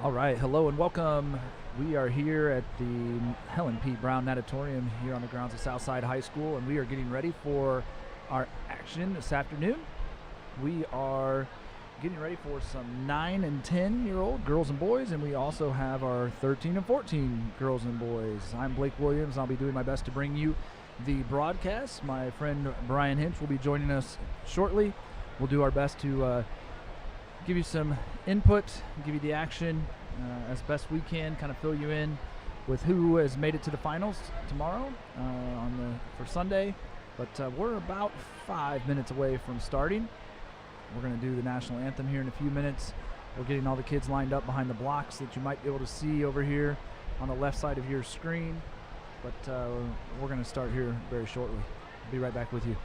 All right, hello and welcome. We are here at the Helen P. Brown Natatorium here on the grounds of Southside High School, and we are getting ready for our action this afternoon. We are getting ready for some 9 and 10-year-old girls and boys, and we also have our 13 and 14 girls and boys. I'm Blake Williams. I'll be doing my best to bring you the broadcast. My friend Brian Hinch will be joining us shortly. We'll do our best to give you some input, give you the action as best we can, kind of fill you in with who has made it to the finals tomorrow for Sunday. But we're about 5 minutes away from starting. We're going to do the national anthem here in a few minutes. We're getting all the kids lined up behind the blocks that you might be able to see over here on the left side of your screen. But we're going to start here very shortly. I'll be right back with you.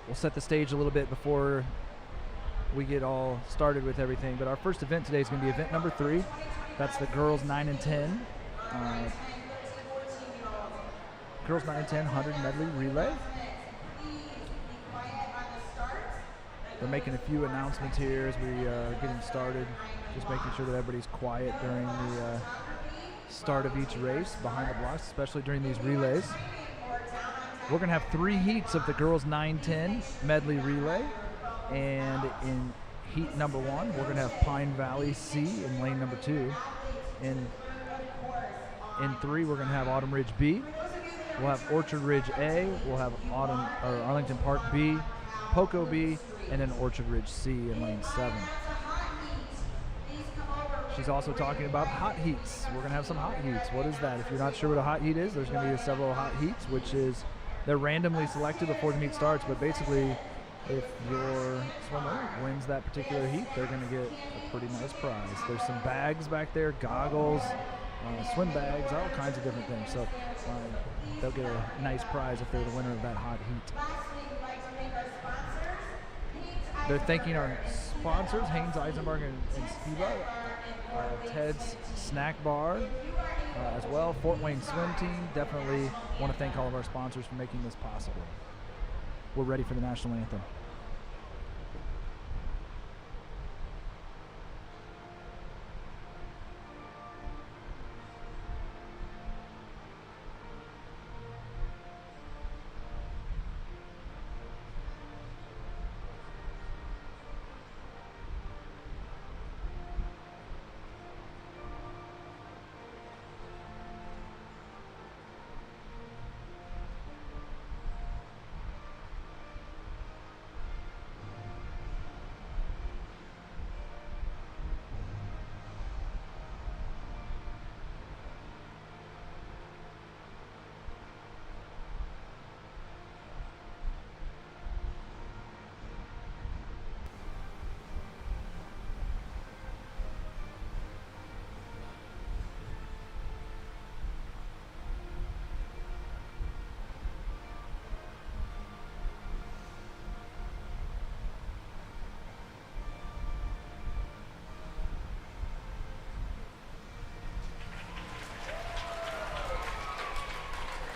We'll set the stage a little bit before we get all started with everything. But our first event today is going to be event number 3. That's the girls 9 and 10. Girls 9 and 10 100 medley relay. They're making a few announcements here as we are getting started. Just making sure that everybody's quiet during the start of each race behind the blocks, especially during these relays. We're going to have 3 heats of the girls 9-10 medley relay, and in heat number 1 we're going to have Pine Valley C in lane number 2. In 3 we're going to have Autumn Ridge B. We'll have Orchard Ridge A. We'll have Arlington Park B, Poco B, and then Orchard Ridge C in lane 7. She's also talking about hot heats. We're going to have some hot heats. What is that? If you're not sure what a hot heat is, there's going to be several hot heats, which is they're randomly selected before the meet starts, but basically if your swimmer wins that particular heat, they're going to get a pretty nice prize. There's some bags back there, goggles, swim bags, all kinds of different things. So they'll get a nice prize if they're the winner of that hot heat. They're thanking our sponsors, Haynes, Eisenberg, and Skiba, Ted's Snack Bar, as well, Fort Wayne Swim Team. Definitely want to thank all of our sponsors for making this possible. We're ready for the national anthem.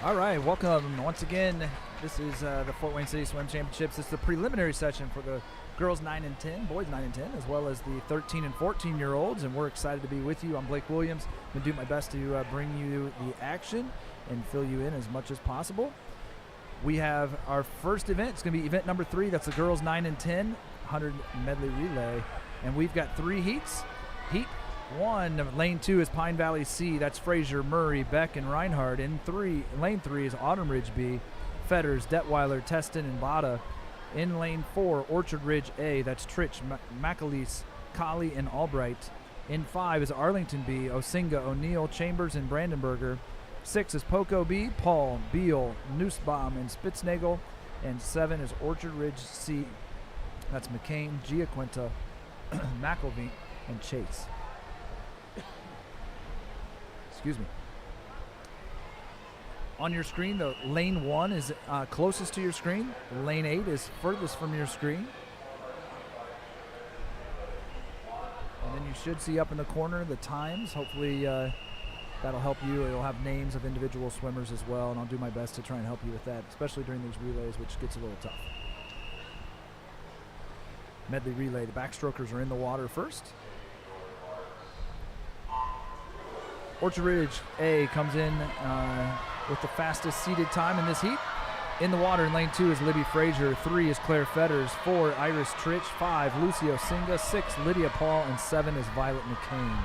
All right, welcome once again. This is the Fort Wayne City Swim Championships. It's the preliminary session for the girls 9 and 10, boys 9 and 10, as well as the 13 and 14-year-olds, and we're excited to be with you. I'm Blake Williams. I'm going to do my best to bring you the action and fill you in as much as possible. We have our first event. It's going to be event number 3. That's the girls 9 and 10, 100 medley relay, and we've got 3 heats. Heat 1, lane 2 is Pine Valley C. That's Fraser, Murray, Beck, and Reinhardt. In lane 3 is Autumn Ridge B, Fetters, Detweiler, Teston, and Bada. In lane 4, Orchard Ridge A. That's Trich, McAleese, Colley, and Albright. In 5 is Arlington B, Osinga, O'Neill, Chambers, and Brandenburger. 6 is Poco B, Paul, Beal, Nussbaum, and Spitznagel. And 7 is Orchard Ridge C. That's McCain, Giaquinta, McElveen, and Chase. Excuse me. On your screen, the lane 1 is closest to your screen. Lane 8 is furthest from your screen. And then you should see up in the corner the times. Hopefully that'll help you. It'll have names of individual swimmers as well, and I'll do my best to try and help you with that, especially during these relays, which gets a little tough. Medley relay, the backstrokers are in the water first. Orchard Ridge A comes in with the fastest seated time in this heat. In the water in lane 2 is Libby Frazier, 3 is Claire Fetters, 4 Iris Trich, 5 Lucio Singa, 6 Lydia Paul, and 7 is Violet McCain.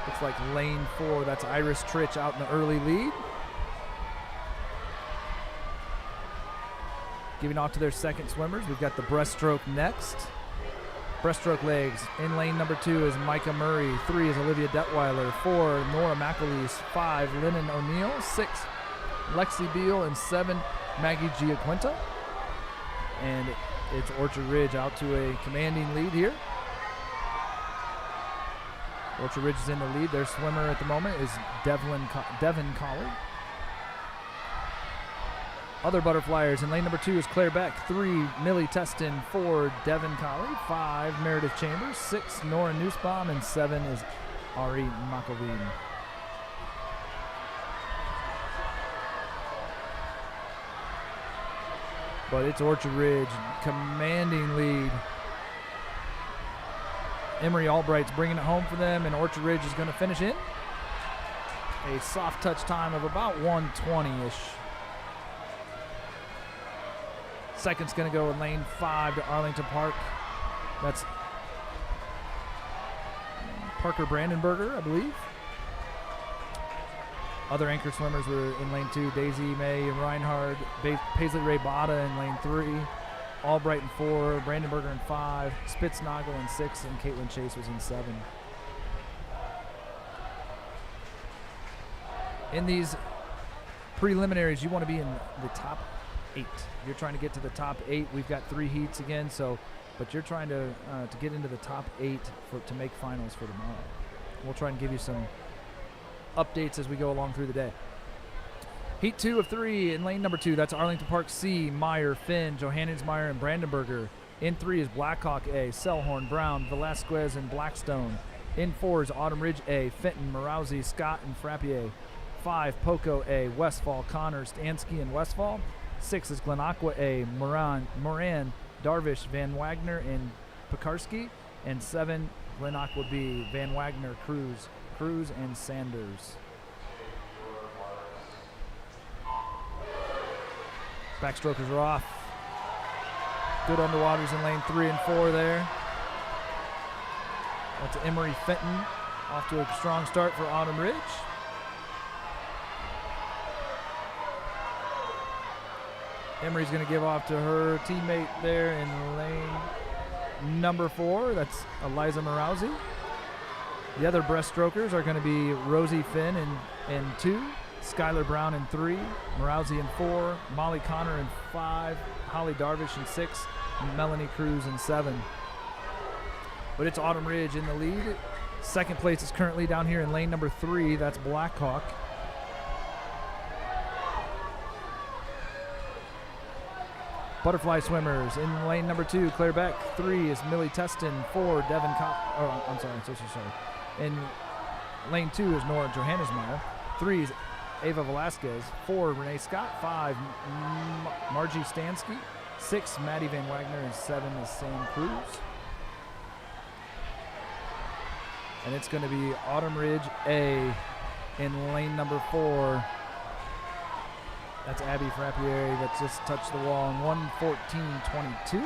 Looks like lane 4, that's Iris Trich out in the early lead. Giving off to their second swimmers, we've got the breaststroke next. Breaststroke legs. In lane number 2 is Micah Murray. 3 is Olivia Detweiler. 4, Nora McAleese. 5, Lennon O'Neill. 6, Lexi Beal. And 7, Maggie Giaquinta. And it's Orchard Ridge out to a commanding lead here. Orchard Ridge is in the lead. Their swimmer at the moment is Devin Colley. Other butterflyers in lane number 2 is Claire Beck, 3 Millie Teston, 4 Devin Colley, 5 Meredith Chambers, 6 Nora Nussbaum, and 7 is Ari McElveen. But it's Orchard Ridge, commanding lead. Emery Albright's bringing it home for them, and Orchard Ridge is going to finish in a soft touch time of about 1:20-ish. Second's going to go in lane 5 to Arlington Park. That's Parker Brandenburger, I believe. Other anchor swimmers were in lane 2, Daisy May and Reinhardt, Paisley Ray Bada in lane 3, Albright in 4, Brandenburger in 5, Spitznagel in 6, and Caitlin Chase was in 7. In these preliminaries, you want to be in the top 8. You're trying to get to the top 8. We've got 3 heats again, but you're trying to get into the top 8 to make finals for tomorrow. We'll try and give you some updates as we go along through the day. Heat 2 of 3 in lane number 2. That's Arlington Park C, Meyer, Finn, Johannesmeyer, and Brandenburger. In 3 is Blackhawk A, Selhorn, Brown, Velasquez, and Blackstone. In 4 is Autumn Ridge A, Fenton, Morouzi, Scott, and Frappier. 5, Poco A, Westfall, Connor, Stansky, and Westfall. 6 is Glenaqua A, Moran, Darvish, Van Wagner, and Pekarski. And 7, Glenaqua B, Van Wagner, Cruz, and Sanders. Backstrokers are off. Good underwaters in lane 3 and 4 there. That's Emery Fenton off to a strong start for Autumn Ridge. Emery's going to give off to her teammate there in lane number 4. That's Eliza Morouzi. The other breaststrokers are going to be Rosie Finn in 2, Skylar Brown in 3, Morouzi in 4, Molly Connor in 5, Holly Darvish in 6, and Melanie Cruz in 7. But it's Autumn Ridge in the lead. Second place is currently down here in lane number 3. That's Blackhawk. Butterfly swimmers in lane number 2, Claire Beck. 3 is Millie Teston. 4, Devin I'm sorry, so sorry. In lane 2 is Nora Johannesmeyer. 3 is Ava Velasquez. 4, Renee Scott. 5, Margie Stansky. 6, Maddie Van Wagner. And 7 is Sam Cruz. And it's going to be Autumn Ridge A in lane number 4. That's Abby Frappieri that just touched the wall in 1:14.22.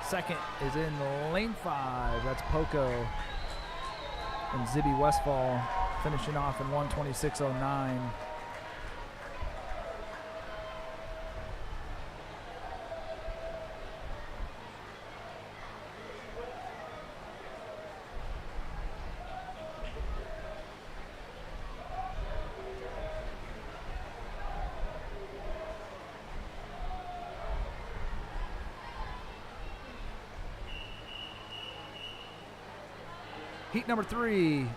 Second is in lane 5. That's Poco and Zibby Westfall finishing off in 1:26.09. Heat number 3.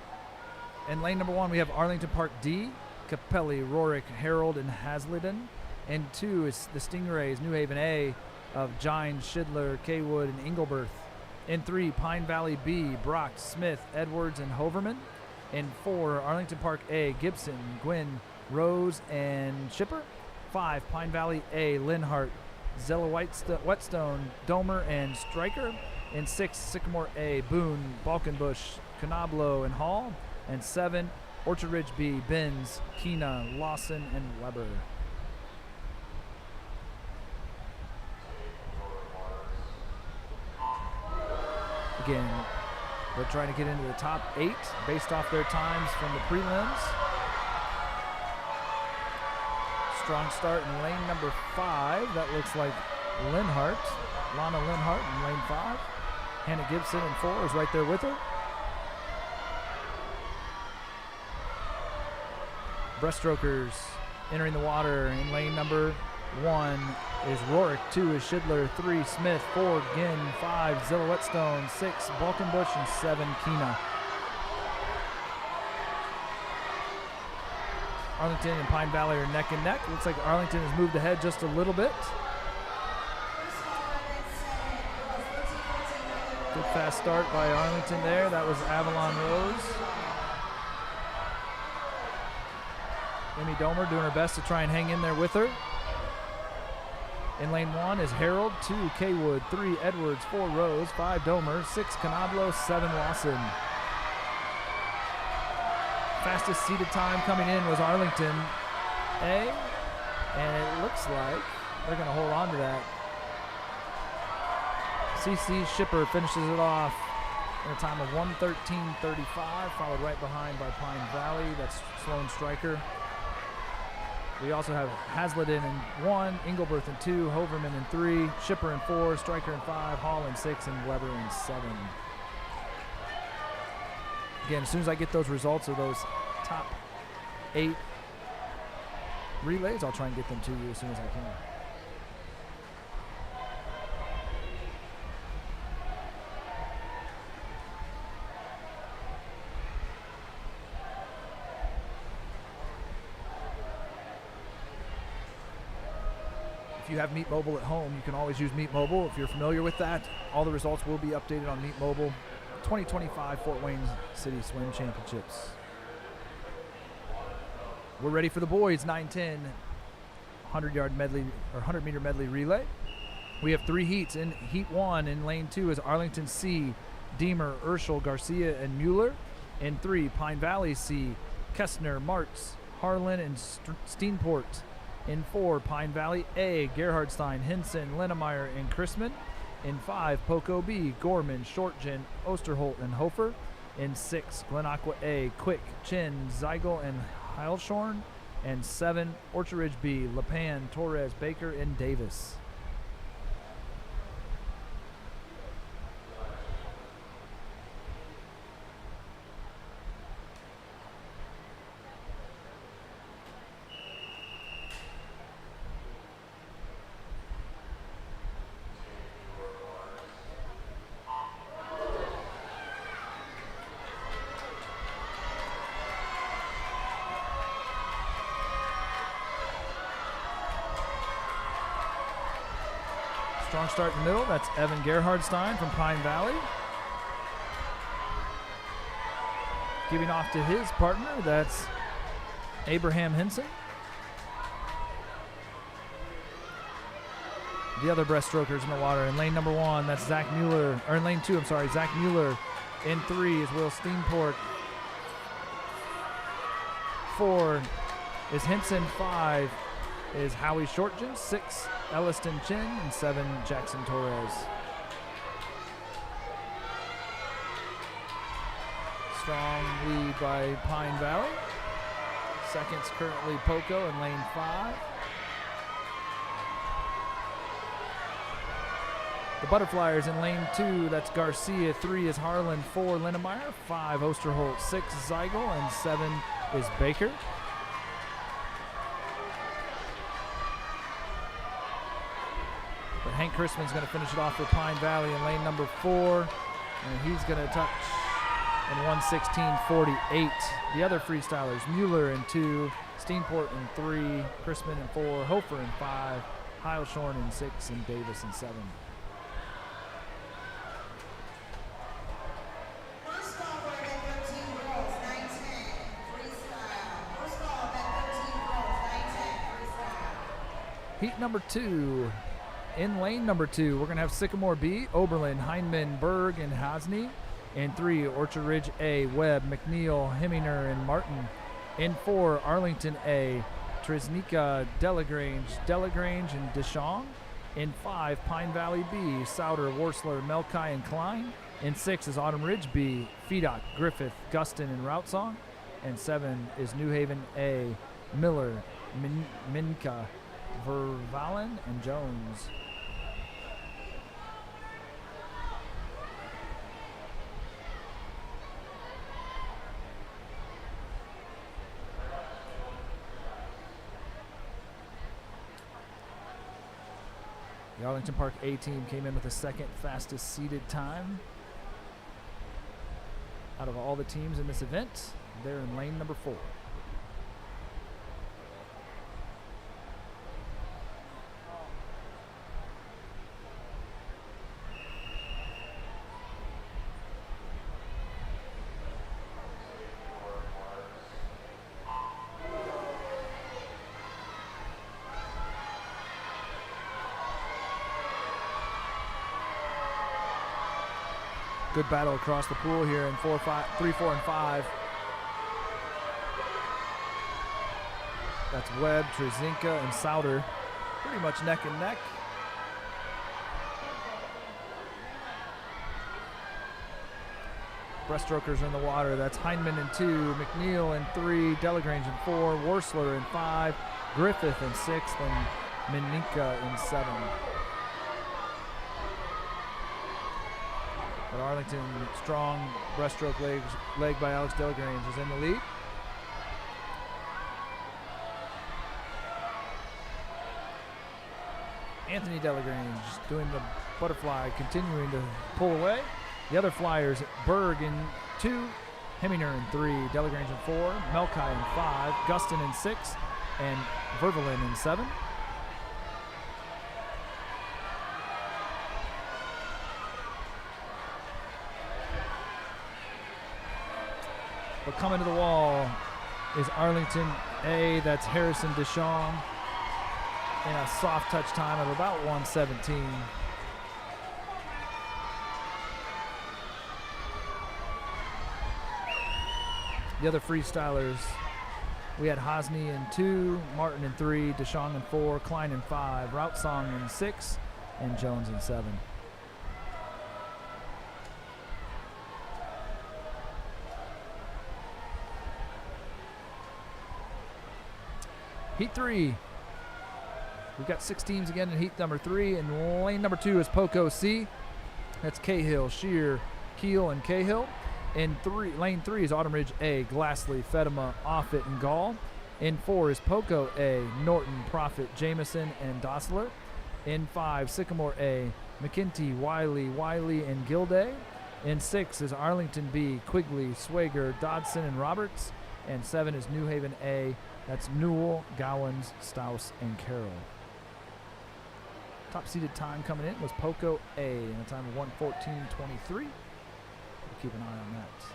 In lane number 1, we have Arlington Park D, Capelli, Rorick, Harold, and Hasleden. And 2 is the Stingrays, New Haven A of Gine, Schidler, Kaywood, and Engelberth. In 3, Pine Valley B, Brock, Smith, Edwards, and Hoverman. In 4, Arlington Park A, Gibson, Gwynn, Rose, and Shipper. 5, Pine Valley A, Linhart, Zella Whetstone, Domer, and Stryker. In 6, Sycamore A, Boone, Balkenbush, Canablo, and Hall. And 7, Orchard Ridge B, Benz, Keena, Lawson, and Weber. Again, they're trying to get into the top 8 based off their times from the prelims. Strong start in lane number 5. That looks like Linhart, Lana Linhart in lane 5. Hannah Gibson in 4 is right there with her. Breaststrokers entering the water in lane number 1 is Rorick, 2 is Schidler, 3 Smith, 4 Ginn, 5 Zilla Whetstone, 6 Balkenbush, and 7 Keena. Arlington and Pine Valley are neck and neck. Looks like Arlington has moved ahead just a little bit. Good fast start by Arlington there. That was Avalon Rose. Amy Domer doing her best to try and hang in there with her. In lane 1 is Harold, 2 Kaywood, 3 Edwards, 4 Rose, 5 Domer, 6 Canablo, 7 Lawson. Fastest seated time coming in was Arlington A, and it looks like they're going to hold on to that. CC Shipper finishes it off in a time of 1:13.35, followed right behind by Pine Valley. That's Sloan Stryker. We also have Hasleden in 1, Engelberth in 2, Hoverman in 3, Shipper in 4, Stryker in 5, Hall in 6, and Weber in 7. Again, as soon as I get those results of those top 8 relays, I'll try and get them to you as soon as I can. If you have Meet Mobile at home, you can always use Meet Mobile. If you're familiar with that, all the results will be updated on Meet Mobile. 2025 Fort Wayne City Swim Championships. We're ready for the boys 9-10 100-yard medley or 100-meter medley relay. We have 3 heats. In heat 1 in lane 2 is Arlington C, Deemer, Urschel, Garcia, and Mueller. In 3, Pine Valley C, Kestner, Martz, Harlan, and Steenport. In 4, Pine Valley A, Gerhardstein, Henson, Lennemeyer, and Chrisman. In 5, Poco B, Gorman, Shortgen, Osterholt, and Hofer. In 6, Glenaqua A, Quick, Chin, Zeigel, and Heilshorn. And 7, Orchard Ridge B, Lepan, Torres, Baker, and Davis. Strong start in the middle. That's Evan Gerhardstein from Pine Valley. giving off to his partner. That's Abraham Henson. The other breaststrokers in the water. In lane number 1, that's Zach Mueller. Or in lane 2, I'm sorry, Zach Mueller. In 3 is Will Steenport. 4 is Henson. 5 is Howie Shortgen. 6, Elliston Chin. And 7, Jackson Torres. Strong lead by Pine Valley. Second's currently Poco in lane 5. The Butterflies in lane 2, that's Garcia. 3 is Harlan. 4, Linnemeyer. 5, Osterholt. 6, Zeigel. And 7 is Baker. But Hank Chrisman's going to finish it off for Pine Valley in lane number 4. And he's going to touch in 1:16.48. The other freestylers, Mueller in 2, Steenport in 3, Chrisman in 4, Hofer in 5, Heilshorn in 6, and Davis in 7. Heat number 2. In lane number 2, we're going to have Sycamore B, Oberlin, Heinman, Berg, and Hosny. In 3, Orchard Ridge A, Webb, McNeil, Heminer, and Martin. In 4, Arlington A, Trisnica, Delagrange, and Deschamps. In 5, Pine Valley B, Souter, Worsler, Melkai, and Klein. In 6 is Autumn Ridge B, Fedock, Griffith, Gustin, and Routsong. And 7 is New Haven A, Miller, Minka, Vervalen, and Jones. The Arlington Park A team came in with the second fastest seeded time out of all the teams in this event. They're in lane number 4. Good battle across the pool here in 3, 4, and 5. That's Webb, Trzynka, and Souter. Pretty much neck and neck. Breaststrokers in the water. That's Heinman in 2, McNeil in 3, Delagrange in 4, Worsler in 5, Griffith in 6, and Mininka in 7. But Arlington, strong breaststroke leg by Alex Delagrange is in the lead. Anthony Delagrange doing the butterfly, continuing to pull away. The other flyers, Berg in 2, Heminer in 3, Delagrange in 4, Melkai in 5, Gustin in 6, and Vervelin in 7. But coming to the wall is Arlington A, that's Harrison Deschamps, in a soft touch time of about 1:17. The other freestylers, we had Hosny in 2, Martin in 3, Deschamps in 4, Klein in 5, Routsong in 6, and Jones in 7. Heat 3. We've got 6 teams again in heat number 3, and lane number 2 is Poco C. That's Cahill, Shear, Keel, and Cahill. In lane 3 is Autumn Ridge A, Glassley, Fedema, Offit, and Gall. In 4 is Poco A, Norton, Profit, Jameson, and Dossler. In 5, Sycamore A, McKinty, Wiley, and Gilday. In 6 is Arlington B, Quigley, Swager, Dodson, and Roberts. And 7 is New Haven A, that's Newell, Gowans, Staus, and Carroll. Top seeded time coming in was Poco A in a time of 1:14.23. We'll keep an eye on that.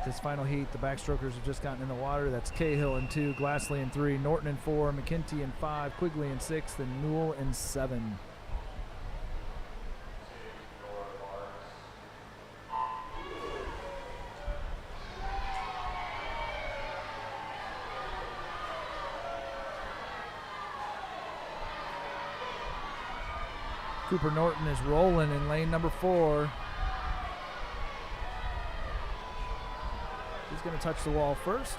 this final heat. The backstrokers have just gotten in the water. That's Cahill in 2, Glassley in 3, Norton in 4, McKinty in 5, Quigley in 6, and Newell in 7. Cooper Norton is rolling in lane number 4. He's going to touch the wall first.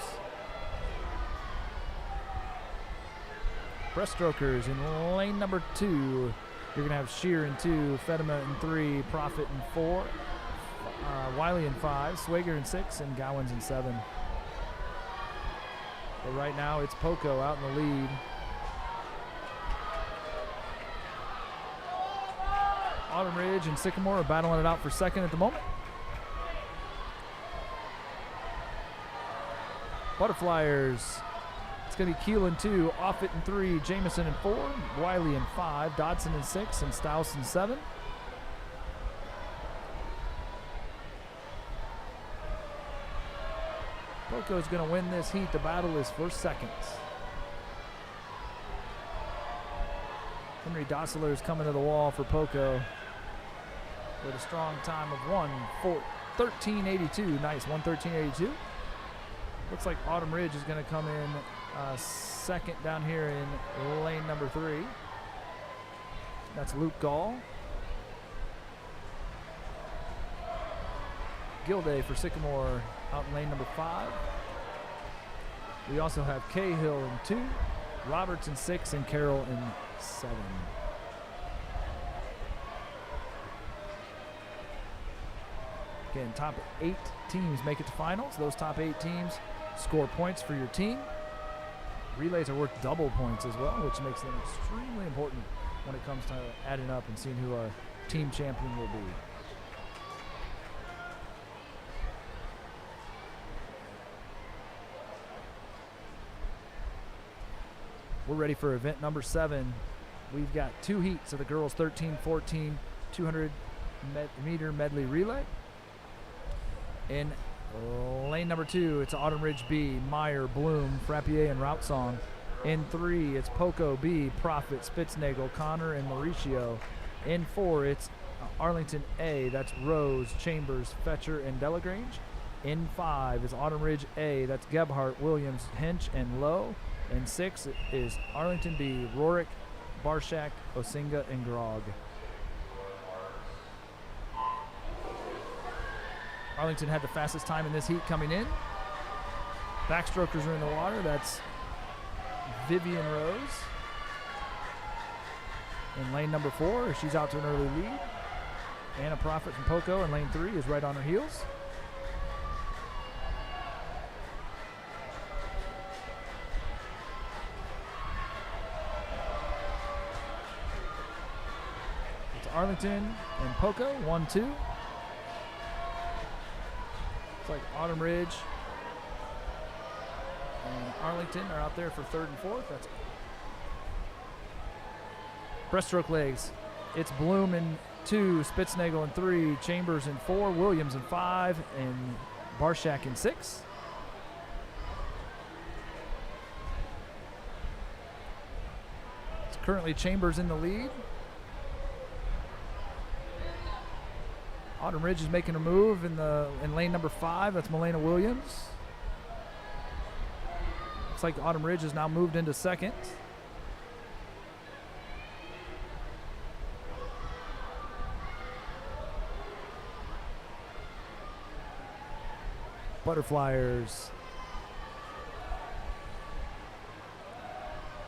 Breaststrokers in lane number 2. You're going to have Shear in 2, Fedema in 3, Profit in 4, Wiley in 5, Swager in 6, and Gowans in 7. But right now it's Poco out in the lead. Autumn Ridge and Sycamore are battling it out for second at the moment. Butterflyers, it's going to be Keel in 2, Offit in 3, Jameson in 4, Wiley in 5, Dodson in 6, and Stouse in 7. Poco's going to win this heat. The battle is for second. Henry Dossler is coming to the wall for Poco with a strong time of 1:13.82. Nice, 1:13.82. Looks like Autumn Ridge is going to come in second down here in lane number 3. That's Luke Gall. Gilday for Sycamore out in lane number 5. We also have Cahill in 2, Roberts in 6, and Carroll in 7. Again, top 8 teams make it to finals. Those top 8 teams score points for your team. Relays are worth double points as well, which makes them extremely important when it comes to adding up and seeing who our team champion will be. We're ready for event number 7. We've got 2 heats of the girls 13-14 200-meter medley relay. In lane number 2, it's Autumn Ridge B, Meyer, Bloom, Frappier, and Route Song. In 3, it's Poco B, Profit, Spitznagel, Connor, and Mauricio. In 4, it's Arlington A, that's Rose, Chambers, Fetcher, and Delagrange. In 5 is Autumn Ridge A, that's Gebhardt, Williams, Hinch, and Lowe. In 6 is Arlington B, Rorick, Barshak, Osinga, and Grog. Arlington had the fastest time in this heat coming in. Backstrokers are in the water. That's Vivian Rose in lane number 4. She's out to an early lead. Anna Profit from Poco in lane 3 is right on her heels. It's Arlington and Poco, 1-2. It's like Autumn Ridge and Arlington are out there for 3rd and 4th. That's breaststroke legs. It's Bloom in 2, Spitznagel in 3, Chambers in 4, Williams in 5, and Barshak in 6. It's currently Chambers in the lead. Autumn Ridge is making a move in lane number 5. That's Milena Williams. Looks like Autumn Ridge has now moved into second. Butterflyers.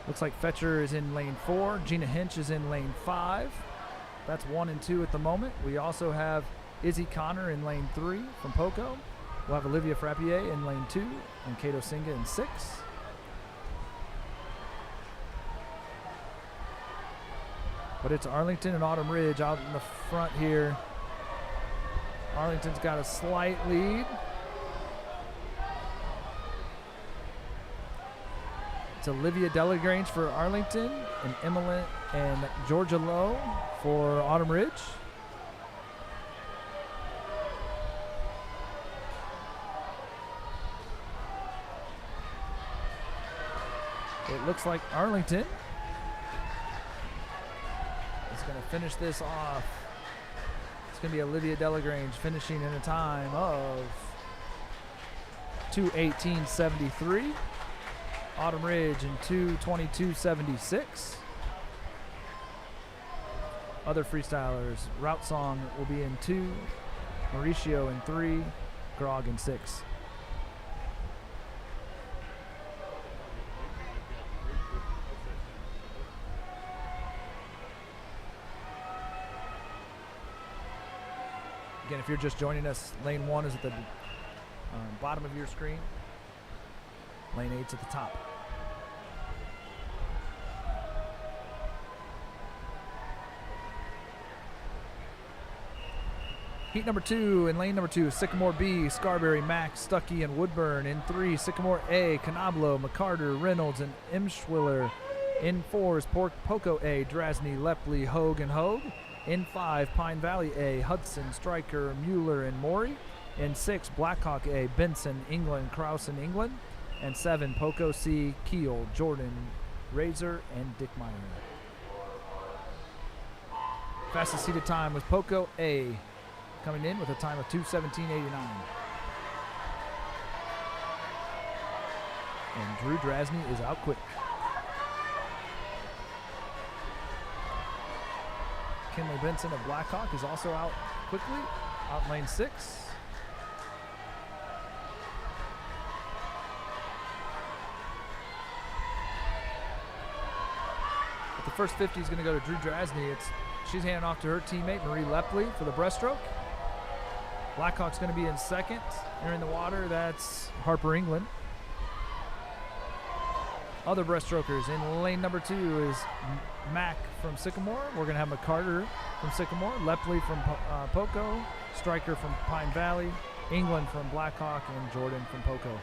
Looks like Fetcher is in lane 4. Gina Hinch is in lane 5. That's 1 and 2 at the moment. We also have Izzy Connor in lane 3 from Poco. We'll have Olivia Frappier in lane 2 and Kato Singa in 6. But it's Arlington and Autumn Ridge out in the front here. Arlington's got a slight lead. It's Olivia Delagrange for Arlington and Emily and Georgia Lowe for Autumn Ridge. It looks like Arlington is going to finish this off. It's going to be Olivia Delagrange finishing in a time of 2:18.73. Autumn Ridge in 2:22.76. Other freestylers, Route Song will be in 2, Mauricio in 3, Grog in 6. Again, if you're just joining us, lane 1 is at the bottom of your screen. Lane 8's at the top. Heat number 2 in lane number 2, Sycamore B, Scarberry, Max, Stuckey, and Woodburn. In 3, Sycamore A, Canablo, McCarter, Reynolds, and Imschwiller. In 4 is Poco A, Drasny, Lepley, Hogue, and Hogue. In 5, Pine Valley A, Hudson, Stryker, Mueller, and Morey. In 6, Blackhawk A, Benson, England, Krause, and England. And 7, Poco C, Keel, Jordan, Razor, and Dickmeyer. Fastest seated time was Poco A, coming in with a time of 2:17.89. And Drew Drasny is out quick. Kinley Benson of Blackhawk is also out quickly, out in lane 6. But the first 50 is going to go to Drew Drasny. She's handing off to her teammate Marie Lepley for the breaststroke. Blackhawk's going to be in second. Entering the water, that's Harper England. Other breaststrokers in lane number 2 is Mac from Sycamore. We're going to have McCarter from Sycamore, Lepley from Poco, Stryker from Pine Valley, England from Blackhawk, and Jordan from Poco.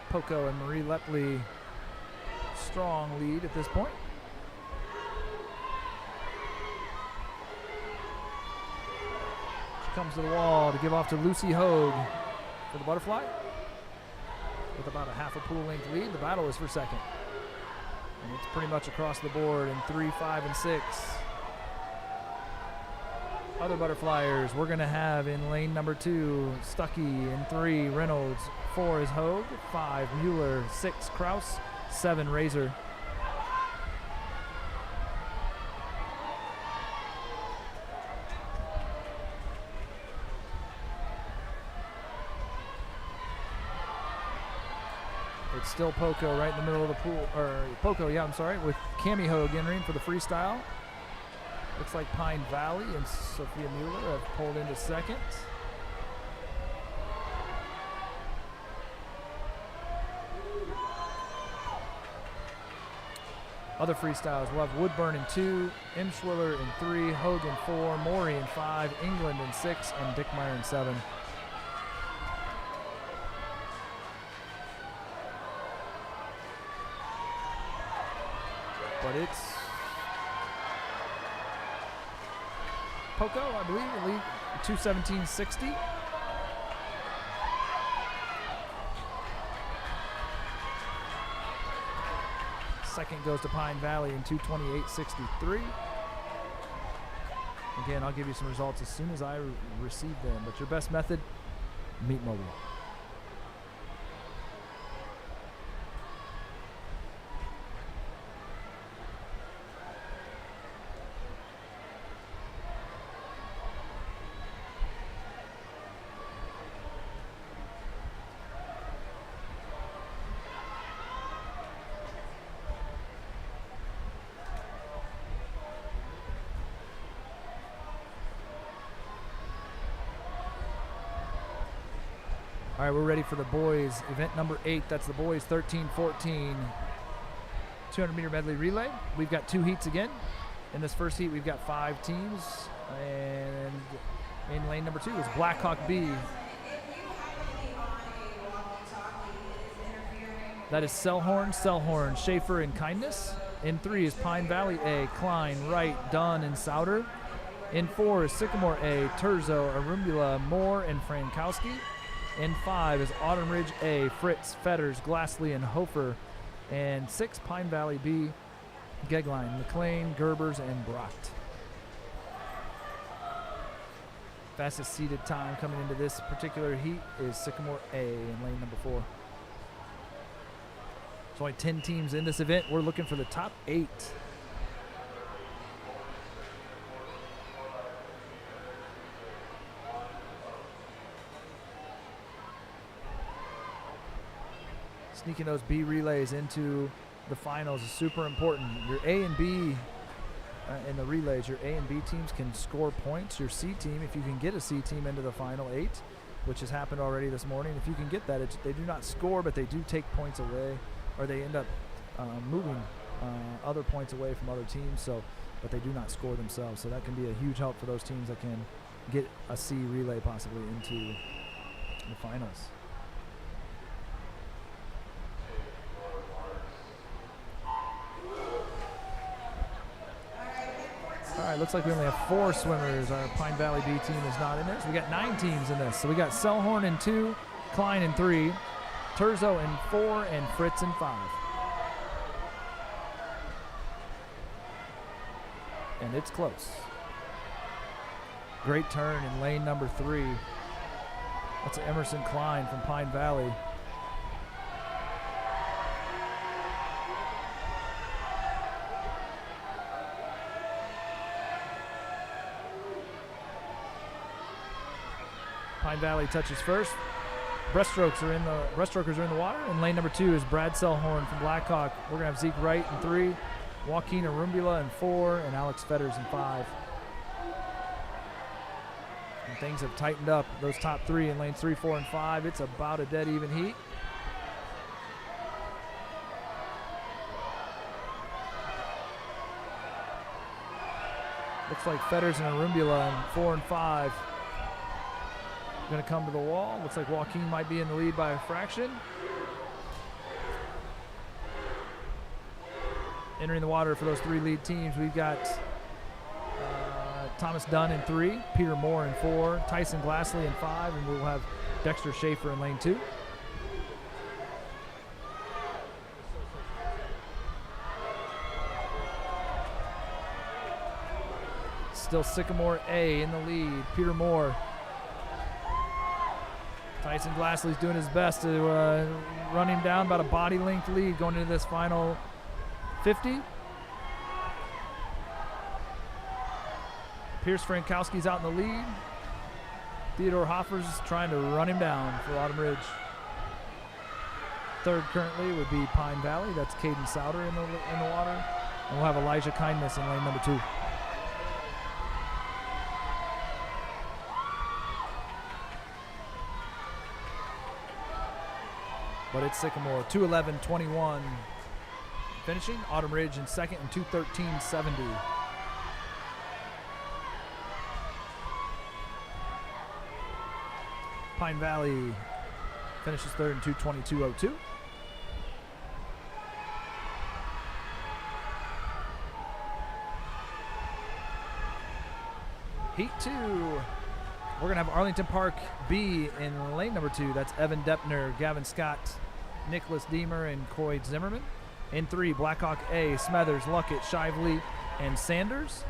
Poco and Marie Lepley, strong lead at this point. She comes to the wall to give off to Lucy Hogue for the butterfly. With about a half a pool length lead, the battle is for second. And it's pretty much across the board in 3, 5, and 6. Other butterflyers we're going to have in lane number 2, Stuckey. In 3, Reynolds. 4 is Hogue. 5, Mueller. 6, Krause. 7, Razor. It's still Poco right in the middle of the pool, or Poco, yeah, I'm sorry, with Cami Hogue entering for the freestyle. Looks like Pine Valley and Sophia Mueller have pulled into second. Other freestyles, we'll have Woodburn in 2, Imschwiller in 3, Hogue in 4, Morey in 5, England in 6, and Dickmeyer in 7. But it's Poco, I believe, lead 2:17.60. Second goes to Pine Valley in 2:28.63. Again, I'll give you some results as soon as I receive them. But your best method, meet mobile. All right, we're ready for the boys. Event number 8, that's the boys 13-14 200-meter medley relay. We've got 2 heats again. In this first heat, we've got 5 teams. And in lane number 2 is Blackhawk B. That is Selhorn, Schaefer, and Kindness. In 3 is Pine Valley A, Klein, Wright, Dunn, and Souter. In 4 is Sycamore A, Terzo, Arumbula, Moore, and Frankowski. In 5 is Autumn Ridge A, Fritz, Fetters, Glassley, and Hofer. And 6, Pine Valley B, Gegline, McLean, Gerbers, and Brocht. Fastest seated time coming into this particular heat is Sycamore A in lane number 4. There's only 10 teams in this event. We're looking for the top 8. Sneaking those B relays into the finals is super important. Your A and B in the relays, your A and B teams can score points. Your C team, if you can get a C team into the final 8, which has happened already this morning, if you can get that, they do not score, but they do take points away, or they end up moving other points away from other teams. But they do not score themselves. So that can be a huge help for those teams that can get a C relay possibly into the finals. All right, looks like we only have 4 swimmers. Our Pine Valley B team is not in there. So we got 9 teams in this. So we got Selhorn in 2, Klein in 3, Terzo in 4, and Fritz in 5. And it's close. Great turn in lane number 3. That's Emerson Klein from Pine Valley. Pine Valley touches first. Breaststrokers are in the water. And lane number 2 is Brad Selhorn from Blackhawk. We're gonna have Zeke Wright in 3, Joaquin Arumbula in 4, and Alex Fetters in 5. And things have tightened up. Those top 3 in lanes 3, 4, and 5. It's about a dead even heat. Looks like Fetters and Arumbula in 4 and 5. Going to come to the wall. Looks like Joaquin might be in the lead by a fraction. Entering the water for those 3 lead teams, we've got Thomas Dunn in 3, Peter Moore in 4, Tyson Glassley in 5, and we'll have Dexter Schaefer in lane 2. Still Sycamore A in the lead. Peter Moore. Tyson Glassley's doing his best to run him down, about a body length lead going into this final 50. Pierce Frankowski's out in the lead. Theodore Hoffer's trying to run him down for Autumn Ridge. Third currently would be Pine Valley. That's Caden Souter in the water. And we'll have Elijah Kindness in lane number 2. But it's Sycamore, 2:11.21 finishing. Autumn Ridge in second and 2:13.70. Pine Valley finishes third in 2:22.02. Heat 2. We're going to have Arlington Park B in lane number 2. That's Evan Deppner, Gavin Scott, Nicholas Deemer, and Coy Zimmerman. In 3, Blackhawk A, Smethers, Luckett, Shively, and Sanders.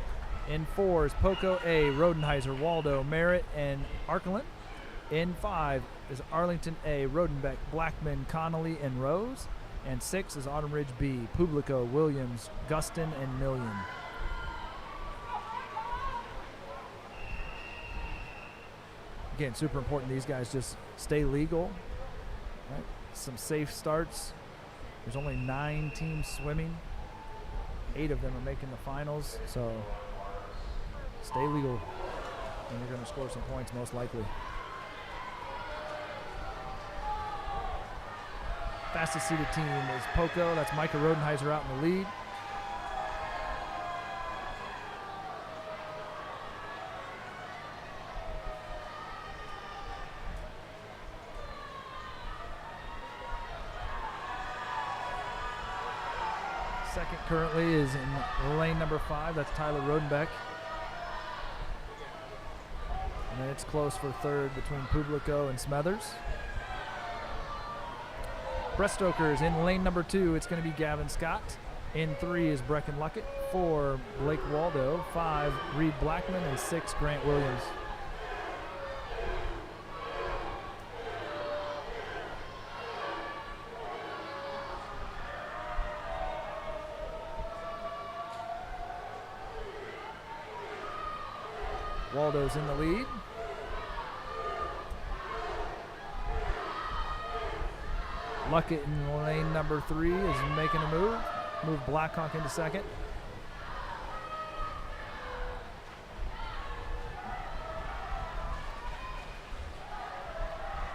In 4 is Poco A, Rodenheiser, Waldo, Merritt, and Arkelin. In 5 is Arlington A, Rodenbeck, Blackman, Connolly, and Rose. And 6 is Autumn Ridge B, Publico, Williams, Gustin, and Million. Again, super important these guys just stay legal. Right? Some safe starts. There's only 9 teams swimming. 8 of them are making the finals. So stay legal and you're going to score some points most likely. Fastest seeded team is Poco. That's Micah Rodenheiser out in the lead. Second currently is in lane number 5. That's Tyler Rodenbeck. And then it's close for third between Publico and Smethers. Breaststrokers in lane number 2, it's going to be Gavin Scott. In 3 is Brecken Luckett. 4, Blake Waldo. 5, Reed Blackman. And 6, Grant Williams. Waldo's in the lead. Luckett in lane number 3 is making a move. Move Blackhawk into second.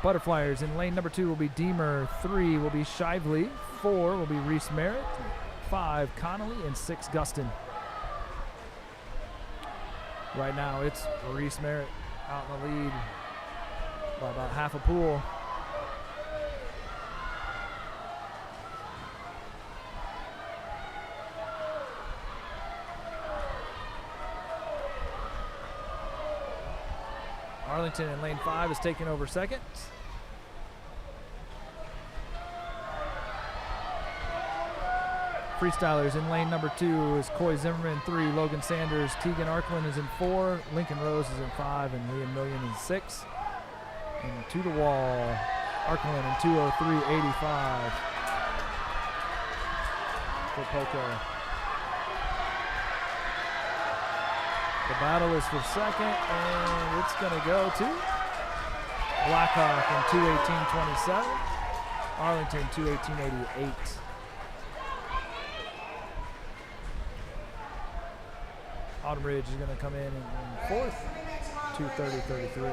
Butterflyers in lane number 2 will be Deemer. 3 will be Shively. 4 will be Reese Merritt. 5, Connolly. And 6, Gustin. Right now, it's Reese Merritt out in the lead by about half a pool. Arlington in lane 5 is taking over second. Freestylers in lane number 2 is Coy Zimmerman. 3, Logan Sanders. Tegan Arkland is in 4. Lincoln Rose is in 5. And Liam Million in 6. And to the wall, Arkland in 2:03.85 for Poco. The battle is for second, and it's going to go to Blackhawk in 2:18.27. Arlington 2:18.88. Autumn Ridge is going to come in 4th, 2:30.33.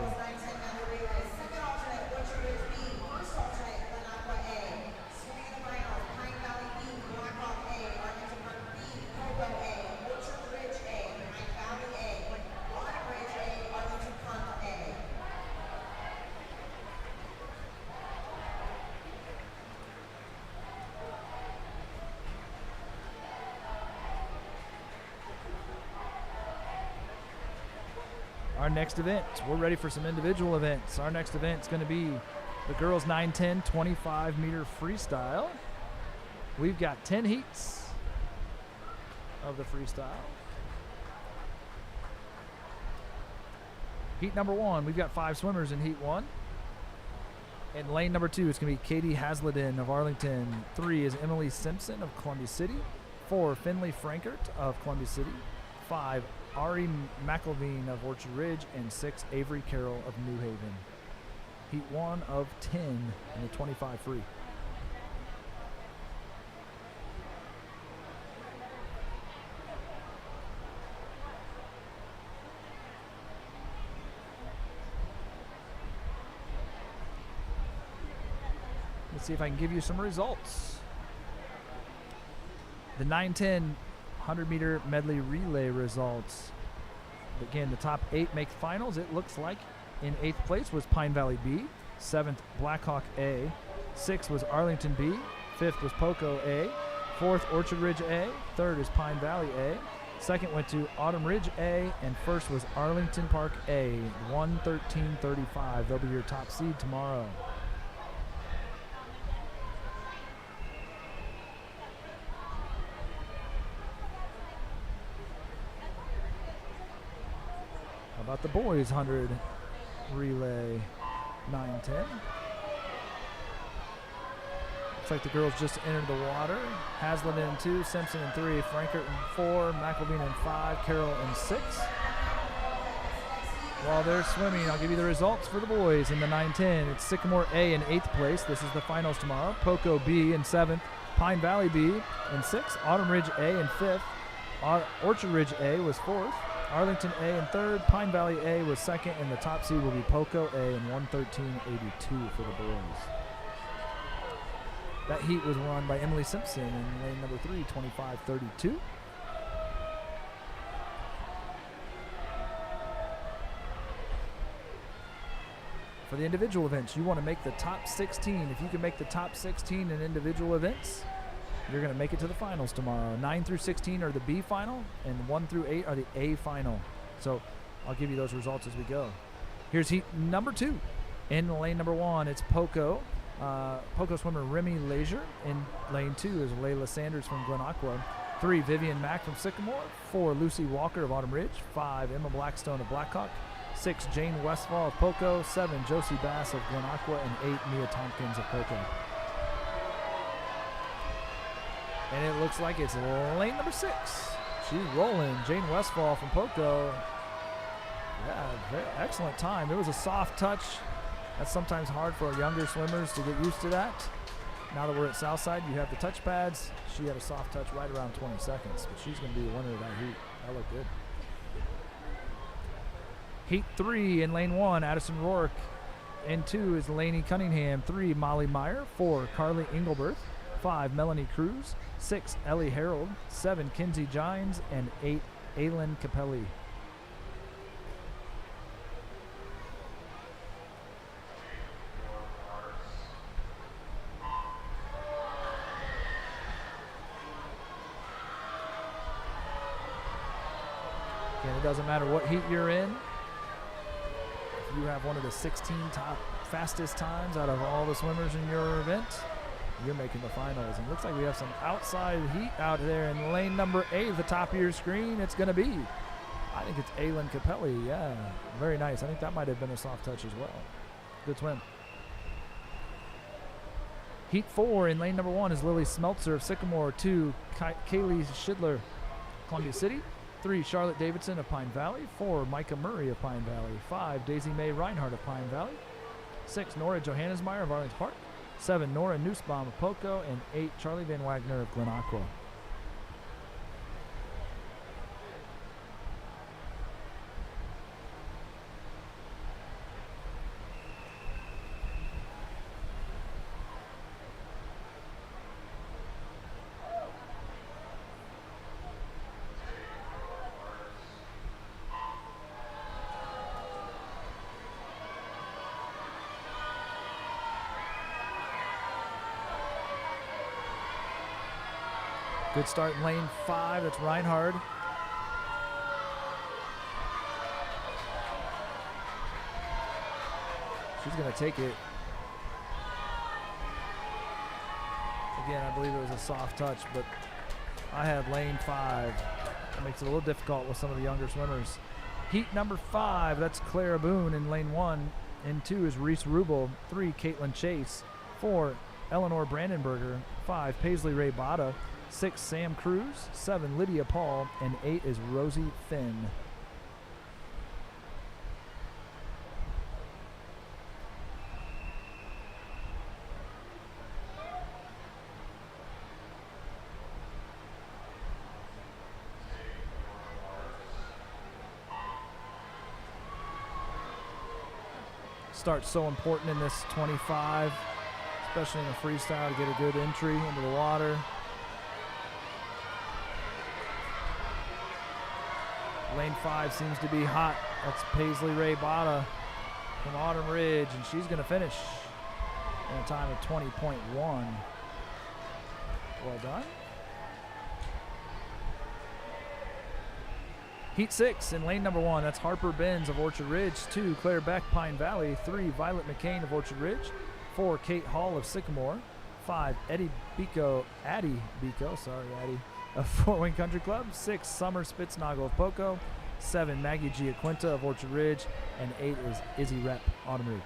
Our next event, we're ready for some individual events. Our next event is going to be the girls 9-10 25-meter freestyle. We've got 10 heats of the freestyle. Heat number 1, we've got 5 swimmers in heat 1. In lane number 2, it's going to be Katie Hasleden of Arlington. 3 is Emily Simpson of Columbia City. 4, Finley Frankert of Columbia City. 5, Ari McElveen of Orchard Ridge. And 6, Avery Carroll of New Haven. Heat 1 of 10 in the 25 free. Let's see if I can give you some results. The 9-10 100-meter medley relay results. Again, the top 8 make finals. It looks like in 8th place was Pine Valley B. 7th, Blackhawk A. 6th was Arlington B. 5th was Poco A. 4th, Orchard Ridge A. 3rd is Pine Valley A. 2nd went to Autumn Ridge A. And 1st was Arlington Park A. 113.35. They'll be your top seed tomorrow. How about the boys 100 relay 9-10? Looks like the girls just entered the water. Haslett in 2, Simpson in 3, Frankert in 4, McElveen in 5, Carroll in 6. While they're swimming, I'll give you the results for the boys in the 9-10. It's Sycamore A in 8th place. This is the finals tomorrow. Poco B in 7th. Pine Valley B in 6th. Autumn Ridge A in 5th. Orchard Ridge A was 4th. Arlington A in 3rd. Pine Valley A was 2nd. And the top seed will be Poco A in 113.82 for the boys. That heat was run by Emily Simpson in lane number 3, 25.32. For the individual events, you want to make the top 16. If you can make the top 16 in individual events, you're going to make it to the finals tomorrow. 9 through 16 are the B final, and 1 through 8 are the A final. So I'll give you those results as we go. Here's heat number 2. In lane number 1, it's Poco. Poco swimmer Remy Leisure. In lane 2 is Layla Sanders from Glen Aqua. 3, Vivian Mack from Sycamore. 4, Lucy Walker of Autumn Ridge. 5, Emma Blackstone of Blackhawk. 6, Jane Westfall of Poco. 7, Josie Bass of Glen Aqua. And 8, Mia Tompkins of Poco. And it looks like it's lane number 6. She's rolling. Jane Westfall from Poco. Yeah, very excellent time. It was a soft touch. That's sometimes hard for younger swimmers to get used to that. Now that we're at Southside, you have the touch pads. She had a soft touch right around 20 seconds, but she's going to be the winner of that heat. That looked good. Heat 3 in lane 1, Addison Rourke. In 2 is Lainey Cunningham. 3, Molly Meyer. 4, Carly Engelberth. 5, Melanie Cruz. 6, Ellie Harold. 7, Kinsey Gines. And 8, Aylin Capelli. Again, it doesn't matter what heat you're in. If you have one of the 16 top fastest times out of all the swimmers in your event, you're making the finals. And it looks like we have some outside heat out there in lane number 8 at the top of your screen. It's going to be, I think it's Aylin Capelli. Yeah, very nice. I think that might have been a soft touch as well. Good swim. Heat 4 in lane number 1 is Lily Smeltzer of Sycamore. 2, Kaylee Schidler, Columbia City. 3, Charlotte Davidson of Pine Valley. 4, Micah Murray of Pine Valley. 5, Daisy Mae Reinhardt of Pine Valley. 6, Nora Johannesmeyer of Arlington Park. 7, Nora Nussbaum of Poco. And 8, Charlie Van Wagner of Glen Aqua. Good start in lane 5. That's Reinhardt. She's going to take it. Again, I believe it was a soft touch, but I have lane 5. That makes it a little difficult with some of the younger swimmers. Heat number 5, that's Clara Boone in lane 1. In 2 is Reese Rubel. 3, Caitlin Chase. 4, Eleanor Brandenberger. 5, Paisley Ray Bada. 6, Sam Cruz. 7, Lydia Paul. And 8 is Rosie Finn. Start's so important in this 25, especially in a freestyle, to get a good entry into the water. Lane 5 seems to be hot. That's Paisley Ray Bada from Autumn Ridge, and she's going to finish in a time of 20.1. Well done. Heat 6 in lane number 1, that's Harper Benz of Orchard Ridge. 2, Claire Beck, Pine Valley. 3, Violet McCain of Orchard Ridge. 4, Kate Hall of Sycamore. 5, Addie Bico of Fort Wayne Country Club. 6, Summer Spitznagel of Poco. 7, Maggie Giaquinta of Orchard Ridge. And 8 is Izzy Rep, Autumn Ridge.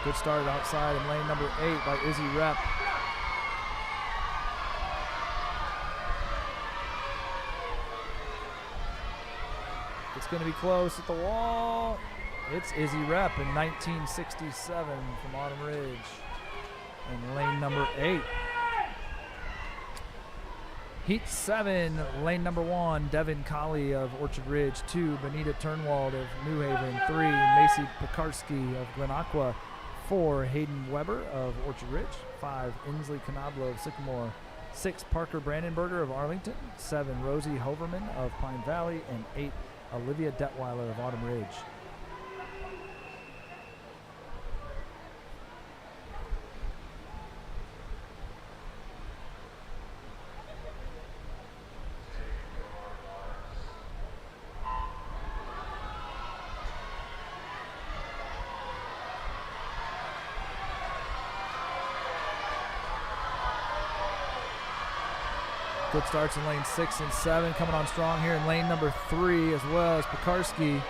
Good start outside in lane number 8 by Izzy Rep. It's going to be close at the wall. It's Izzy Rep in 1967 from Autumn Ridge in lane number 8. Heat 7, lane number 1, Devin Colley of Orchard Ridge. 2, Benita Turnwald of New Haven. 3, Macy Pekarski of Glen Aqua. 4, Hayden Weber of Orchard Ridge. 5, Inslee Canablo of Sycamore. 6, Parker Brandenberger of Arlington. 7, Rosie Hoverman of Pine Valley. And 8, Olivia Detweiler of Autumn Ridge. Good starts in lane 6 and 7. Coming on strong here in lane number 3 as well as Pekarski.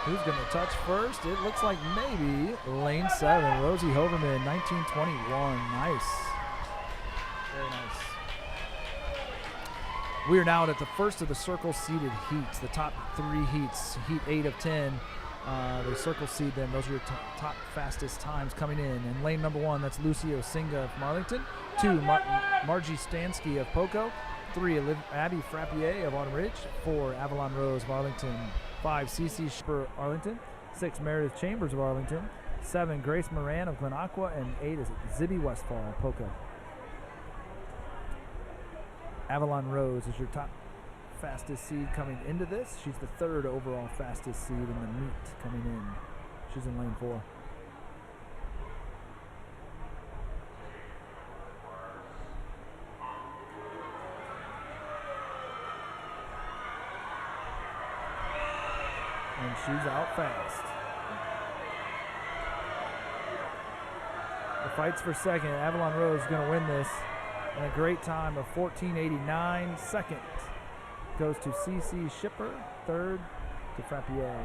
Who's going to touch first? It looks like maybe lane 7, Rosie Hoverman, 1921. Nice. Very nice. We are now at the first of the circle seeded heats, the top 3 heats, heat 8 of 10. They circle seed them. Those are your top fastest times coming in. And lane number 1, that's Lucy Osinga of Marlington. 2, Margie Stansky of Poco. 3, Abby Frappier of Autumn Ridge. 4, Avalon Rose of Arlington. 5, Cece Schipper, Arlington. 6, Meredith Chambers of Arlington. 7, Grace Moran of Glen Aqua. And 8 is Zibby Westfall of Poco. Avalon Rose is your top fastest seed coming into this. She's the 3rd overall fastest seed in the meet coming in. She's in lane 4. And she's out fast. The fight's for second. Avalon Rose is going to win this. And a great time of 14:89. Second goes to CC Schipper. 3rd to Frappier.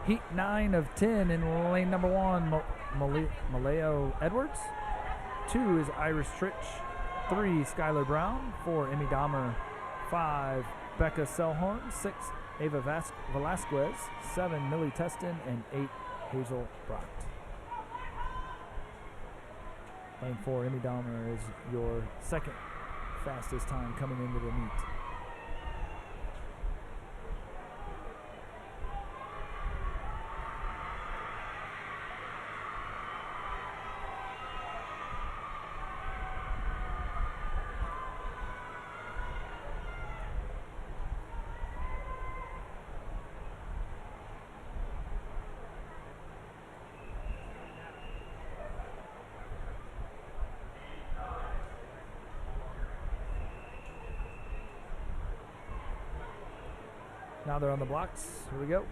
Heat 9 of 10 in lane number 1, Maleo Edwards. 2 is Iris Trich. 3, Skylar Brown. 4, Emmy Dahmer. 5, Becca Selhorn. 6, Ava Velasquez. 7, Millie Teston. And 8, Hazel Brock. Lane 4, Emmy Dahmer is your second fastest time coming into the meet. Now they're on the blocks. Here we go.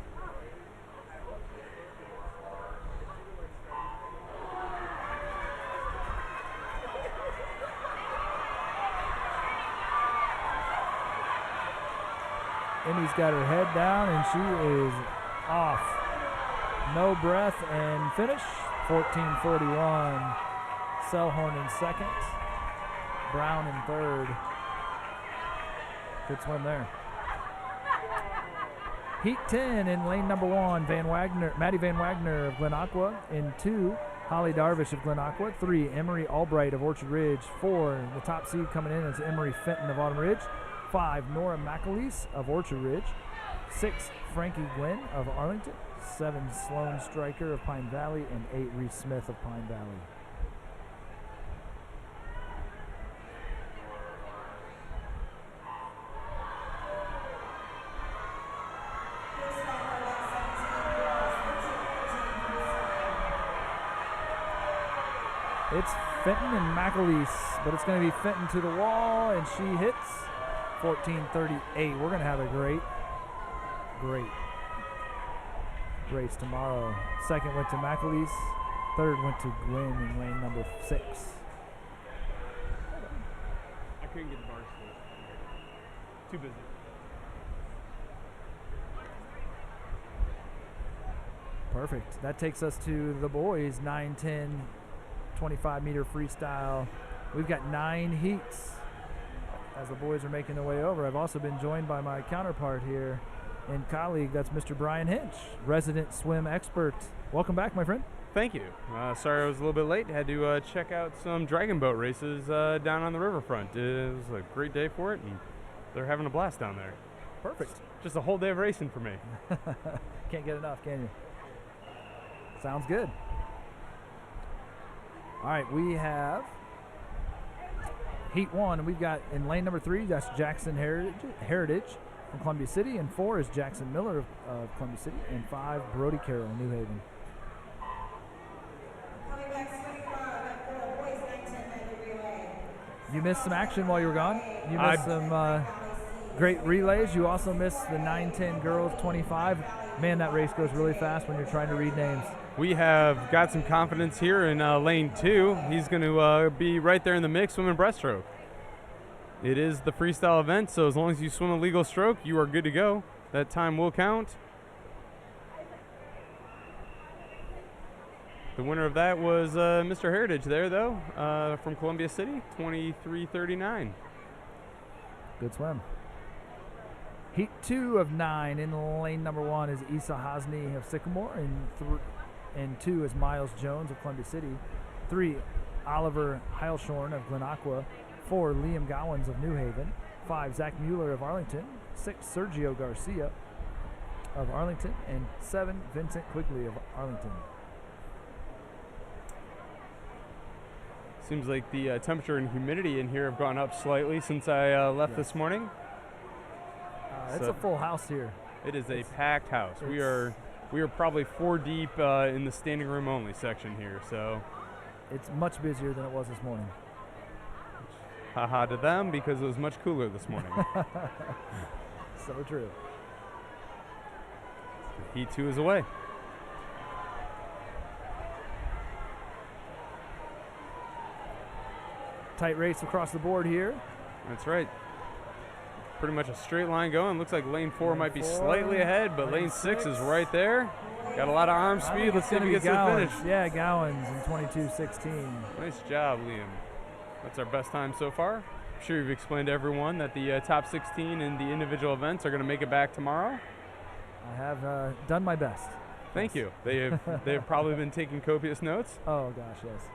Emmy's got her head down and she is off. No breath and finish. 14:41. Selhorn in second. Brown in 3rd. Good swim there. Heat 10 in lane number 1, Maddie Van Wagner of Glen Aqua. In 2, Holly Darvish of Glen Aqua. 3, Emery Albright of Orchard Ridge. 4, the top seed coming in is Emery Fenton of Autumn Ridge. 5, Nora McAleese of Orchard Ridge. 6, Frankie Gwynn of Arlington. 7, Sloan Stryker of Pine Valley. And 8, Reese Smith of Pine Valley. It's Fenton and McAleese, but it's going to be Fenton to the wall, and she hits 14:38. We're going to have a great race tomorrow. Second went to McAleese. 3rd went to Gwynn in lane number 6. I couldn't get the bar still. Too busy. Perfect. That takes us to the boys, 9-10. 25-meter freestyle. We've got 9 heats as the boys are making their way over. I've also been joined by my counterpart here and colleague, that's Mr. Brian Hinch, resident swim expert. Welcome back, my friend. Thank you. Sorry I was a little bit late. Had to check out some dragon boat races down on the riverfront. It was a great day for it, and they're having a blast down there. Perfect. Just a whole day of racing for me. Can't get enough, can you? Sounds good. All right, we have Heat 1. We've got in lane number 3, that's Jackson Heritage from Columbia City, and 4 is Jackson Miller of Columbia City, and 5, Brody Carroll, New Haven. You missed some action while you were gone? You missed some Great relays. You also missed the 9-10 girls 25. Man, that race goes really fast when you're trying to read names. We have got some confidence here in lane 2. He's going to be right there in the mix swimming breaststroke. It is the freestyle event, so as long as you swim a legal stroke, you are good to go. That time will count. The winner of that was Mr. Heritage there, though, from Columbia City, 23:39. Good swim. Heat 2 of 9 in lane number 1 is Isa Hosni of Sycamore, and 2 is Miles Jones of Columbia City. 3, Oliver Heilshorn of Glen Aqua. 4, Liam Gowans of New Haven. 5, Zach Mueller of Arlington. 6, Sergio Garcia of Arlington. And 7, Vincent Quigley of Arlington. Seems like the temperature and humidity in here have gone up slightly since I left this morning. It's a full house here. It is a packed house. We are probably 4 deep in the standing room only section here. So it's much busier than it was this morning. Haha to them, because it was much cooler this morning. So true. Heat 2 is away. Tight race across the board here. That's right. Pretty much a straight line going. Looks like lane 4 might be slightly ahead, but lane 6 is right there. Got a lot of arm speed. Let's see if he gets to the finish. Yeah, Gowans in 22:16. Nice job, Liam. That's our best time so far. I'm sure you've explained to everyone that the top 16 in the individual events are going to make it back tomorrow. I have done my best. Thank you. They have probably been taking copious notes. Oh gosh, yes.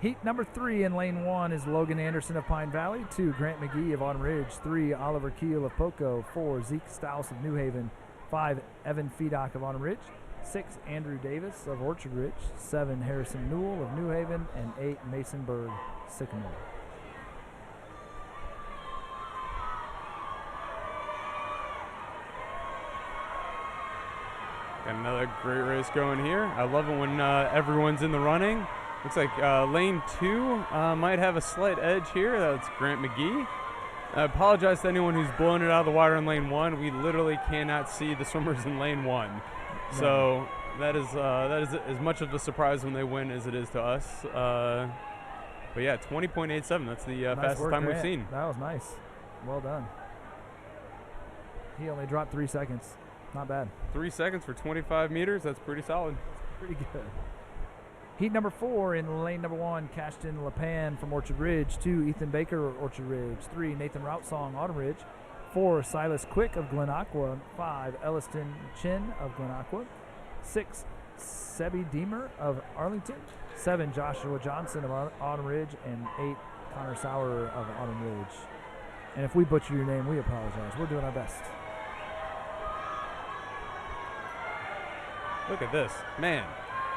Heat number 3 in lane 1 is Logan Anderson of Pine Valley. 2, Grant McGee of Autumn Ridge. 3, Oliver Keel of Poco. 4, Zeke Stouse of New Haven. 5, Evan Fedock of Autumn Ridge. 6, Andrew Davis of Orchard Ridge. 7, Harrison Newell of New Haven. And 8, Mason Berg, Sycamore. Got another great race going here. I love it when everyone's in the running. Looks like lane 2 might have a slight edge here. That's Grant McGee. I apologize to anyone who's blown it out of the water in lane 1. We literally cannot see the swimmers in lane 1. No. So that is as much of a surprise when they win as it is to us. But yeah, 20.87. That's the fastest time we've seen. That was nice. Well done. He only dropped 3 seconds. Not bad. 3 seconds for 25 meters. That's pretty solid. Pretty good. Heat number 4 in lane number 1, Cashton LePan from Orchard Ridge. 2, Ethan Baker, Orchard Ridge. 3, Nathan Routsong, Autumn Ridge. 4, Silas Quick of Glen Aqua. 5, Elliston Chin of Glen Aqua. 6, Sebi Deemer of Arlington. 7, Joshua Johnson of Autumn Ridge. And 8, Connor Sauer of Autumn Ridge. And if we butcher your name, we apologize. We're doing our best. Look at this. Man.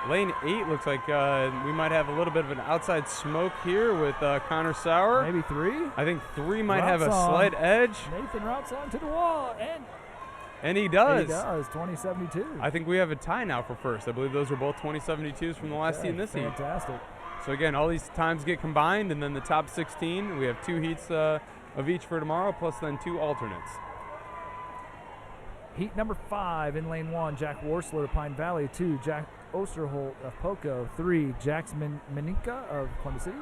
Lane 8 looks like we might have a little bit of an outside smoke here with Connor Sauer. Maybe 3? I think 3 might have a slight edge. Nathan Routsong to the wall, and he does. He does, 2072. I think we have a tie now for first. I believe those are both 2072s from the last heat in this heat. Fantastic. So again, all these times get combined, and then the top 16, we have 2 heats of each for tomorrow, plus then 2 alternates. Heat number 5 in lane 1, Jack Worsler of Pine Valley. 2, Jack Osterholt of Poco. 3, Jax Meninka of Columbia City.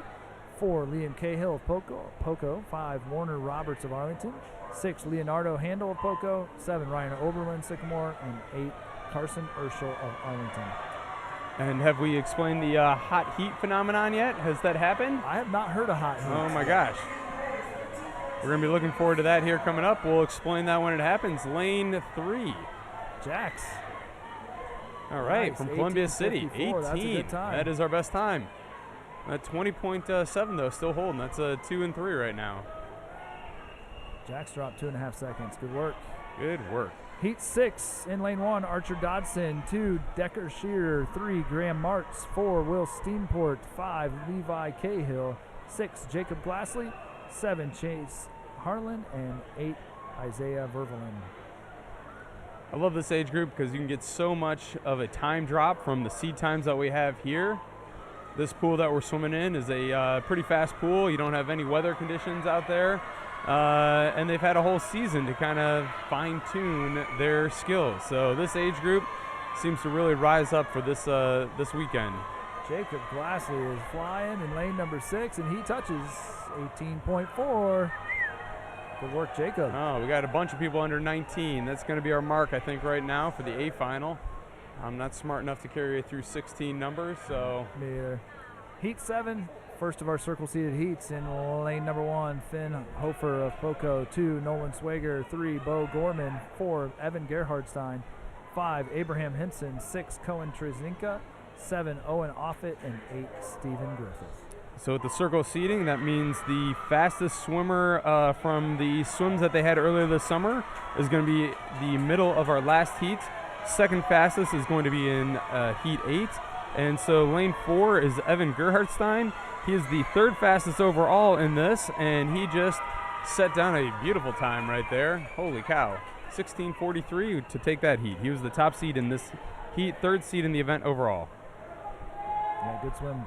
4, Liam Cahill of Poco. 5, Warner Roberts of Arlington. 6, Leonardo Handel of Poco. 7, Ryan Oberlin, Sycamore. And 8, Carson Urschel of Arlington. And have we explained the hot heat phenomenon yet? Has that happened? I have not heard of hot heat. Oh my gosh. We're going to be looking forward to that here coming up. We'll explain that when it happens. Lane 3. Jax. All right, nice. From Columbia City. 18. That's a good time. That is our best time. 20.7 though, still holding. That's a 2 and 3 right now. Jax dropped 2.5 seconds. Good work. Good work. Heat 6 in lane 1, Archer Dodson. 2, Decker Shearer. 3, Graham Martz. 4, Will Steenport. 5, Levi Cahill. 6, Jacob Glassley. 7, Chase Harlan. And 8, Isaiah Vervelin. I love this age group because you can get so much of a time drop from the seed times that we have here. This pool that we're swimming in is a pretty fast pool. You don't have any weather conditions out there. and they've had a whole season to kind of fine-tune their skills. So this age group seems to really rise up for this this weekend. Jacob Glassley is flying in lane number 6, and he touches 18.4. Good work, Jacob. Oh, we got a bunch of people under 19. That's going to be our mark, I think, right now for the A final. I'm not smart enough to carry it through 16 numbers, so. Me either. Heat 7, first of our circle-seated heats in lane number 1, Finn Hofer of Foco. 2, Nolan Swager. 3, Bo Gorman. 4, Evan Gerhardstein. 5, Abraham Henson. 6, Cohen Trezinka. 7, Owen Offit. And 8, Stephen Griffith. So with the circle seating, that means the fastest swimmer from the swims that they had earlier this summer is going to be the middle of our last heat. Second fastest is going to be in heat 8. And so lane 4 is Evan Gerhardstein. He is the third fastest overall in this, and he just set down a beautiful time right there. Holy cow. 16:43 to take that heat. He was the top seed in this heat, third seed in the event overall. Yeah, good swim.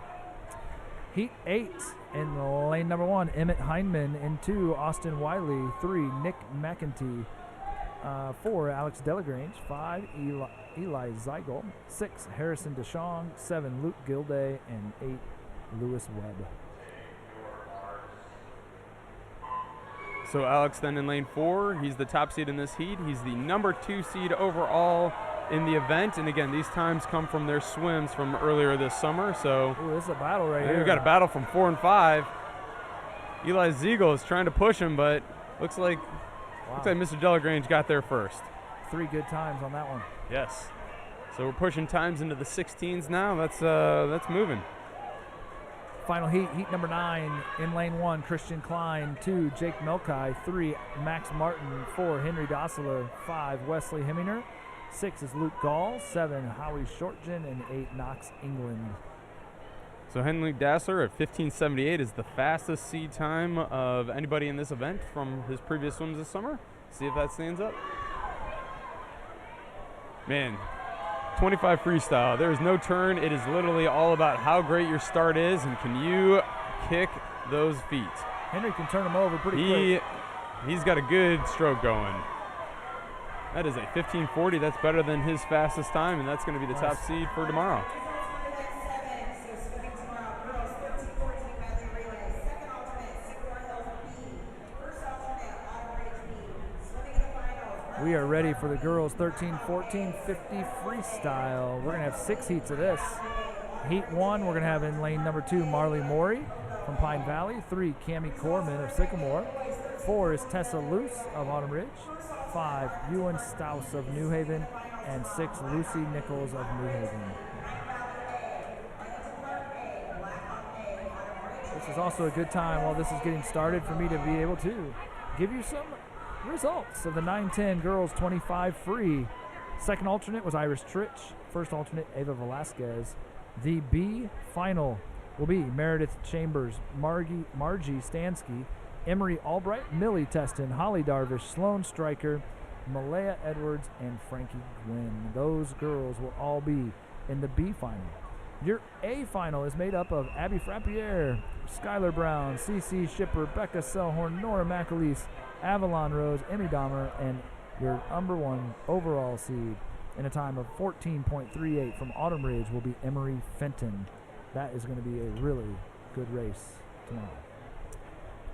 Heat 8 in lane number 1, Emmett Heinman. In 2, Austin Wiley. 3, Nick McEntee. 4, Alex Delagrange. 5, Eli Zeigel. 6, Harrison DeShong. 7, Luke Gilday. And 8, Lewis Webb. So Alex then in lane 4, he's the top seed in this heat. He's the number 2 seed overall in the event, and again, these times come from their swims from earlier this summer. So ooh, this is a battle right here. We've got a battle from 4 and 5. Eli Ziegel is trying to push him, but looks like Mr. Delagrange got there first. 3 good times on that one. Yes. So we're pushing times into the 16s now. That's moving. Final heat, heat number 9, in lane 1, Christian Klein. 2, Jake Melkai. 3, Max Martin. 4, Henry Dossler. 5, Wesley Heminger. 6 is Luke Gall. 7, Howie Shortgen. And 8, Knox England. So Henry Dassler at 15:78 is the fastest seed time of anybody in this event from his previous swims this summer. See if that stands up. Man, 25 freestyle. There is no turn. It is literally all about how great your start is and can you kick those feet. Henry can turn them over pretty quick. He's got a good stroke going. That is a 15:40. That's better than his fastest time, and that's going to be the top seed for tomorrow. We are ready for the girls 13-14 50 freestyle. We're going to have 6 heats of this. Heat 1, we're going to have in lane number 2, Marley Morey from Pine Valley. 3, Cammie Corman of Sycamore. 4 is Tessa Luce of Autumn Ridge. 5, Ewan Staus of New Haven. And 6, Lucy Nichols of New Haven. This is also a good time while this is getting started for me to be able to give you some results of the 9-10 girls 25 free. Second alternate was Iris Tritch. First alternate, Ava Velasquez. The B final will be Meredith Chambers, Margie Stansky, Emery Albright, Millie Teston, Holly Darvish, Sloan Stryker, Malaya Edwards, and Frankie Gwynn. Those girls will all be in the B final. Your A final is made up of Abby Frappier, Skylar Brown, CC Shipper, Becca Selhorn, Nora McAleese, Avalon Rose, Emmy Dahmer, and your number 1 overall seed in a time of 14.38 from Autumn Ridge will be Emery Fenton. That is going to be a really good race tomorrow.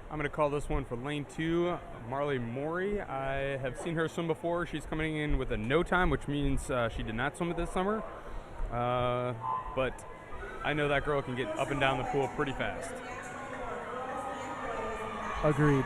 I'm going to call this one for lane 2, Marley Morey. I have seen her swim before. She's coming in with a no time, which means she did not swim it this summer. But I know that girl can get up and down the pool pretty fast. Agreed.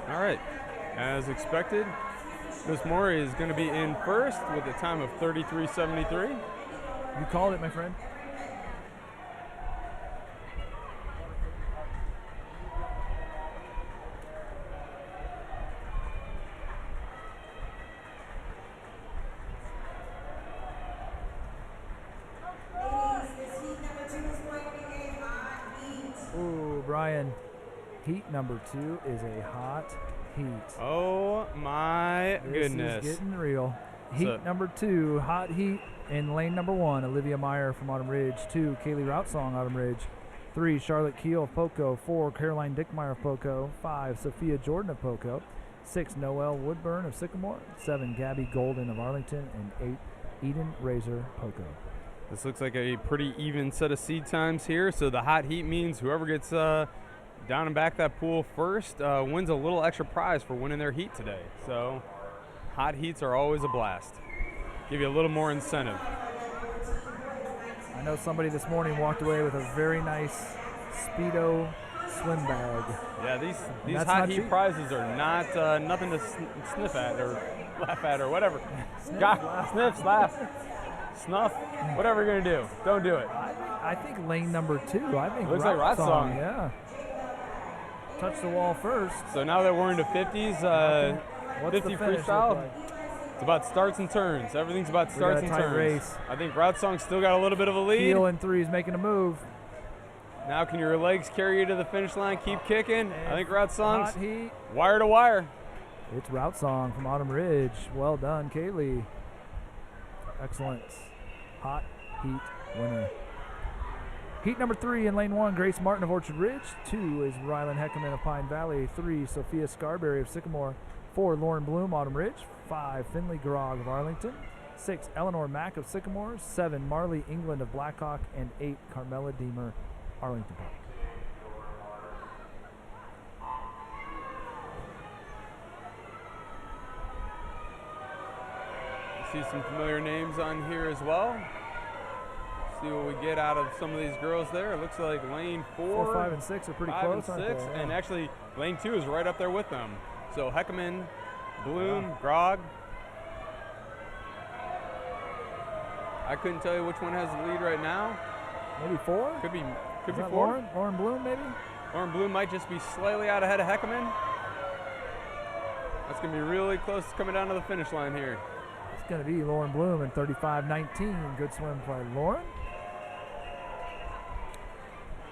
All right, as expected, Miss Morey is going to be in first with a time of 33:73. You called it, my friend. Ooh, Brian. Heat number 2 is a hot heat. Oh my goodness. This is getting real. Heat number 2, hot heat in lane number 1, Olivia Meyer from Autumn Ridge. 2, Kaylee Routsong, Autumn Ridge. 3, Charlotte Keel of Poco. 4, Caroline Dickmeyer of Poco. 5, Sophia Jordan of Poco. 6, Noelle Woodburn of Sycamore. 7, Gabby Golden of Arlington. And 8, Eden Razor, Poco. This looks like a pretty even set of seed times here. So the hot heat means whoever gets down and back that pool first wins a little extra prize for winning their heat today. So hot heats are always a blast. Give you a little more incentive. I know somebody this morning walked away with a very nice Speedo swim bag. Yeah, these hot heat prizes are not nothing to sniff at or laugh at or whatever. Sniff, laugh, snuff, whatever you're gonna do. Don't do it. I think lane number 2. I think looks like Routsong. Yeah. Touch the wall first. So now that we're into 50s, 50 freestyle. It's about starts and turns. Everything's about starts and turns. Race. I think Routsong's still got a little bit of a lead. Keel in 3 is making a move. Now can your legs carry you to the finish line? Keep kicking. I think Routsong's hot heat. Wire to wire. It's Routsong from Autumn Ridge. Well done, Kaylee. Excellent. Hot heat winner. Heat number 3 in lane 1, Grace Martin of Orchard Ridge. 2 is Rylan Heckerman of Pine Valley. 3, Sophia Scarberry of Sycamore. 4, Lauren Bloom, Autumn Ridge. 5, Finley Grog of Arlington. 6, Eleanor Mack of Sycamore. 7, Marley England of Blackhawk. And 8, Carmela Deemer, Arlington Park. See some familiar names on here as well. See what we get out of some of these girls there. It looks like lane 4, 5, and 6 are pretty 5 close, and 6, aren't they? Yeah. and actually lane 2 is right up there with them. So Heckerman, Bloom, Grog. I couldn't tell you which one has the lead right now. Maybe 4? Could be 4. Lauren Bloom, maybe? Lauren Bloom might just be slightly out ahead of Heckerman. That's going to be really close coming down to the finish line here. It's going to be Lauren Bloom in 35.19. Good swim by Lauren.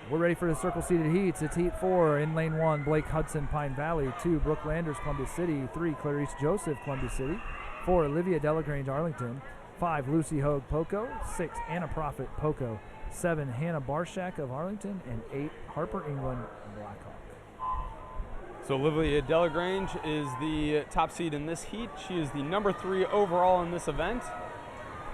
We're ready for the circle seated heats. It's heat 4 in lane 1, Blake Hudson, Pine Valley. 2, Brooke Landers, Columbia City. 3, Clarice Joseph, Columbia City. 4, Olivia Delagrange, Arlington. 5, Lucy Hogue, Poco. 6, Anna Profit, Poco. 7, Hannah Barshak of Arlington. And 8, Harper England, Blackhawk. So Olivia Delagrange is the top seed in this heat. She is the number 3 overall in this event.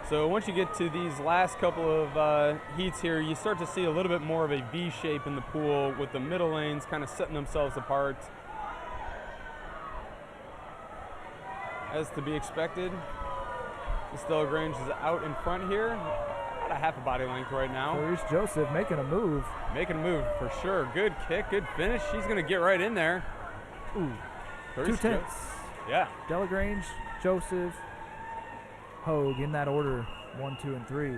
So once you get to these last couple of heats here, you start to see a little bit more of a V shape in the pool with the middle lanes kind of setting themselves apart. As to be expected, Miss Delagrange is out in front here. About a half a body length right now. Clarice Joseph making a move. Making a move for sure. Good kick, good finish. She's going to get right in there. Ooh, Clarice 2 tenths. Yeah. Delagrange, Joseph, Hogue in that order, 1, 2, and 3.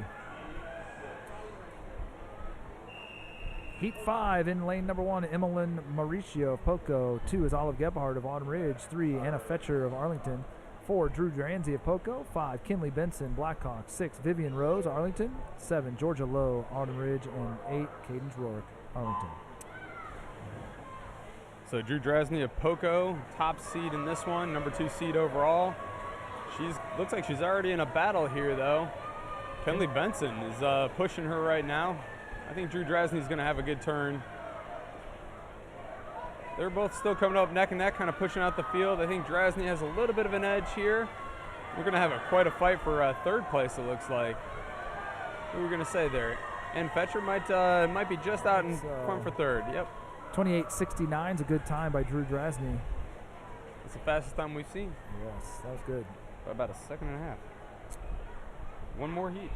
Heat 5 in lane number 1, Emmeline Mauricio of Poco. 2 is Olive Gebhardt of Autumn Ridge. 3, Anna Fetcher of Arlington. 4, Drew Dranzi of Poco. 5, Kinley Benson, Blackhawk. 6, Vivian Rose, Arlington. 7, Georgia Lowe, Autumn Ridge. And 8, Cadence Rourke, Arlington. So Drew Drasny of Poco, top seed in this one, number 2 seed overall. Looks like she's already in a battle here, though. Kinley Benson is pushing her right now. I think Drew Drasny's going to have a good turn. They're both still coming up neck and neck, kind of pushing out the field. I think Drasny has a little bit of an edge here. We're going to have quite a fight for 3rd place, it looks like. What were we going to say there? And Fetcher might be just out in front for 3rd. Yep. 28.69 is a good time by Drew Drasny. That's the fastest time we've seen. Yes, that was good. By about a second and a half. One more heat.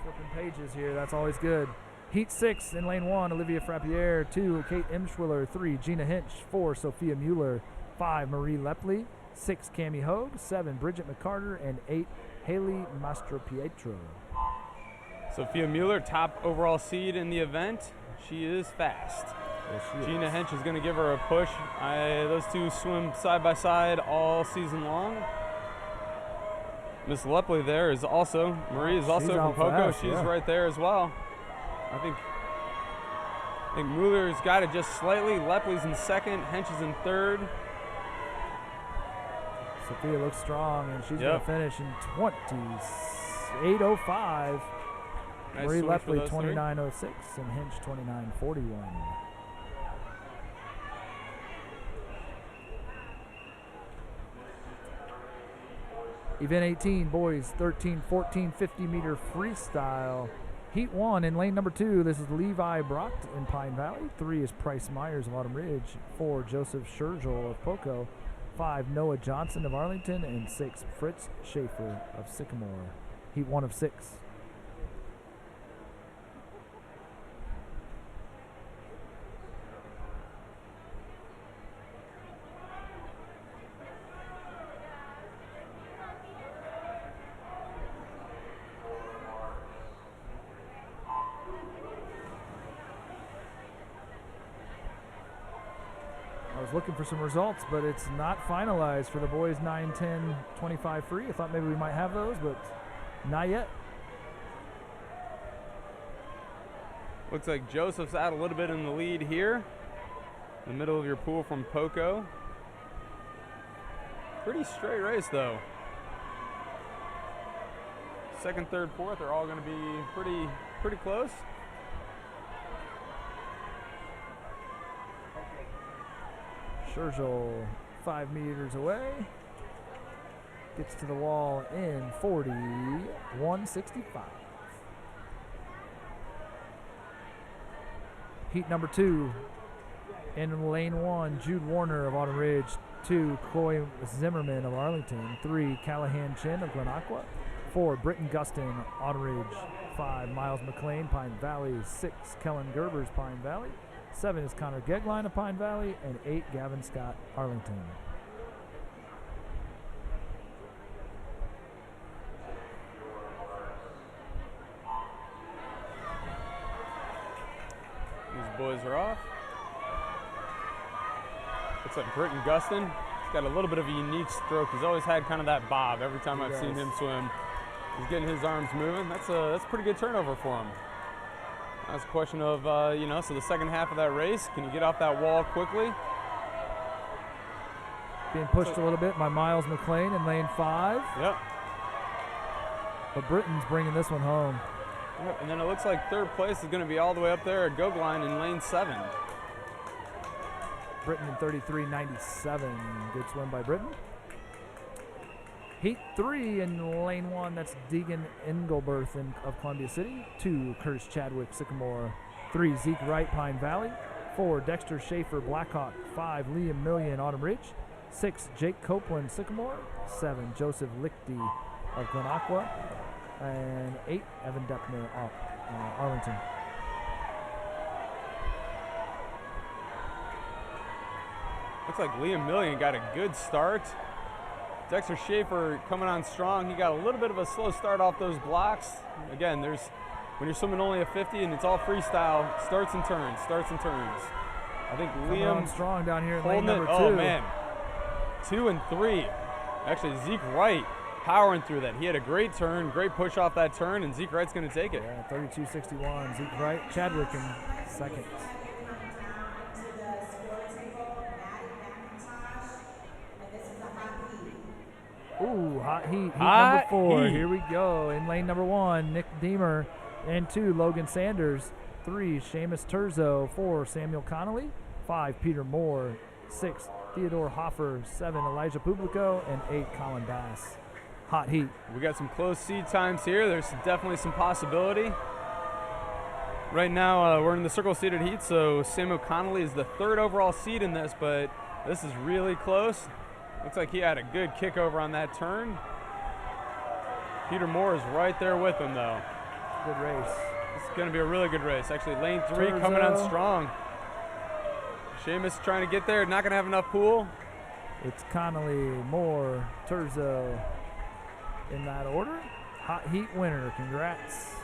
Flipping pages here, that's always good. Heat 6 in lane 1, Olivia Frappier. 2, Kate Imschwiller. 3, Gina Hinch. 4, Sophia Mueller. 5, Marie Lepley. 6, Cami Hogue. 7, Bridget McCarter. And 8, Haley Mastropietro. Sophia Mueller, top overall seed in the event. She is fast. Yes, Gina Hinch is going to give her a push. Those two swim side by side all season long. Miss Lepley there is also, Marie is also from Poco. She's right there as well. I think Mueller's got it just slightly. Lepley's in second, Hench is in third. Sophia looks strong, and she's going to finish in 28:05. Nice. Marie Lepley 29:06 and Hench 29:41. Event 18, boys 13, 14, 50-meter freestyle. Heat 1 in lane number 2. This is Levi Brock in Pine Valley. 3 is Price Myers of Autumn Ridge. 4, Joseph Schergel of Poco. 5, Noah Johnson of Arlington. And 6, Fritz Schaefer of Sycamore. Heat 1 of 6. Looking for some results, but it's not finalized for the boys 9, 10, 25 free. I thought maybe we might have those, but not yet. Looks like Joseph's out a little bit in the lead here. In the middle of your pool from Poco. Pretty straight race though. Second, third, fourth are all going to be pretty close. Schergel 5 meters away. Gets to the wall in 41:65. Heat number 2. In lane 1, Jude Warner of Autumn Ridge. 2, Coy Zimmerman of Arlington. 3, Callahan Chin of Glenaqua. 4, Britton Gustin, Autumn Ridge. 5, Miles McLean, Pine Valley. 6, Kellen Gerbers, Pine Valley. 7 is Connor Gegline of Pine Valley, and 8, Gavin Scott, Arlington. These boys are off. Looks like Britton Gustin. He's got a little bit of a unique stroke. He's always had kind of that bob every time I've seen him swim. He's getting his arms moving. That's a pretty good turnover for him. That's a question of, so the second half of that race, can you get off that wall quickly? Being pushed a little bit by Miles McLean in lane 5. Yep. But Britton's bringing this one home. Yep. And then it looks like third place is going to be all the way up there at Gogline in lane 7. Britton in 33:97. Good swim by Britton. Heat 3 in lane 1, that's Deegan Engelberth of Columbia City. 2, Curtis Chadwick, Sycamore. 3, Zeke Wright, Pine Valley. 4, Dexter Schaefer, Blackhawk. 5, Liam Million, Autumn Ridge. 6, Jake Copeland, Sycamore. 7, Joseph Lichty of Glenaqua. And 8, Evan Deppner of Arlington. Looks like Liam Million got a good start. Dexter Schaefer coming on strong. He got a little bit of a slow start off those blocks. Again, when you're swimming only a 50 and it's all freestyle, starts and turns. I think Liam strong down here in lane number 2. Oh man, 2 and 3. Actually, Zeke Wright powering through that. He had a great turn, great push off that turn, and Zeke Wright's going to take it. Yeah, 32:61. Zeke Wright, Chadwick in second. Ooh, hot heat. Number 4. Here we go. In lane number 1, Nick Deemer. And 2, Logan Sanders. 3, Seamus Turzo. 4, Samuel Connolly. 5, Peter Moore. 6, Theodore Hoffer. 7, Elijah Publico. And 8, Colin Bass. Hot heat. We got some close seed times here. There's definitely some possibility. Right now, we're in the circle seeded heat, so Samuel Connolly is the 3rd overall seed in this, but this is really close. Looks like he had a good kick over on that turn. Peter Moore is right there with him, though. Good race. This is going to be a really good race. Actually, lane 3 coming on strong. Seamus trying to get there, not going to have enough pool. It's Connolly, Moore, Turzo in that order. Hot heat winner. Congrats.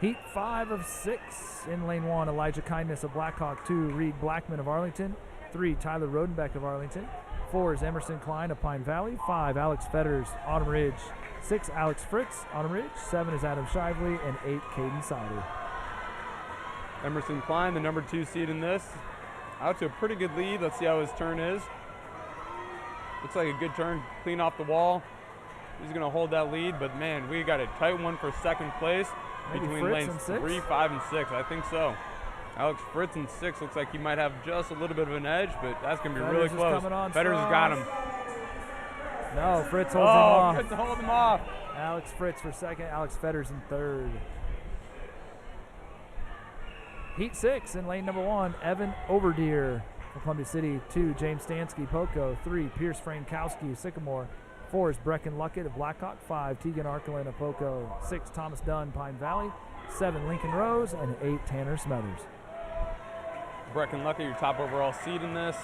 Heat 5 of 6 in lane 1. Elijah Kindness of Blackhawk. 2, Reed Blackman of Arlington. 3, Tyler Rodenbeck of Arlington. 4 is Emerson Klein of Pine Valley. 5, Alex Fetters, Autumn Ridge. 6, Alex Fritz, Autumn Ridge. 7 is Adam Shively, and 8, Caden Sider. Emerson Klein, the number 2 seed in this, out to a pretty good lead. Let's see how his turn is. Looks like a good turn, clean off the wall. He's going to hold that lead, but man, we got a tight one for second place. Maybe between Fritz lanes and 6? 3, 5, and 6. I think so. Alex Fritz in 6 looks like he might have just a little bit of an edge, but that's going to be really close. Fetters has got him. No, Fritz holds him off. Fritz holds him off. Alex Fritz for second, Alex Fetters in third. Heat 6 in lane number 1, Evan Overdeer from Columbia City. 2, James Stansky, Poco. 3, Pierce Frankowski, Sycamore. 4 is Brecken Luckett of Blackhawk. 5, Tegan Arkelin of Poco. 6, Thomas Dunn, Pine Valley. 7, Lincoln Rose, and 8, Tanner Smothers. Brecken Luckett, your top overall seed in this.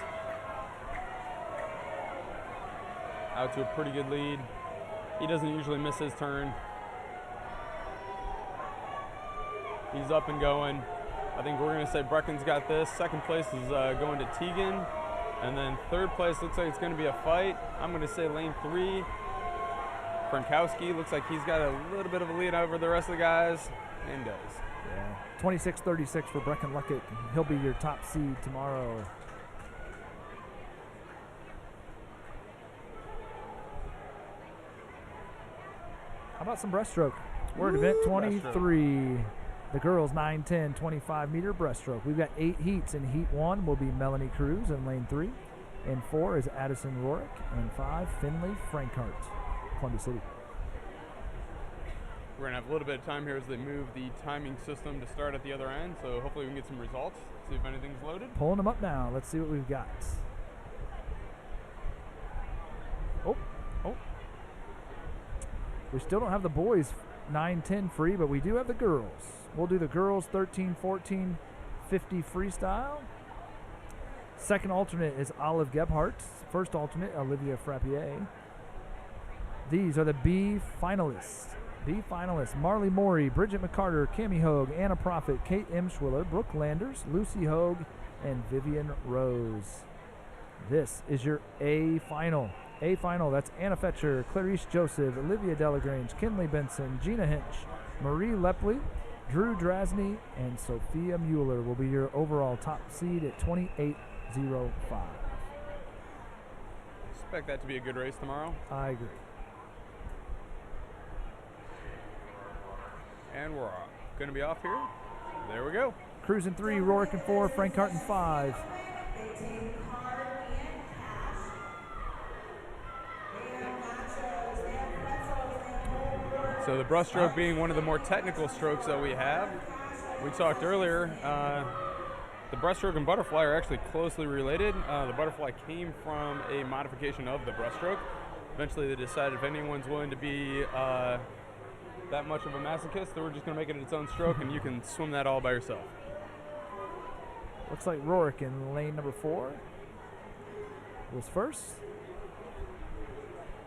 Out to a pretty good lead. He doesn't usually miss his turn. He's up and going. I think we're going to say Brecken's got this. Second place is going to Tegan. And then third place looks like it's going to be a fight. I'm going to say lane 3. Frankowski looks like he's got a little bit of a lead over the rest of the guys, and does. Yeah. 26-36 for Brecken Luckett. He'll be your top seed tomorrow. How about some breaststroke? We're at event 23. The girls 9, 10, 25 meter breaststroke. We've got 8 heats. In heat 1 will be Melanie Cruz in lane 3. In 4 is Addison Rorick. And 5, Finley Frankhart, Columbia City. We're going to have a little bit of time here as they move the timing system to start at the other end. So hopefully we can get some results, see if anything's loaded. Pulling them up now. Let's see what we've got. Oh. We still don't have the boys 9, 10 free, but we do have the girls. We'll do the girls 13, 14, 50 freestyle. Second alternate is Olive Gebhardt. First alternate, Olivia Frappier. These are the B finalists. Marley Morey, Bridget McCarter, Cami Hogue, Anna Profit, Kate M. Schwiller, Brooke Landers, Lucy Hogue, and Vivian Rose. This is your A final. A final, that's Anna Fetcher, Clarice Joseph, Olivia Delagrange, Kinley Benson, Gina Hinch, Marie Lepley, Drew Drasney, and Sophia Mueller will be your overall top seed at 28.05. Expect that to be a good race tomorrow. I agree. And we're going to be off here. There we go. Cruz in 3, Rorick in 4, Frankhart in 5. So the breaststroke being one of the more technical strokes that we have. We talked earlier, the breaststroke and butterfly are actually closely related. The butterfly came from a modification of the breaststroke. Eventually they decided if anyone's willing to be that much of a masochist, then we're just going to make it its own stroke and you can swim that all by yourself. Looks like Rorick in lane number 4 was first.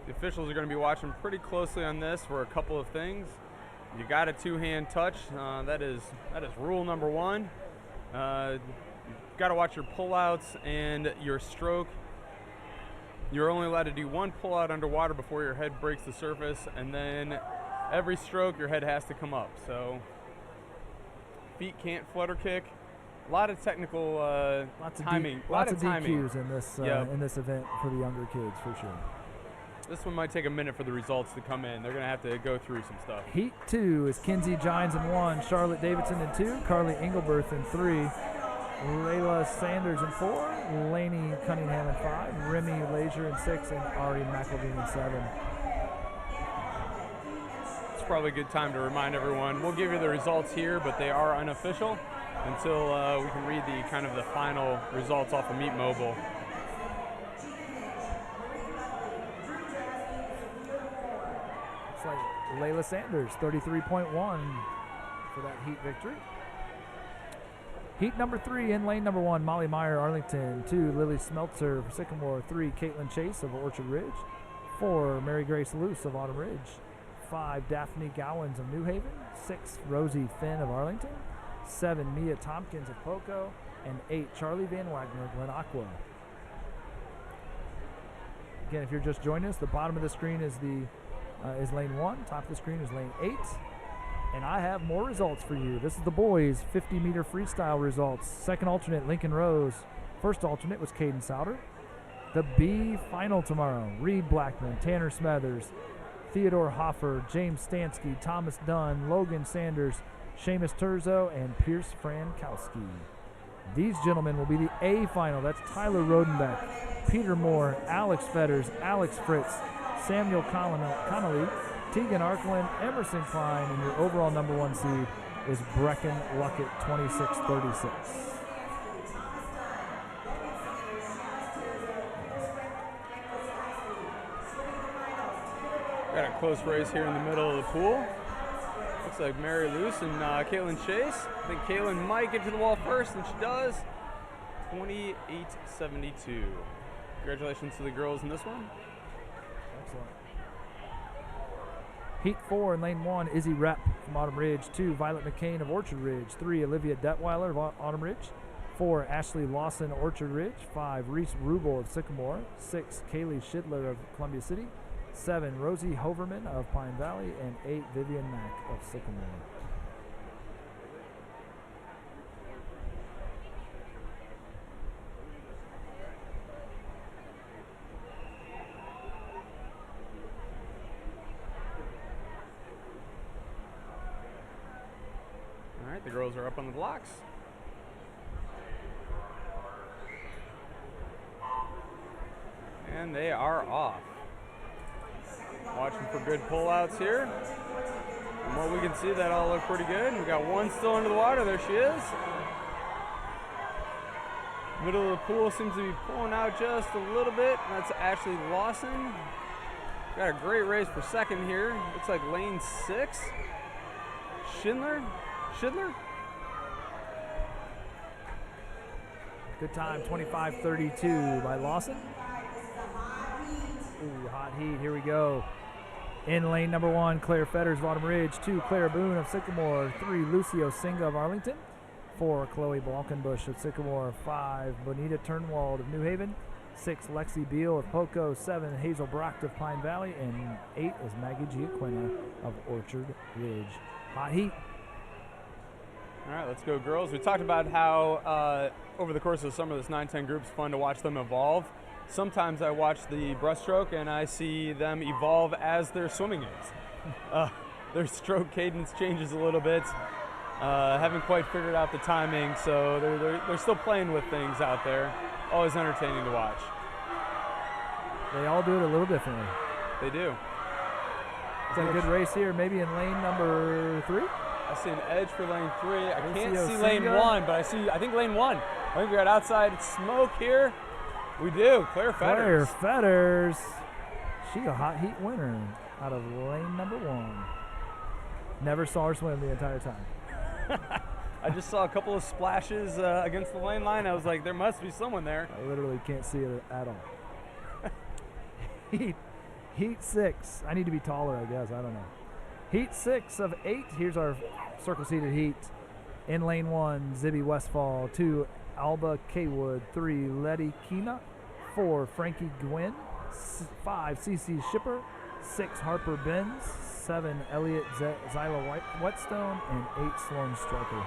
The officials are going to be watching pretty closely on this for a couple of things. You got a 2-hand touch. That is rule number 1. You've got to watch your pullouts and your stroke. You're only allowed to do 1 pullout underwater before your head breaks the surface, and then every stroke your head has to come up. So feet can't flutter kick. A lot of technical timing. Lots of DQs in this event for the younger kids for sure. This one might take a minute for the results to come in. They're going to have to go through some stuff. Heat 2 is Kinsey Gines in 1, Charlotte Davidson in 2, Carly Engelberth in 3, Layla Sanders in 4, Lainey Cunningham in 5, Remy Leisure in 6, and Ari McElveen in 7. It's probably a good time to remind everyone. We'll give you the results here, but they are unofficial until we can read the final results off of Meet Mobile. Like Layla Sanders, 33.1 for that heat victory. Heat number 3 in lane number 1, Molly Meyer, Arlington. 2, Lily Smeltzer for Sycamore. 3, Caitlin Chase of Orchard Ridge. 4, Mary Grace Luce of Autumn Ridge. 5, Daphne Gowans of New Haven. 6, Rosie Finn of Arlington. 7, Mia Tompkins of Poco. And 8, Charlie Van Wagner of Glen Aqua. Again, if you're just joining us, the bottom of the screen is is lane 1. Top of the screen is lane 8. And I have more results for you. This is the boys' 50-meter freestyle results. Second alternate, Lincoln Rose. First alternate was Caden Souter. The B final tomorrow, Reed Blackman, Tanner Smethers, Theodore Hoffer, James Stansky, Thomas Dunn, Logan Sanders, Seamus Turzo, and Pierce Frankowski. These gentlemen will be the A final. That's Tyler Rodenbeck, Peter Moore, Alex Fetters, Alex Fritz, Samuel Connolly, Tegan Arkland, Emerson Klein, and your overall number 1 seed is Brecken Luckett, 26-36. Got a close race here in the middle of the pool. Looks like Mary Luce and Caitlin Chase. I think Caitlin might get to the wall first, and she does. 28-72. Congratulations to the girls in this one. Excellent. Heat 4 in lane 1, Izzy Rep from Autumn Ridge. 2, Violet McCain of Orchard Ridge. 3, Olivia Detweiler of Autumn Ridge. 4, Ashley Lawson, Orchard Ridge. 5, Reese Rubel of Sycamore. 6, Kaylee Schidler of Columbia City. 7, Rosie Hoverman of Pine Valley. And 8, Vivian Mack of Sycamore. All right, the girls are up on the blocks. And they are off. Watching for good pullouts here. From what we can see, that all look pretty good. We got one still under the water. There she is. Middle of the pool seems to be pulling out just a little bit. That's Ashley Lawson. Got a great race for second here. Looks like lane 6. Schindler? Good time, 25-32 by Lawson. Ooh, hot heat, here we go. In lane number 1, Claire Fetters of Autumn Ridge. 2, Claire Boone of Sycamore. 3, Lucio Singa of Arlington. 4, Chloe Balkenbush of Sycamore. 5, Bonita Turnwald of New Haven. 6, Lexi Beal of Poco. 7, Hazel Brock of Pine Valley. And 8 is Maggie Giaquina of Orchard Ridge. Hot heat. All right, let's go, girls. We talked about how over the course of the summer, this 9-10 group's fun to watch them evolve. Sometimes I watch the breaststroke and I see them evolve as their swimming is. Their stroke cadence changes a little bit. Haven't quite figured out the timing, so they're still playing with things out there. Always entertaining to watch. They all do it a little differently. They do. Is that a good race here? Maybe in lane number 3? I see an edge for lane 3. I can't see Singa. lane 1, but I think lane 1. I think we got outside smoke here. We do. Claire Fetters. Claire Fetters. She's a hot heat winner out of lane number 1. Never saw her swim the entire time. I just saw a couple of splashes against the lane line. I was like, there must be someone there. I literally can't see it at all. Heat 6. I need to be taller, I guess. I don't know. Heat 6 of 8. Here's our circle-seated heat. In lane 1, Zibby Westfall. 2, Alba Kaywood. 3, Letty Keena. 4, Frankie Gwynn. 5, CC Shipper. 6, Harper Benz. 7, Elliot Zyla Whetstone. And 8, Sloan Striker.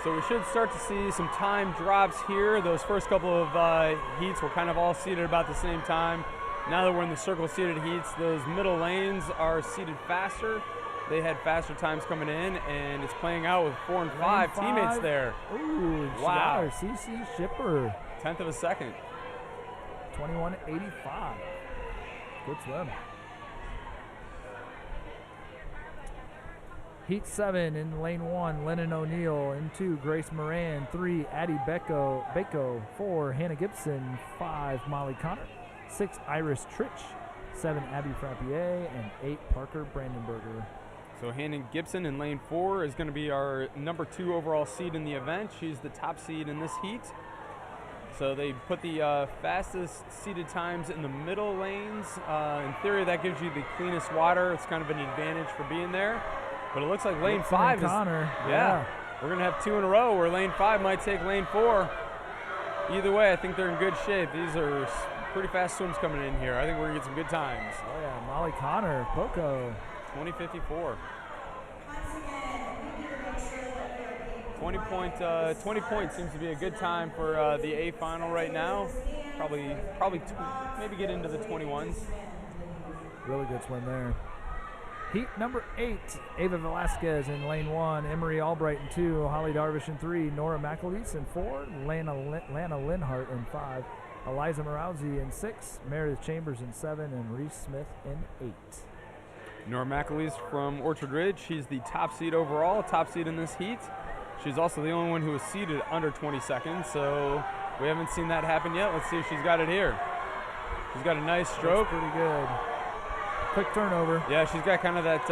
So we should start to see some time drops here. Those first couple of heats were kind of all seated about the same time. Now that we're in the circle-seated heats, those middle lanes are seated faster. They had faster times coming in, and it's playing out with 4 and 5 teammates there. Ooh, wow. CC Shipper. 1/10 of a second. 21.85. Good swim. Heat 7 in lane 1, Lennon O'Neill. In 2, Grace Moran. 3, Addie Bako. 4, Hannah Gibson. 5, Molly Connor. 6, Iris Trich. 7, Abby Frappier. And 8, Parker Brandenberger. So Hannah Gibson in lane 4 is going to be our number 2 overall seed in the event. She's the top seed in this heat. So they put the fastest seeded times in the middle lanes. In theory, that gives you the cleanest water. It's kind of an advantage for being there. But it looks like lane 5 is... Connor. Yeah. We're going to have 2 in a row where lane 5 might take lane 4. Either way, I think they're in good shape. These are pretty fast swims coming in here. I think we're going to get some good times. Oh, yeah. Molly Connor, Poco. 20:54. 20 points seems to be a good time for the A final right now. Probably maybe get into the 21s. Really good swim there. Heat number 8, Ava Velasquez in lane 1, Emery Albright in 2, Holly Darvish in 3, Nora McAleese in 4, Lana Linhart in 5, Eliza Morouzi in 6, Meredith Chambers in 7, and Reese Smith in 8. Nora McAleese from Orchard Ridge. She's the top seed overall, top seed in this heat. She's also the only one who was seeded under 20 seconds, so we haven't seen that happen yet. Let's see if she's got it here. She's got a nice stroke. That's pretty good. Quick turnover. Yeah, she's got kind of that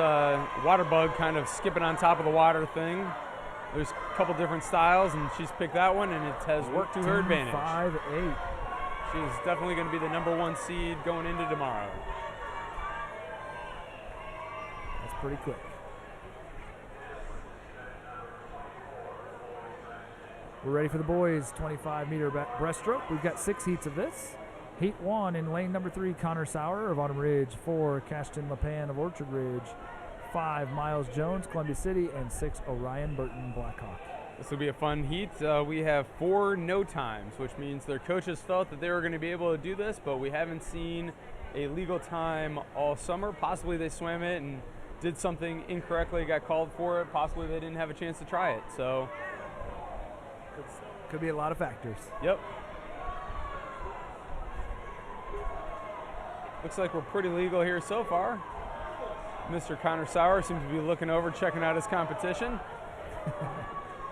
water bug kind of skipping on top of the water thing. There's a couple different styles, and she's picked that one, and it has worked to her advantage. 5-8. She's definitely going to be the number 1 seed going into tomorrow. That's pretty quick. We're ready for the boys' 25-meter breaststroke. We've got 6 heats of this. Heat 1 in lane number 3, Connor Sauer of Autumn Ridge, 4, Cashton LePan of Orchard Ridge, 5, Miles Jones, Columbia City, and 6, Orion Burton, Blackhawk. This will be a fun heat. We have 4 no times, which means their coaches felt that they were going to be able to do this, but we haven't seen a legal time all summer. Possibly they swam it and did something incorrectly, got called for it. Possibly they didn't have a chance to try it. So could be a lot of factors. Yep. Looks like we're pretty legal here so far. Mr. Connor Sauer seems to be looking over, checking out his competition.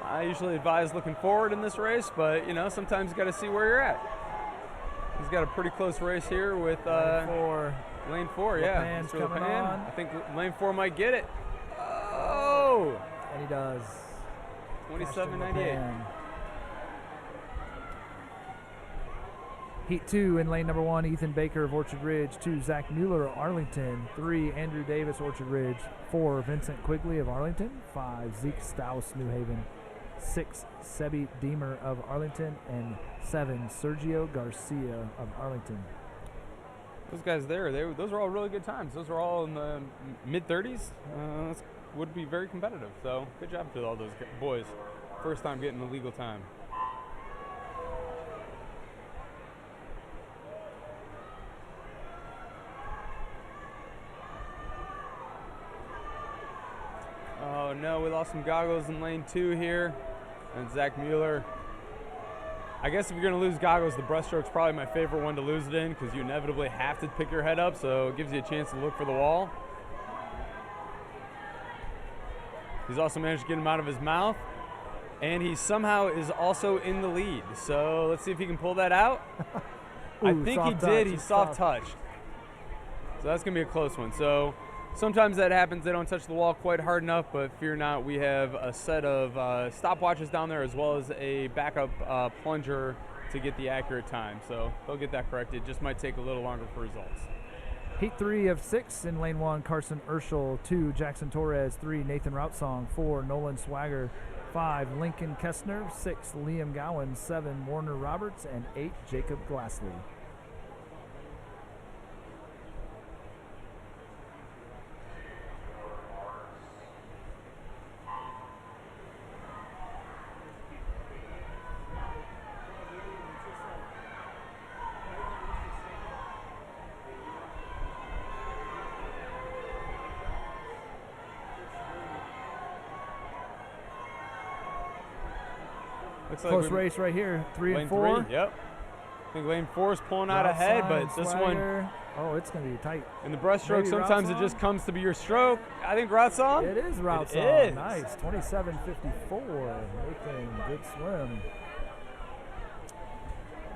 I usually advise looking forward in this race, but you know, sometimes you got to see where you're at. He's got a pretty close race here with lane 4, yeah. Mr. LePan. I think lane 4 might get it. Oh! And he does. 27.98. Heat 2 in lane number 1, Ethan Baker of Orchard Ridge, 2, Zach Mueller of Arlington, 3, Andrew Davis, Orchard Ridge, 4, Vincent Quigley of Arlington, 5, Zeke Staus, New Haven, 6, Sebi Deemer of Arlington, and 7, Sergio Garcia of Arlington. Those guys there, those are all really good times. Those are all in the mid-30s. That would be very competitive. So good job to all those boys. First time getting the legal time. Oh no, we lost some goggles in lane 2 here. And Zach Mueller. I guess if you're going to lose goggles, the breaststroke's probably my favorite one to lose it in because you inevitably have to pick your head up, so it gives you a chance to look for the wall. He's also managed to get him out of his mouth, and he somehow is also in the lead. So let's see if he can pull that out. Ooh, I think he did. He soft touched. So that's going to be a close one. So sometimes that happens. They don't touch the wall quite hard enough, but fear not. We have a set of stopwatches down there as well as a backup plunger to get the accurate time. So they'll get that corrected. Just might take a little longer for results. Heat 3 of 6 in lane 1, Carson Urschel, 2, Jackson Torres, 3, Nathan Routsong, 4, Nolan Swagger, 5, Lincoln Kestner, 6, Liam Gowan, 7, Warner Roberts, and 8, Jacob Glassley. Close race right here, 3 and 4. 3, yep. I think lane 4 is pulling out ahead, but this one. Oh, it's going to be tight. In the breaststroke, sometimes it just comes to be your stroke. I think Routsong. It is Routsong. It is. Nice. 27.54. Nathan, good swim.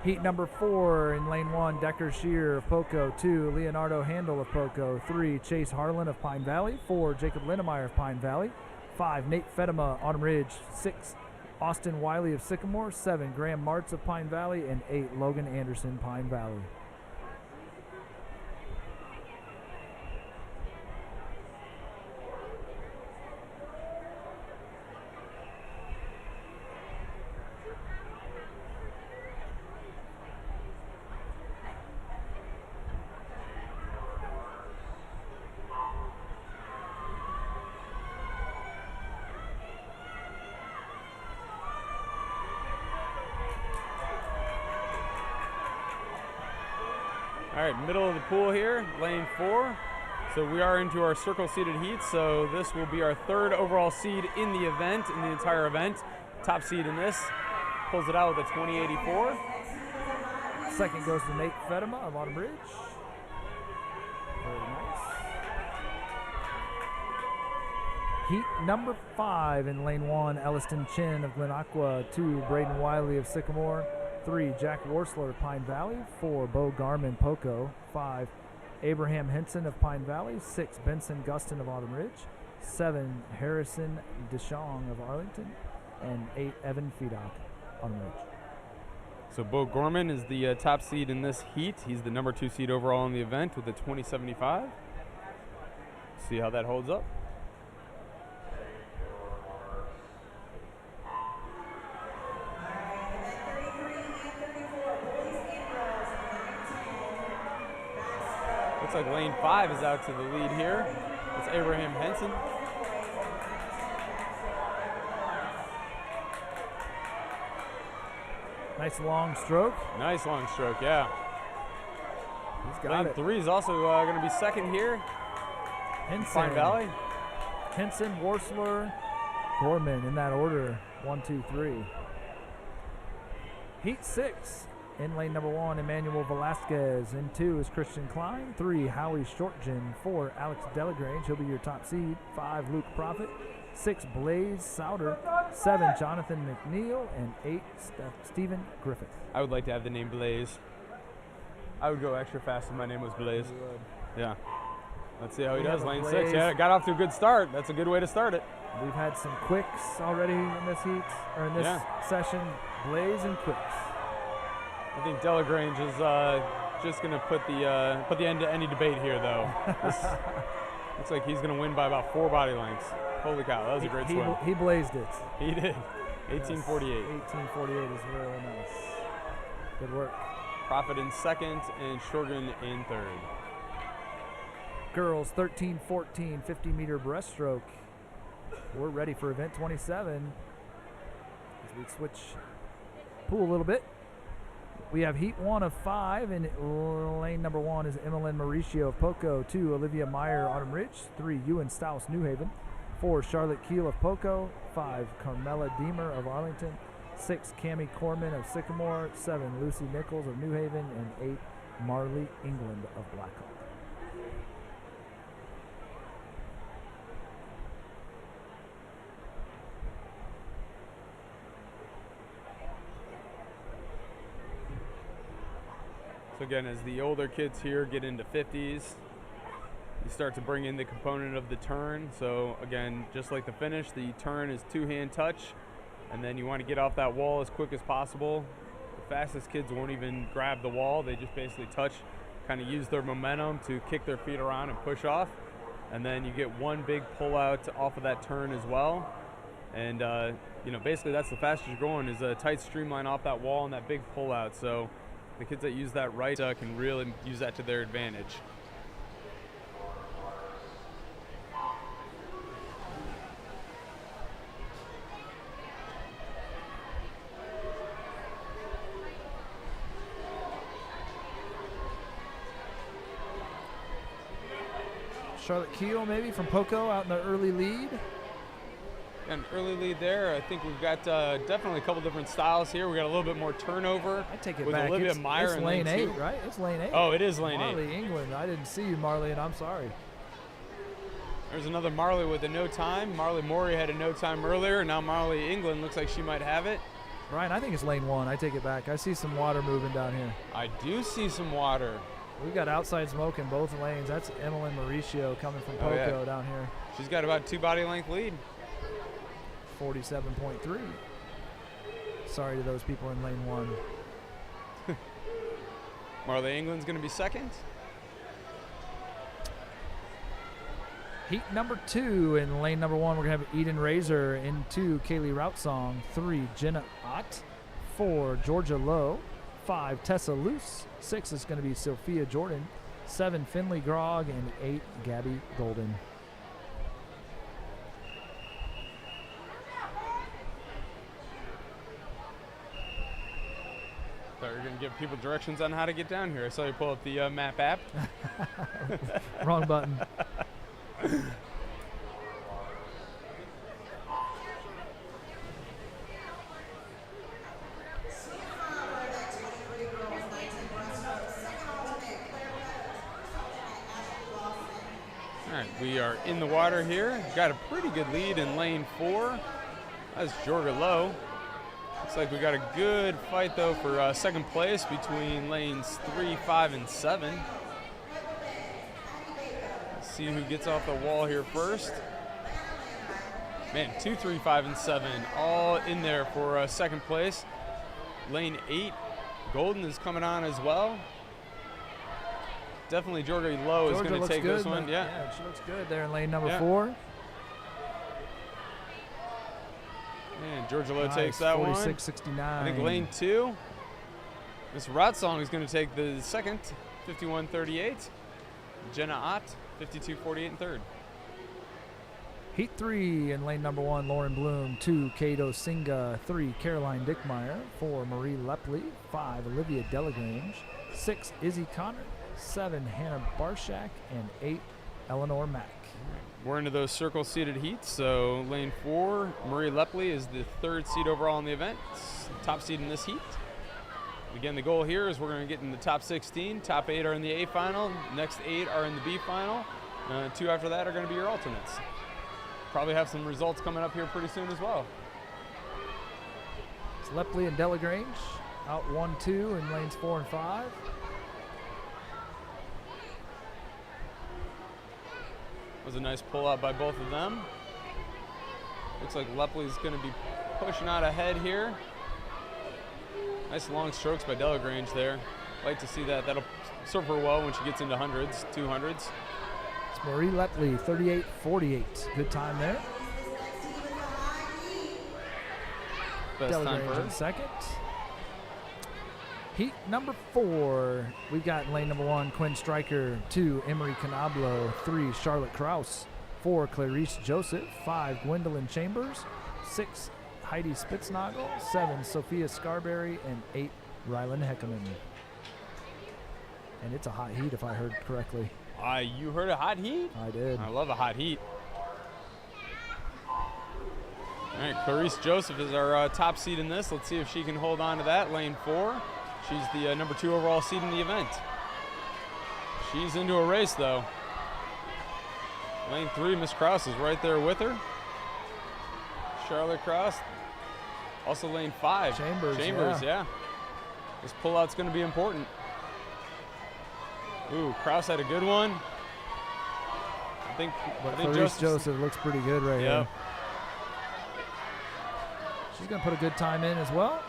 Heat number 4 in lane 1, Decker Shear of Poco, 2, Leonardo Handel of Poco, 3, Chase Harlan of Pine Valley, 4, Jacob Linnemeyer of Pine Valley, 5, Nate Fedema, Autumn Ridge, 6, Austin Wiley of Sycamore, 7, Graham Martz of Pine Valley, and 8, Logan Anderson, Pine Valley. All right, middle of the pool here, lane 4. So we are into our circle-seeded heat, so this will be our 3rd overall seed in the event, in the entire event. Top seed in this, pulls it out with a 20.84. Second goes to Nate Fedema of Autumn Ridge. Very nice. Heat number 5 in lane 1, Elliston Chin of Glen Aqua. 2, Braden Wiley of Sycamore. 3, Jack Worsler of Pine Valley. 4, Bo Garman Poco. 5, Abraham Henson of Pine Valley. 6, Benson Guston of Autumn Ridge. 7, Harrison DeShong of Arlington. And 8, Evan Fedock, Autumn Ridge. So Bo Gorman is the top seed in this heat. He's the number 2 seed overall in the event with a 20.75. See how that holds up. Looks like lane 5 is out to the lead here. It's Abraham Henson. Nice long stroke. Nice long stroke, yeah. He's got lane it. 3 is also going to be second here. Henson, Pine Valley. Henson, Worsler, Gorman in that order. 1, 2, 3. Heat 6. In lane number 1, Emmanuel Velasquez. In 2 is Christian Klein. 3, Howie Shortgen. 4, Alex Delagrange. He'll be your top seed. 5, Luke Profit. 6, Blaze Souter. 7, Jonathan McNeil. And 8, Stephen Griffith. I would like to have the name Blaze. I would go extra fast if my name was Blaze. Yeah. Let's see how he does. Lane 6. Yeah, got off to a good start. That's a good way to start it. We've had some quicks already in this heat, or in this session. Blaze and quicks. I think Delagrange is just going to put the end to any debate here, though. Looks like he's going to win by about 4 body lengths. Holy cow, that was a great swim. He blazed it. He did. 18.48. Yes, 18.48 is really nice. Good work. Profit in second and Shorgan in third. Girls 13-14 50-meter breaststroke. We're ready for event 27. As we switch pool a little bit. We have heat 1 of 5, and lane number 1 is Emmeline Mauricio of Poco. 2, Olivia Meyer, Autumn Ridge. 3, Ewan Stouse, New Haven. 4, Charlotte Keel of Poco. 5, Carmela Deemer of Arlington. 6, Cammie Corman of Sycamore. 7, Lucy Nichols of New Haven. And 8, Marley England of Blackhawk. So again, as the older kids here get into 50s, you start to bring in the component of the turn. So again, just like the finish, the turn is 2-hand touch, and then you want to get off that wall as quick as possible. The fastest kids won't even grab the wall. They just basically touch, kind of use their momentum to kick their feet around and push off. And then you get one big pull out off of that turn as well. And basically that's the fastest you're going, is a tight streamline off that wall and that big pull out. So the kids that use that right can really use that to their advantage. Charlotte Keel maybe from Poco out in the early lead. An early lead there. I think we've got definitely a couple different styles here. We got a little bit more turnover. I take it with back. Olivia Meyer it's in lane 8, 2. right? It's lane 8. Oh, it is lane 8. Marley England. I didn't see you, Marley, and I'm sorry. There's another Marley with a no time. Marley Morey had a no time earlier. Now Marley England looks like she might have it. Ryan, I think it's lane 1. I take it back. I see some water moving down here. I do see some water. We've got outside smoke in both lanes. That's Emmeline Mauricio coming from Poco down here. She's got about 2 body length lead. 47.3. Sorry to those people in lane 1. Marley England's going to be second. Heat number 2 in lane number 1. We're going to have Eden Razor. In 2, Kaylee Routsong. 3, Jenna Ott. 4, Georgia Lowe. 5, Tessa Luce. 6 is going to be Sophia Jordan. 7, Finley Grogg. And 8, Gabby Golden. Third. You're going to give people directions on how to get down here. I saw you pull up the map app. Wrong button. All right, we are in the water here. Got a pretty good lead in lane 4. That's Georgia Lowe. Looks like we got a good fight, though, for second place between lanes 3, 5, and 7. Let's see who gets off the wall here first. Man, 2, 3, 5, and 7 all in there for second place. Lane 8, Golden is coming on as well. Definitely Georgia Lowe is going to take this one. Yeah, she looks good there in lane number 4. And Georgia Lowe takes that one. 46-69. I think lane 2, Miss Rotsong is going to take the second, 51-38. Jenna Ott, 52-48 in third. Heat 3 in lane number 1, Lauren Bloom. 2, Kato Singa. 3, Caroline Dickmeyer. 4, Marie Lepley. 5, Olivia Delagrange. 6, Izzy Connor. 7, Hannah Barshak. And 8, Eleanor Mack. We're into those circle seated heats. So lane 4, Marie Lepley is the 3rd seed overall in the event. Top seed in this heat. Again, the goal here is we're going to get in the top 16. Top 8 are in the A final. Next 8 are in the B final. 2 after that are going to be your alternates. Probably have some results coming up here pretty soon as well. It's Lepley and Delagrange out 1-2 in lanes 4 and 5. Was a nice pull out by both of them. Looks like Lepley's going to be pushing out ahead here. Nice long strokes by Delagrange there. Like to see that. That'll serve her well when she gets into hundreds, 200s. It's Marie Lepley, 38-48. Good time there. Best Delagrange time for her. in second. Heat number 4, we've got lane number 1, Quinn Stryker. 2, Emery Canablo. 3, Charlotte Kraus. 4, Clarice Joseph. 5, Gwendolyn Chambers. 6, Heidi Spitznagel. 7, Sophia Scarberry. And 8, Rylan Heckerman. And it's a hot heat if I heard correctly. You heard a hot heat? I did. I love a hot heat. All right, Clarice Joseph is our top seed in this. Let's see if she can hold on to that. Lane 4. She's the number 2 overall seed in the event. She's into a race, though. Lane 3, Miss Kraus is right there with her. Charlotte Kraus. Also lane 5. Chambers, yeah. This pullout's going to be important. Ooh, Kraus had a good one. I think Joseph looks pretty good right here. She's going to put a good time in as well.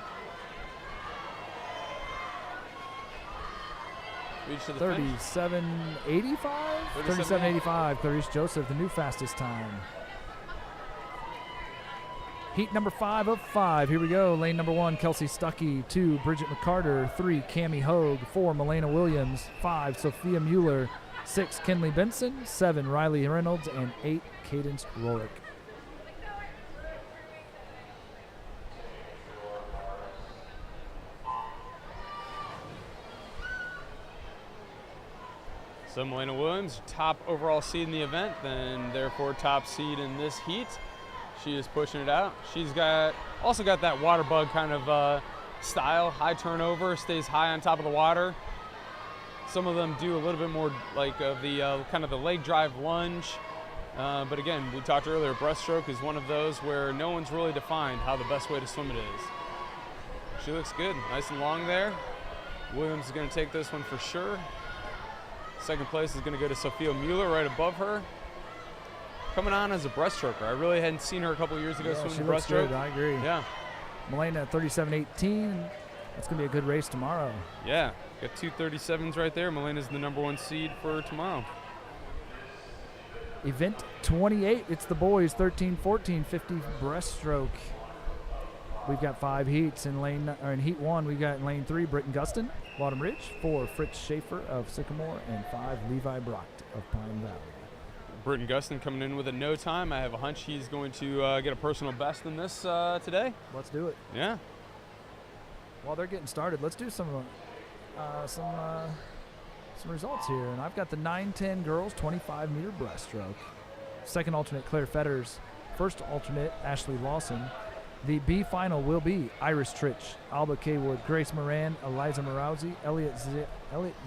Reach to the 37.85? 37.85, Clarice Joseph, the new fastest time. Heat number 5 of 5. Here we go. Lane number 1, Kelsey Stuckey. 2, Bridget McCarter. 3, Cammie Hogue. 4, Milena Williams. 5, Sophia Mueller. 6, Kinley Benson. 7, Riley Reynolds. And 8, Cadence Rorick. So Milena Williams, top overall seed in the event, then therefore top seed in this heat. She is pushing it out. She's also got that water bug kind of style, high turnover, stays high on top of the water. Some of them do a little bit more like of the kind of the leg drive lunge. But again, we talked earlier, breaststroke is one of those where no one's really defined how the best way to swim it is. She looks good, nice and long there. Williams is going to take this one for sure. Second place is going to go to Sophia Mueller right above her. Coming on as a breaststroker. I really hadn't seen her a couple years ago swimming breaststroke. Good. I agree. Yeah. Milena at 37.18. That's going to be a good race tomorrow. Yeah. Got 2 37s right there. Milena's the number 1 seed for tomorrow. Event 28. It's the boys 13-14 50 breaststroke. We've got 5 heats in heat 1. We've got in lane 3, Britton Gustin, Bottom Ridge. 4, Fritz Schaefer of Sycamore. And 5, Levi Brocht of Pine Valley. Britton Gustin coming in with a no time. I have a hunch he's going to get a personal best in this today. Let's do it. Yeah. while they're getting started, let's do some results here. And I've got the 9-10 girls 25-meter breaststroke. Second alternate, Claire Fetters. First alternate, Ashley Lawson. The B final will be Iris Tritch, Alba Kaywood, Grace Moran, Eliza Morouzi, Elliot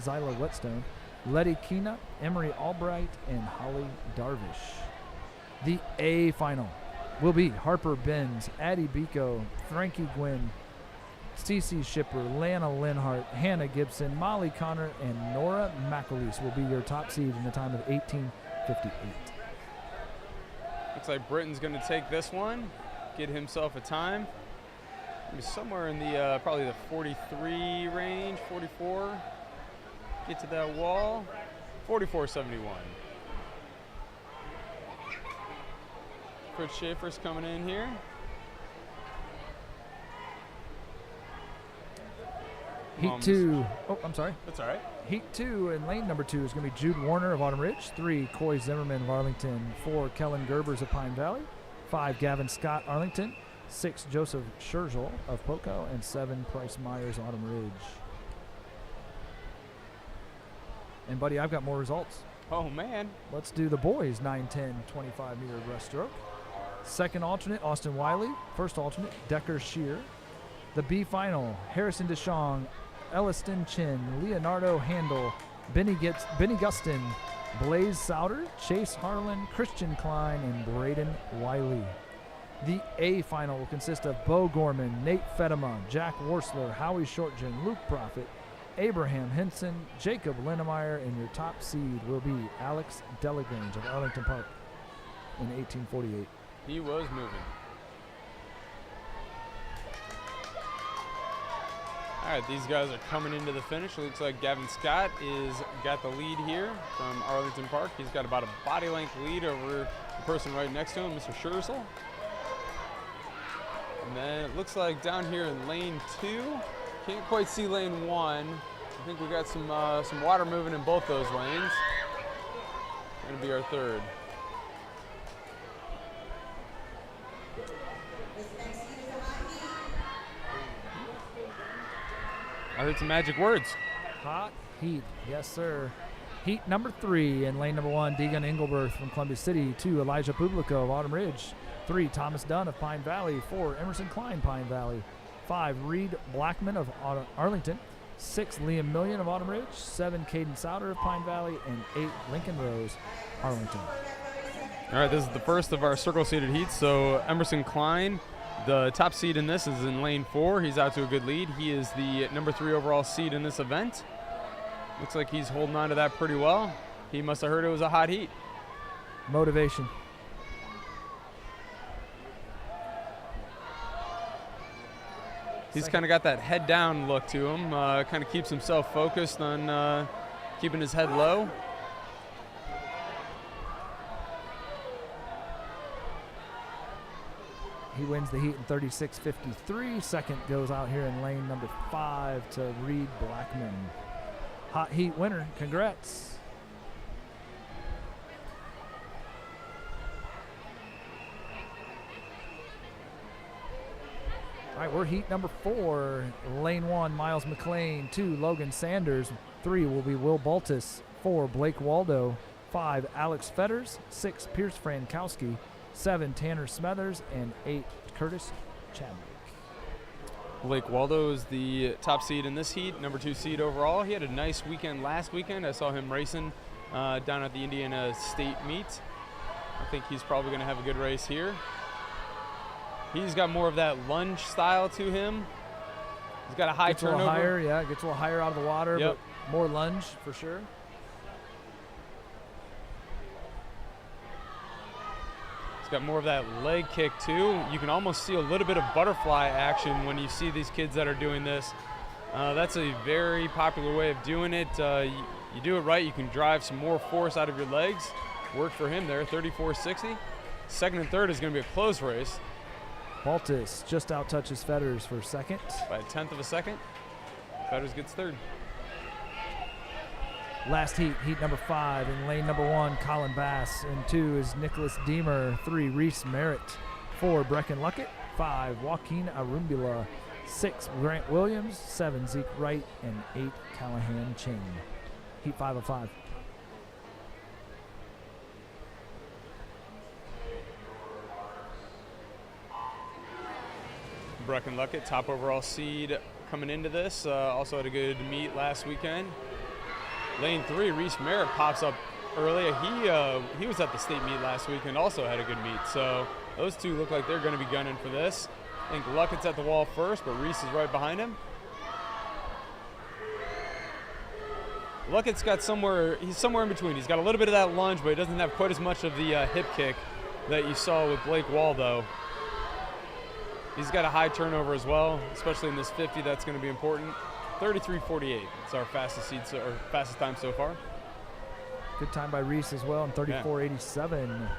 Zyla Whetstone, Letty Keena, Emery Albright, and Holly Darvish. The A final will be Harper Benz, Addie Biko, Frankie Gwynn, Cece Shipper, Lana Linhart, Hannah Gibson, Molly Connor, and Nora McAleese will be your top seed in the time of 18:58. Looks like Britton's going to take this one, get himself a time. Maybe somewhere in the probably the 43 range, 44. Get to that wall, 44.71. Fritz Schaefer's coming in here. Heat 2. Oh, I'm sorry. That's all right. Heat 2 in lane number 2 is going to be Jude Warner of Autumn Ridge. 3, Coy Zimmerman of Arlington. 4, Kellen Gerbers of Pine Valley. 5, Gavin Scott, Arlington. 6, Joseph Scherzel of Poco. And 7, Price Myers, Autumn Ridge. And, buddy, I've got more results. Oh, man. Let's do the boys' 9-10 25-meter breaststroke. Second alternate, Austin Wiley. First alternate, Decker Shear. The B final, Harrison DeShong, Elliston Chin, Leonardo Handel, Benny Gustin, Blaze Souter, Chase Harlan, Christian Klein, and Braden Wiley. The A final will consist of Bo Gorman, Nate Fedema, Jack Worsler, Howie Shortgen, Luke Profit, Abraham Henson, Jacob Linnemeyer, and your top seed will be Alex Delagrange of Arlington Park in 1848. He was moving. All right, these guys are coming into the finish. It looks like Gavin Scott got the lead here from Arlington Park. He's got about a body length lead over the person right next to him, Mr. Scherzel. And then it looks like down here in lane 2, can't quite see lane 1. I think we got some water moving in both those lanes. Gonna be our third. I heard some magic words. Hot heat, yes, sir. Heat number 3 in lane number 1, Deegan Engelberth from Columbia City. 2, Elijah Publico of Autumn Ridge. 3, Thomas Dunn of Pine Valley. 4, Emerson Klein, Pine Valley. 5, Reed Blackman of Arlington. 6, Liam Million of Autumn Ridge. 7, Caden Souter of Pine Valley. And 8, Lincoln Rose, Arlington. All right, this is the first of our circle-seated heats. So Emerson Klein, the top seed in this, is in lane 4. He's out to a good lead. He is the number 3 overall seed in this event. Looks like he's holding on to that pretty well. He must have heard it was a hot heat. Motivation. He's kind of got that head down look to him. Kind of keeps himself focused on keeping his head low. He wins the heat in 36.53. Second goes out here in lane number 5 to Reed Blackman. Hot heat winner. Congrats. All right, we're heat number 4. Lane 1, Miles McLean. 2, Logan Sanders. 3 will be Will Baltus. 4, Blake Waldo. 5, Alex Fetters. 6, Pierce Frankowski. 7, Tanner Smethers. And 8, Curtis Chadwick. Blake Waldo is the top seed in this heat, number 2 seed overall. He had a nice weekend last weekend. I saw him racing down at the Indiana State meet. I think he's probably going to have a good race here. He's got more of that lunge style to him. He's got a high turnover. Gets a little higher, yeah. Gets a little higher out of the water, Yep. but more lunge for sure. He's got more of that leg kick too. You can almost see a little bit of butterfly action when you see these kids that are doing this. That's a very popular way of doing it. You do it right, you can drive some more force out of your legs. Worked for him there, 34.60. Second and third is going to be a close race. Baltus just out-touches Fetters for second. By a tenth of a second. Fetters gets third. Last heat, heat number 5. In lane number 1, Colin Bass. In 2 is Nicholas Deemer. 3, Reese Merritt. 4, Brecken Luckett. 5, Joaquin Arumbula. 6, Grant Williams. 7, Zeke Wright. And 8, Callahan Chain. Heat 5 of 5. Brecken Luckett, top overall seed coming into this. Also had a good meet last weekend. Lane 3, Reese Merritt pops up early. He was at the state meet last week and also had a good meet. So those two look like they're going to be gunning for this. I think Luckett's at the wall first, but Reese is right behind him. Luckett's got he's somewhere in between. He's got a little bit of that lunge, but he doesn't have quite as much of the hip kick that you saw with Blake Waldo. He's got a high turnover as well, especially in this 50. That's going to be important. 33:48. It's our fastest fastest time so far. Good time by Reese as well in 34:87.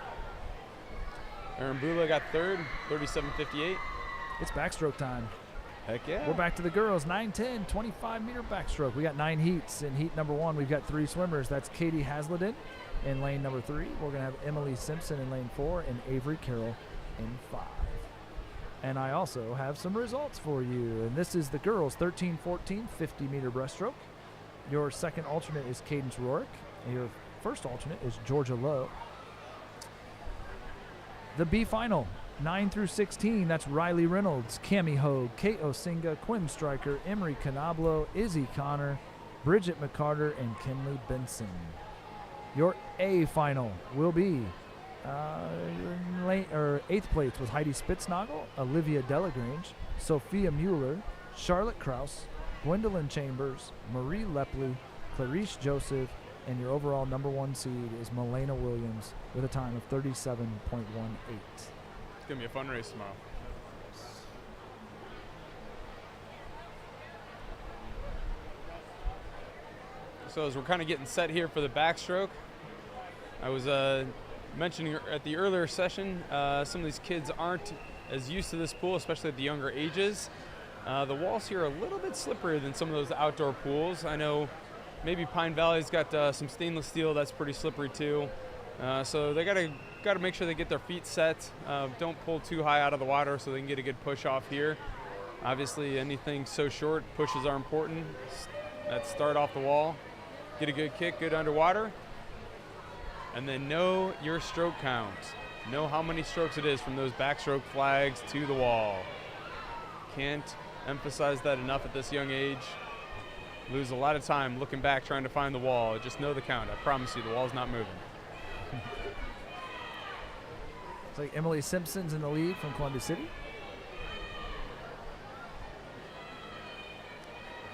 Aaron Bula got third, 37:58. It's backstroke time. Heck yeah. We're back to the girls. 9-10, 25-meter backstroke. We got 9 heats. In heat number 1, we've got 3 swimmers. That's Katie Hasledin in lane number 3. We're going to have Emily Simpson in lane 4 and Avery Carroll in 5. And I also have some results for you. And this is the girls' 13-14 50-meter breaststroke. Your second alternate is Cadence Rorick. And your first alternate is Georgia Lowe. The B final, 9 through 16, that's Riley Reynolds, Cami Hogue, Kate Osinga, Quinn Stryker, Emery Canablo, Izzy Connor, Bridget McCarter, and Kinley Benson. Your A final will be 8th place was Heidi Spitznagel, Olivia Delagrange, Sophia Mueller, Charlotte Kraus, Gwendolyn Chambers, Marie Lepley, Clarice Joseph, and your overall number 1 seed is Milena Williams with a time of 37.18. It's going to be a fun race tomorrow. So as we're kind of getting set here for the backstroke, I was mentioning at the earlier session, some of these kids aren't as used to this pool, especially at the younger ages. The walls here are a little bit slipperier than some of those outdoor pools. I know maybe Pine Valley's got some stainless steel that's pretty slippery too. So they got to make sure they get their feet set. Don't pull too high out of the water so they can get a good push off here. Obviously, anything so short, pushes are important. That start off the wall, get a good kick, good underwater, and then know your stroke count. Know how many strokes it is from those backstroke flags to the wall. Can't emphasize that enough at this young age. Lose a lot of time looking back trying to find the wall. Just know the count. I promise you the wall's not moving. It's like Emily Simpson's in the lead from Columbia City.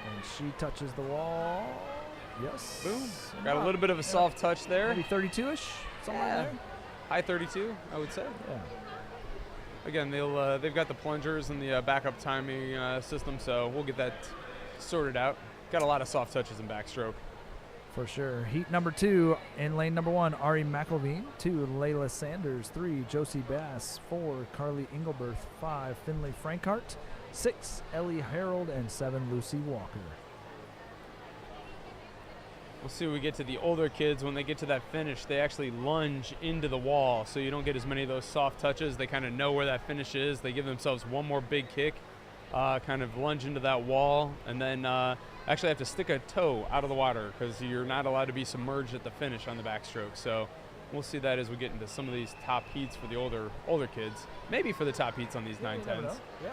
And she touches the wall. Yes. Boom. Got a little bit of a soft touch there. Maybe 32-ish, something like there. High 32, I would say. Yeah. Again, they've got the plungers and the backup timing system, so we'll get that sorted out. Got a lot of soft touches in backstroke. For sure. Heat number 2 in lane number 1, Ari McElveen. 2, Layla Sanders. 3, Josie Bass. 4, Carly Engelberth. 5, Finley Frankhart. 6, Ellie Harold. And 7, Lucy Walker. We'll see when we get to the older kids. When they get to that finish, they actually lunge into the wall, so you don't get as many of those soft touches. They kind of know where that finish is. They give themselves one more big kick, kind of lunge into that wall, and then actually have to stick a toe out of the water because you're not allowed to be submerged at the finish on the backstroke. So we'll see that as we get into some of these top heats for the older kids. Maybe for the top heats on these 910s. Yeah.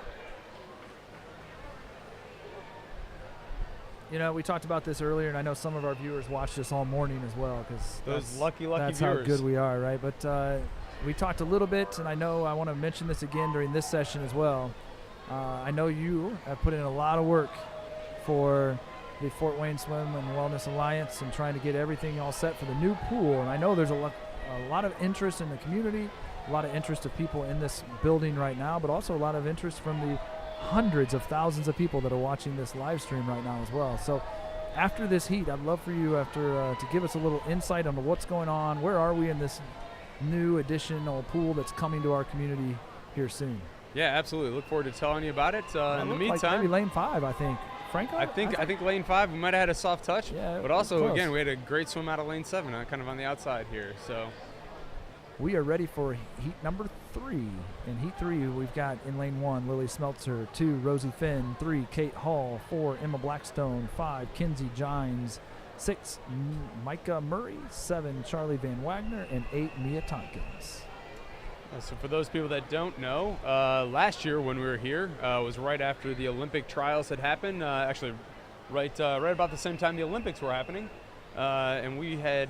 You know, we talked about this earlier, and I know some of our viewers watched this all morning as well, because those lucky that's viewers. How good we are, right? But we talked a little bit, and I know I want to mention this again during this session as well. I know you have put in a lot of work for the Fort Wayne Swim and Wellness Alliance and trying to get everything all set for the new pool. And I know there's a lot of interest in the community, a lot of interest of people in this building right now, but also a lot of interest from the hundreds of thousands of people that are watching this live stream right now as well. So after this heat, I'd love for you to give us a little insight on what's going on. Where are we in this new additional pool that's coming to our community here soon? Yeah, absolutely. Look forward to telling you about it. In the meantime, like maybe lane 5, I think. Frank, I think lane 5 we might have had a soft touch, yeah, but also again we had a great swim out of lane 7, kind of on the outside here. So we are ready for heat number 3. In Heat 3, we've got in lane 1, Lily Smeltzer, 2, Rosie Finn, 3, Kate Hall, 4, Emma Blackstone, 5, Kinsey Gines, 6, Micah Murray, 7, Charlie Van Wagner, and 8, Mia Tompkins. So for those people that don't know, last year when we were here was right after the Olympic trials had happened, actually right about the same time the Olympics were happening. And we had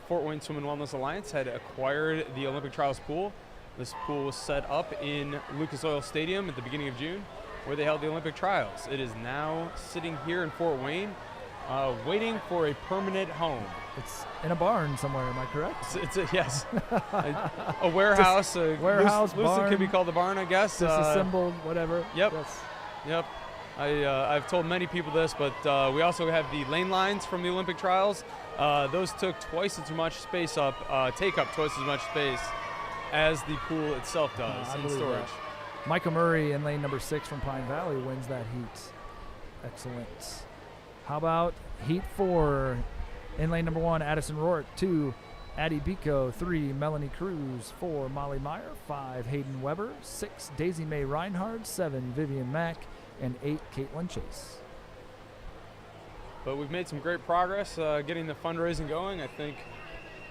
Fort Wayne Swim and Wellness Alliance had acquired the Olympic trials pool. This pool was set up in Lucas Oil Stadium at the beginning of June, where they held the Olympic trials. It is now sitting here in Fort Wayne, waiting for a permanent home. It's in a barn somewhere, am I correct? Yes, a warehouse. Warehouse, loosely barn. could be called a barn, I guess. Disassembled, whatever. Yep. Yes. Yep. I've told many people this, but we also have the lane lines from the Olympic trials. Those took twice as much space take up twice as much space as the pool itself does in storage. Micah Murray in lane number 6 from Pine Valley wins that heat. Excellent. How about Heat 4? In lane number 1, Addison Rourke, 2, Addie Bico, 3, Melanie Cruz, 4, Molly Meyer, 5, Hayden Weber, 6, Daisy Mae Reinhardt, 7, Vivian Mack, and 8, Caitlin Chase. But we've made some great progress getting the fundraising going. I think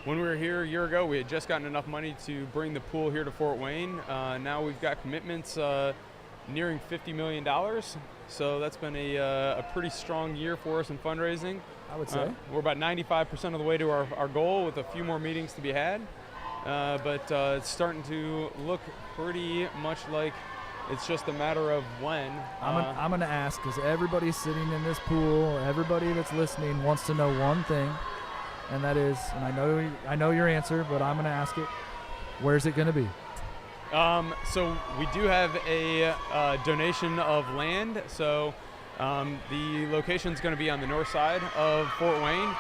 when we were here a year ago, we had just gotten enough money to bring the pool here to Fort Wayne. Now we've got commitments nearing $50 million. So that's been a pretty strong year for us in fundraising. I would say. We're about 95% of the way to our goal with a few more meetings to be had. But it's starting to look pretty much like it's just a matter of when. I'm going to ask, because everybody sitting in this pool, everybody that's listening wants to know one thing, and that is, and I know your answer, but I'm going to ask it, where's it going to be? So we do have a donation of land. So the location is going to be on the north side of Fort Wayne.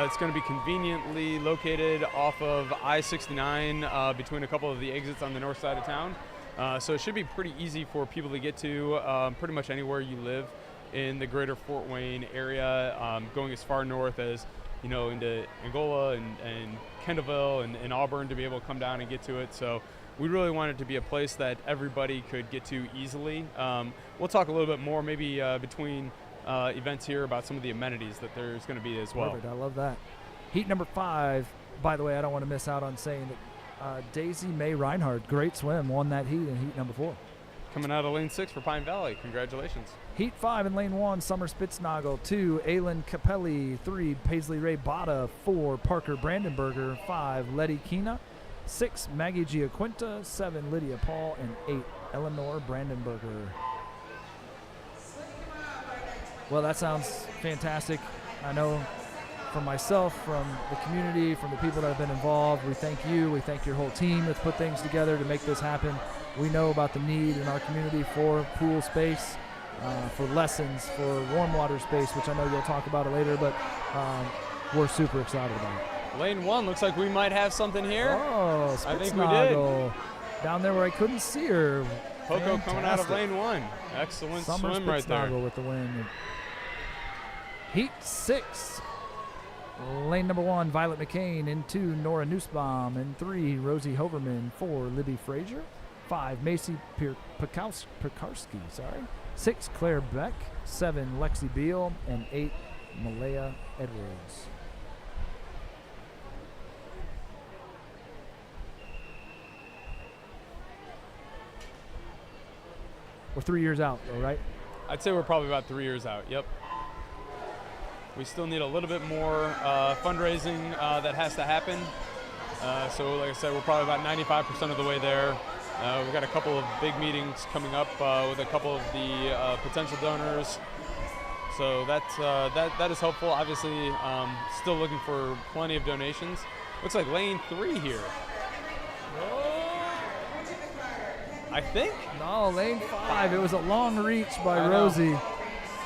It's going to be conveniently located off of I-69 between a couple of the exits on the north side of town. So it should be pretty easy for people to get to pretty much anywhere you live in the greater Fort Wayne area, going as far north as, into Angola and Kendallville and Auburn to be able to come down and get to it. So we really want it to be a place that everybody could get to easily. We'll talk a little bit more maybe between events here about some of the amenities that there's going to be as well. Perfect. I love that. Heat number 5, by the way, I don't want to miss out on saying that Daisy Mae Reinhardt, great swim, won that heat in heat number 4. Coming out of lane 6 for Pine Valley. Congratulations. Heat 5 in lane 1, Summer Spitznagel, 2, Aylin Capelli, 3, Paisley Ray Bada, 4, Parker Brandenberger, 5, Letty Kina, 6, Maggie Giaquinta, 7, Lydia Paul, and 8, Eleanor Brandenberger. Well, that sounds fantastic. I know from myself, from the community, from the people that have been involved, we thank you. We thank your whole team that's put things together to make this happen. We know about the need in our community for pool space, for lessons, for warm water space, which I know you'll talk about it later, but we're super excited about it. Lane 1 looks like we might have something here. Oh, I think we did. Down there where I couldn't see her. Poco coming out of lane 1. Excellent Summer swim right there. With the win. Heat 6. Lane number 1, Violet McCain. In 2, Nora Nussbaum. In 3, Rosie Hoverman. 4, Libby Frazier. 5, Macy Pekarski. 6, Claire Beck. 7, Lexi Beal. And 8, Malaya Edwards. We're 3 years out, though, right? I'd say we're probably about 3 years out. Yep. We still need a little bit more fundraising that has to happen. So like I said, we're probably about 95% of the way there. We've got a couple of big meetings coming up with a couple of the potential donors. So that is helpful. Obviously, still looking for plenty of donations. Looks like lane 3 here. I think? No, lane 5. It was a long reach by Rosie.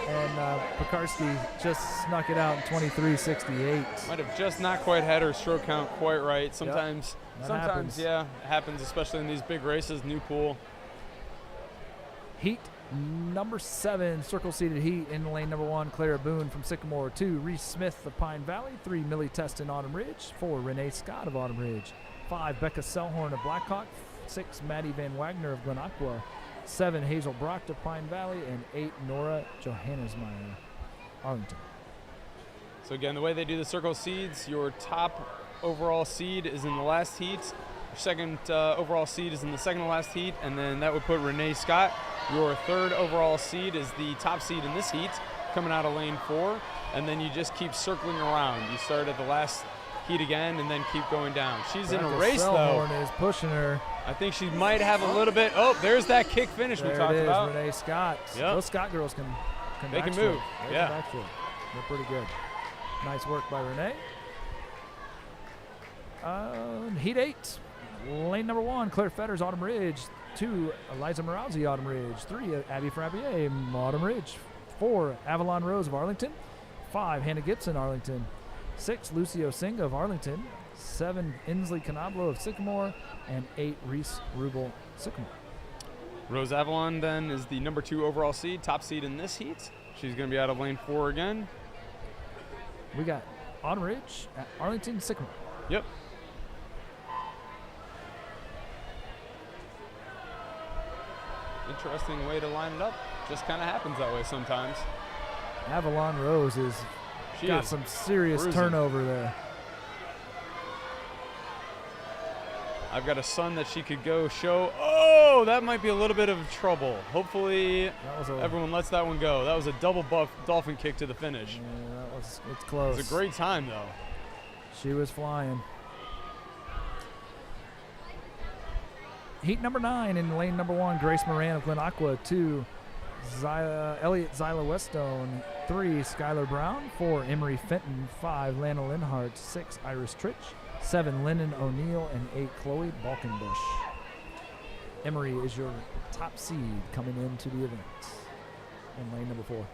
And Pekarski just snuck it out in 23:68. Might have just not quite had her stroke count quite right. Sometimes, happens. Yeah, it happens, especially in these big races, new pool. Heat number 7, circle-seated heat in lane number 1, Clara Boone from Sycamore. 2, Reese Smith of Pine Valley. 3, Millie Teston, Autumn Ridge. 4, Renee Scott of Autumn Ridge. 5, Becca Selhorn of Blackhawk. 6, Maddie Van Wagner of Glen Aqua. 7, Hazel Brock of Pine Valley. And 8, Nora Johannesmeyer, Arlington. So again, the way they do the circle seeds, your top overall seed is in the last heat. Your second overall seed is in the second to last heat, and then that would put Renee Scott. Your third overall seed is the top seed in this heat, coming out of lane 4, and then you just keep circling around. You start at the last heat again, and then keep going down. She's in a race, though. Is pushing her. I think she might have a little bit. Oh, there's that kick finish we talked about. Renee Scott. Yep. Those Scott girls can they can move. Yeah. They're pretty good. Nice work by Renee. Heat 8, lane number 1, Claire Fetters, Autumn Ridge. 2, Eliza Morazzi, Autumn Ridge. 3, Abby Frappier, Autumn Ridge. 4, Avalon Rose of Arlington. 5, Hannah Gibson, Arlington. 6, Lucio Singa of Arlington. 7, Inslee Canablo of Sycamore. And 8, Reese Rubel, Sycamore. Rose Avalon then is the number 2 overall seed, top seed in this heat. She's going to be out of lane 4 again. We got Autumn Ridge, Arlington, Sycamore. Yep. Interesting way to line it up. Just kind of happens that way sometimes. Avalon Rose has got some serious bruising. turnover there. I've got a son that she could go show. Oh, that might be a little bit of trouble. Hopefully everyone lets that one go. That was a double buff dolphin kick to the finish. Yeah, it's close. It was a great time, though. She was flying. Heat number 9 in lane number 1, Grace Moran of Glen Aqua. 2, Elliot Zyla Westone. 3, Skylar Brown. 4, Emery Fenton. 5, Lana Linhart. 6, Iris Tritch. 7, Lennon O'Neill. And 8, Chloe Balkenbush. Emery is your top seed coming into the event in lane number 4.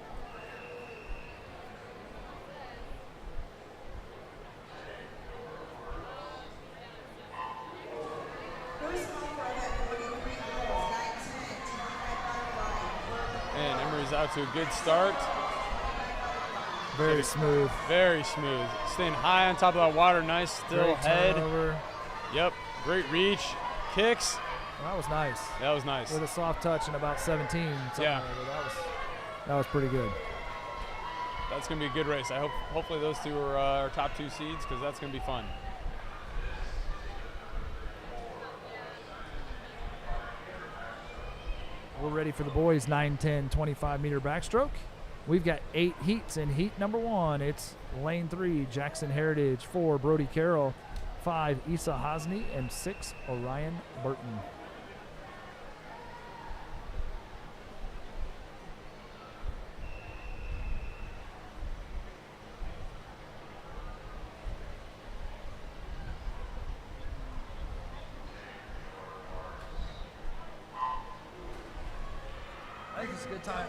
And Emery's out to a good start. Very smooth. Very smooth. Staying high on top of that water. Nice still Great head. turnover. Yep. Great reach. Kicks. That was nice. That was nice. With a soft touch in about 17. Yeah. That was pretty good. That's going to be a good race. I hope. Hopefully those two are our top 2 seeds because that's going to be fun. We're ready for the boys 9, 10, 25-meter backstroke. We've got 8 heats in heat number 1. It's lane 3, Jackson Heritage. 4, Brody Carroll. 5, Issa Hosny. And 6, Orion Burton. I think it's a good time.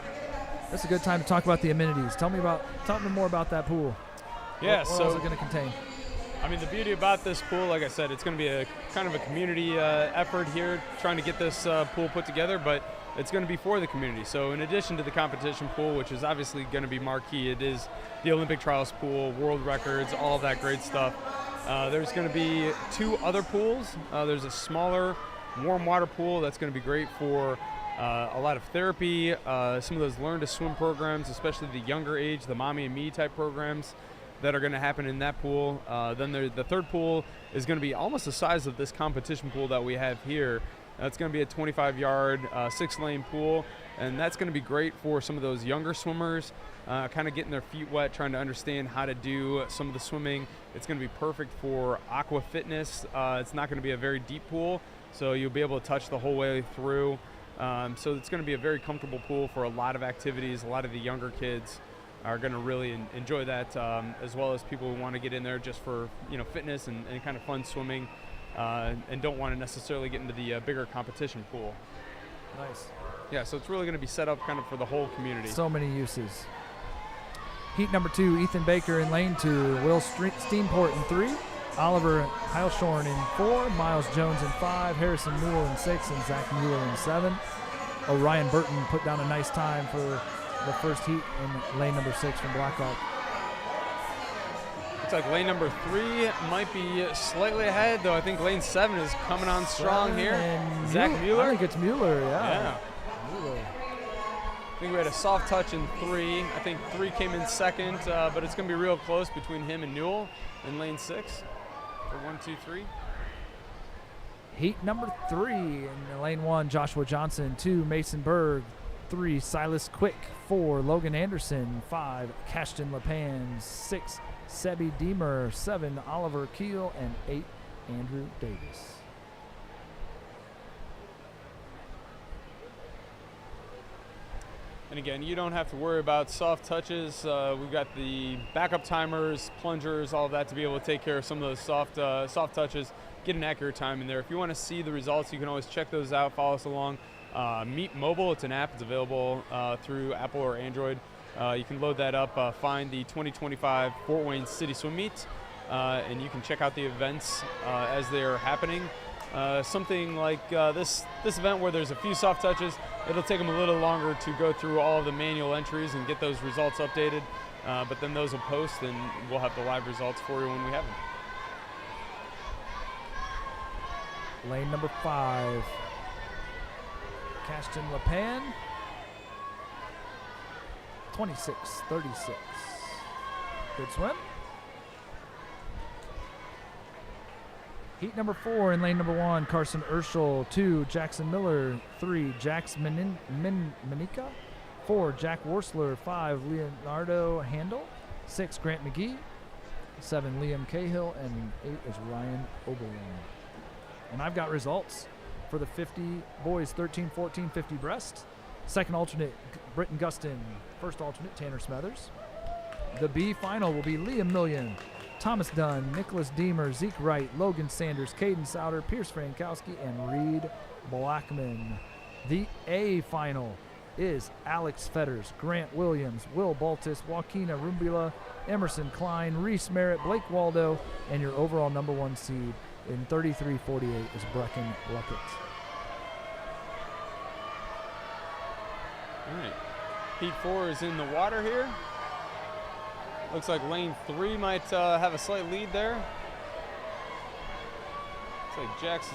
That's a good time to talk about the amenities. Tell me more about that pool. Yeah, what so is it going to contain? I mean, the beauty about this pool, like I said, it's going to be a kind of a community effort here, trying to get this pool put together, but it's going to be for the community. So in addition to the competition pool, which is obviously going to be marquee, it is the Olympic trials pool, world records, all that great stuff. There's going to be 2 other pools. There's a smaller warm water pool that's going to be great for a lot of therapy, some of those learn to swim programs, especially the younger age, the Mommy and Me type programs that are going to happen in that pool. Then the third pool is going to be almost the size of this competition pool that we have here. It's going to be a 25-yard, 6-lane pool, and that's going to be great for some of those younger swimmers, kind of getting their feet wet, trying to understand how to do some of the swimming. It's going to be perfect for aqua fitness. It's not going to be a very deep pool, so you'll be able to touch the whole way through. So it's going to be a very comfortable pool for a lot of activities. A lot of the younger kids are going to really enjoy that, as well as people who want to get in there just for fitness and kind of fun swimming, and don't want to necessarily get into the bigger competition pool. Nice. Yeah, so it's really going to be set up kind of for the whole community. So many uses. Heat number 2, Ethan Baker in lane 2, Will Steamport in 3, Oliver Heilshorn in 4, Miles Jones in 5, Harrison Newell in 6, and Zach Mueller in 7. Orion Burton put down a nice time for the first heat in lane number 6 from Blackhawk. Looks like lane number 3 might be slightly ahead, though I think lane 7 is coming on strong here. Zach Mueller? I think it's Mueller, Yeah. Mueller. I think we had a soft touch in 3. I think 3 came in second, but it's going to be real close between him and Newell in lane 6 for 1, 2, 3. Heat number 3 in lane 1, Joshua Johnson. 2, Mason Berg. 3, Silas Quick. 4, Logan Anderson. 5, Cashton LePan. 6, Sebi Deemer. 7, Oliver Keel. And 8, Andrew Davis. And again, you don't have to worry about soft touches. We've got the backup timers, plungers, all of that to be able to take care of some of those soft touches, get an accurate time in there. If you want to see the results, you can always check those out, follow us along. Meet Mobile, it's an app. It's available through Apple or Android. You can load that up, find the 2025 Fort Wayne City Swim Meet, and you can check out the events as they are happening. Something like this event where there's a few soft touches, it'll take them a little longer to go through all of the manual entries and get those results updated, but then those will post and we'll have the live results for you when we have them. Lane number 5, Cashton LePan. 26-36. Good swim. Heat number 4 in lane number 1, Carson Urschel. 2, Jackson Miller. 3, Jax Manika. 4, Jack Worsler. 5, Leonardo Handel. 6, Grant McGee. 7, Liam Cahill. And 8 is Ryan Oberlin. And I've got results for the 50 boys 13-14 50 breast. Second alternate, Britton Gustin. First alternate, Tanner Smethers. The B final will be Liam Million, Thomas Dunn, Nicholas Deemer, Zeke Wright, Logan Sanders, Caden Souter, Pierce Frankowski, and Reed Blackman. The A final is Alex Fetters, Grant Williams, Will Baltus, Joaquina Rumbila, Emerson Klein, Reese Merritt, Blake Waldo, and your overall number 1 seed in 33-48 is Brecken Luckett. All right, Heat 4 is in the water here. Looks like lane 3 might have a slight lead there. Looks like Jack's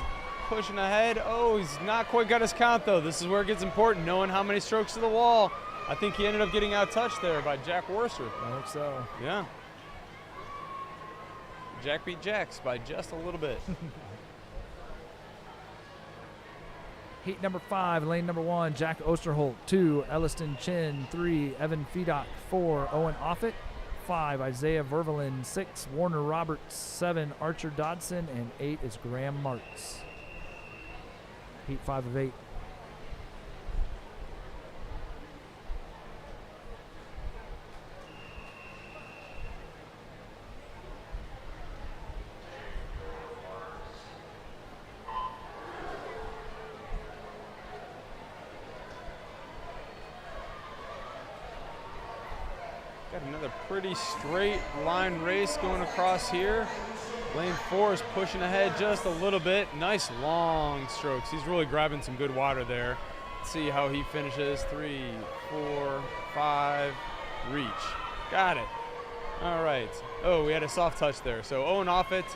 pushing ahead. Oh, he's not quite got his count though. This is where it gets important, knowing how many strokes to the wall. I think he ended up getting out-touched there by Jack Worster. I hope so. Yeah. Jack beat Jax by just a little bit. Heat number 5, lane number 1, Jack Osterholt. 2, Elliston Chin. 3, Evan Fedock. 4, Owen Offit. 5, Isaiah Vervelin. 6, Warner Roberts. 7, Archer Dodson. And 8 is Graham Martz. Heat 5 of 8. Got another pretty straight line race going across here. Lane 4 is pushing ahead just a little bit. Nice long strokes. He's really grabbing some good water there. Let's see how he finishes. 3, 4, 5, reach. Got it. All right. Oh, we had a soft touch there. So Owen Offit,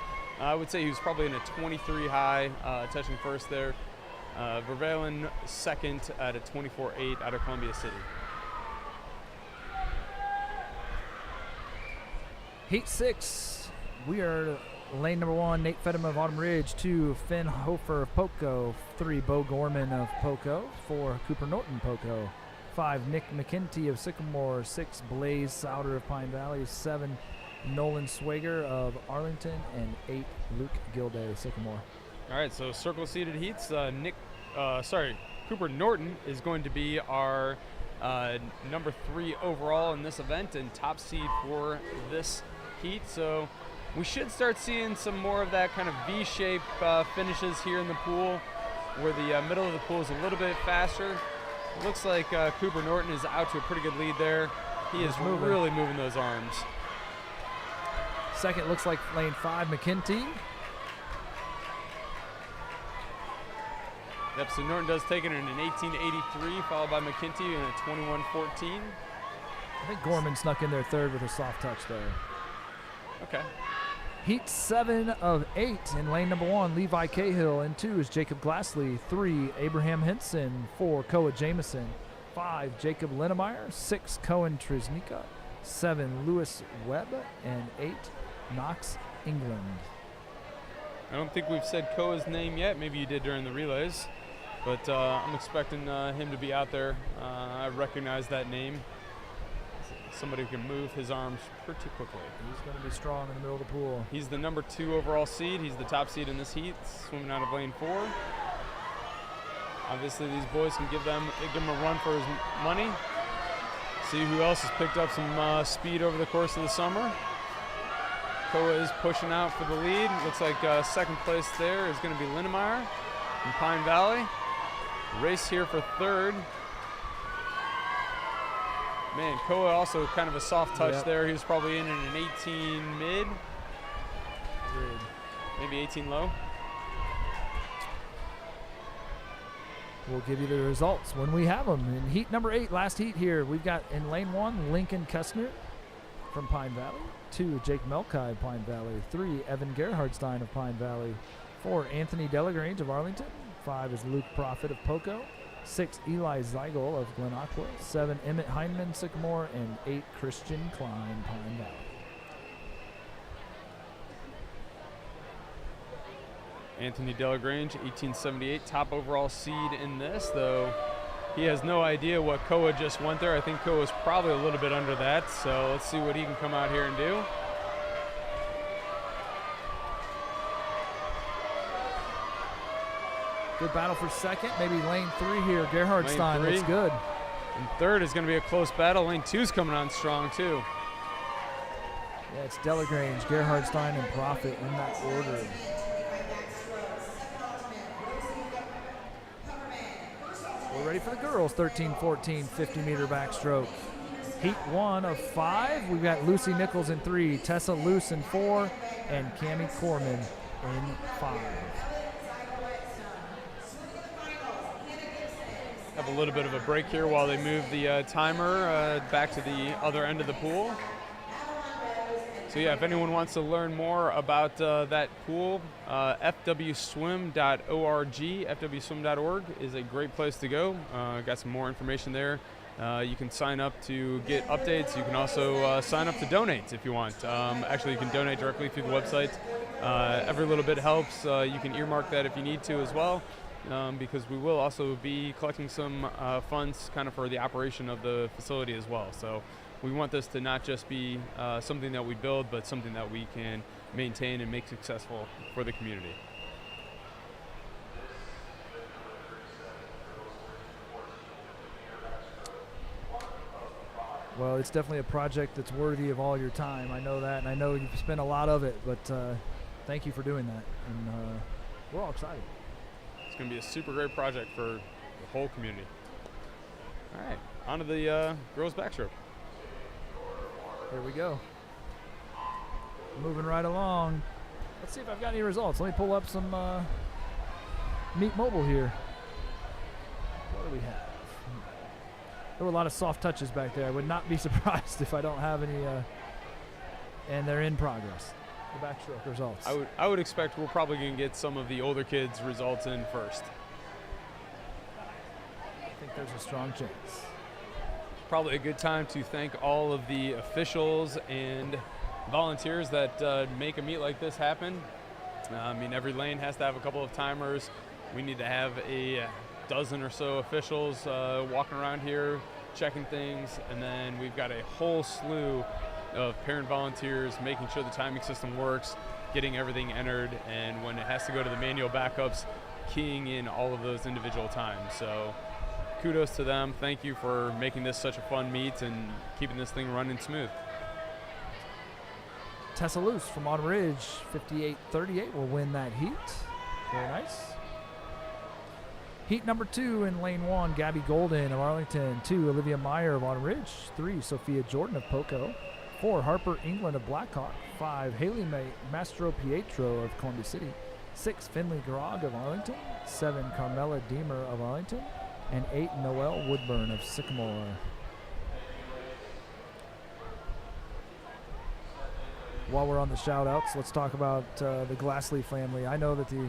I would say he was probably in a 23 high, touching first there. Vervelen second at a 24.8 out of Columbia City. Heat 6, we are lane number 1, Nate Fedem of Autumn Ridge. 2, Finn Hofer of Poco. 3, Bo Gorman of Poco. 4, Cooper Norton Poco. 5, Nick McKenty of Sycamore. 6, Blaze Souter of Pine Valley. 7, Nolan Swager of Arlington. And 8, Luke Gilday, Sycamore. All right, so circle seated heats. Cooper Norton is going to be our number 3 overall in this event and top seed for this heat. So we should start seeing some more of that kind of V-shape finishes here in the pool, where the middle of the pool is a little bit faster. It looks like Cooper Norton is out to a pretty good lead there. He is really moving those arms. Second looks like lane 5, McKenty. Yep, so Norton does take it in an 18.83, followed by McKenty in a 21.14. I think Gorman snuck in there third with a soft touch there. Okay. Heat 7 of 8 in lane number 1, Levi Cahill. In 2 is Jacob Glassley. 3, Abraham Henson. 4, Koa Jameson. 5, Jacob Linnemeyer. 6, Cohen Triznika. 7, Lewis Webb. And 8, Knox England. I don't think we've said Koa's name yet. Maybe you did during the relays. But I'm expecting him to be out there. I recognize that name. Somebody who can move his arms pretty quickly. He's going to be strong in the middle of the pool. He's the number 2 overall seed. He's the top seed in this heat, swimming out of lane 4. Obviously, these boys can give him a run for his money. See who else has picked up some speed over the course of the summer. Koa is pushing out for the lead. Looks like second place there is going to be Linnemeyer from Pine Valley. Race here for third. Man, Koa also kind of a soft touch there. He was probably in an 18 mid. Good. Maybe 18 low. We'll give you the results when we have them. In heat number 8, last heat here, we've got in lane 1, Lincoln Kessner from Pine Valley. 2, Jake Melkai of Pine Valley. 3, Evan Gerhardstein of Pine Valley. 4, Anthony Delagrange of Arlington. 5 is Luke Profit of Poco. 6, Eli Zeigel of Glen Aqua. 7, Emmett Heinman, Sycamore. And 8, Christian Klein, Pine Valley. Anthony Delagrange, 1878, top overall seed in this, though he has no idea what Koa just went there. I think Koa's probably a little bit under that, so let's see what he can come out here and do. Good battle for second, maybe lane 3 here. Gerhardstein looks good. And third is going to be a close battle. Lane 2's coming on strong, too. Yeah, it's Delagrange, Gerhardstein, and Profit in that order. We're ready for the girls, 13-14, 50-meter backstroke. Heat 1 of 5, we've got Lucy Nichols in 3, Tessa Luce in 4, and Cammie Corman in 5. Have a little bit of a break here while they move the timer back to the other end of the pool. So yeah, if anyone wants to learn more about that pool, fwswim.org, fwswim.org is a great place to go. Got some more information there. You can sign up to get updates. You can also sign up to donate if you want. Actually, you can donate directly through the website. Every little bit helps. You can earmark that if you need to as well, because we will also be collecting some funds kind of for the operation of the facility as well. So we want this to not just be something that we build, but something that we can maintain and make successful for the community. Well, it's definitely a project that's worthy of all your time. I know that, and I know you've spent a lot of it, but thank you for doing that. And we're all excited. It's going to be a super great project for the whole community. All right, on to the girls' backstroke. Here we go. Moving right along. Let's see if I've got any results. Let me pull up some Meet Mobile here. What do we have? There were a lot of soft touches back there. I would not be surprised if I don't have any, and they're in progress. The backstroke results. I would expect we're probably going to get some of the older kids' results in first. I think there's a strong chance. Probably a good time to thank all of the officials and volunteers that make a meet like this happen. I mean, every lane has to have a couple of timers. We need to have a dozen or so officials walking around here, checking things, and then we've got a whole slew of parent volunteers making sure the timing system works, getting everything entered, and when it has to go to the manual backups, keying in all of those individual times. So kudos to them. Thank you for making this such a fun meet and keeping this thing running smooth. Tessa Luce from Autumn Ridge, 58-38 will win that heat. Very nice. Heat number 2 in lane 1, Gabby Golden of Arlington. 2, Olivia Meyer of Autumn Ridge. 3, Sophia Jordan of Poco. 4, Harper England of Blackhawk. 5, Haley Mastro Pietro of Columbia City. 6, Finley Grog of Arlington. 7, Carmela Deemer of Arlington. And 8, Noelle Woodburn of Sycamore. while we're on the shout-outs, let's talk about the Glassley family. I know that the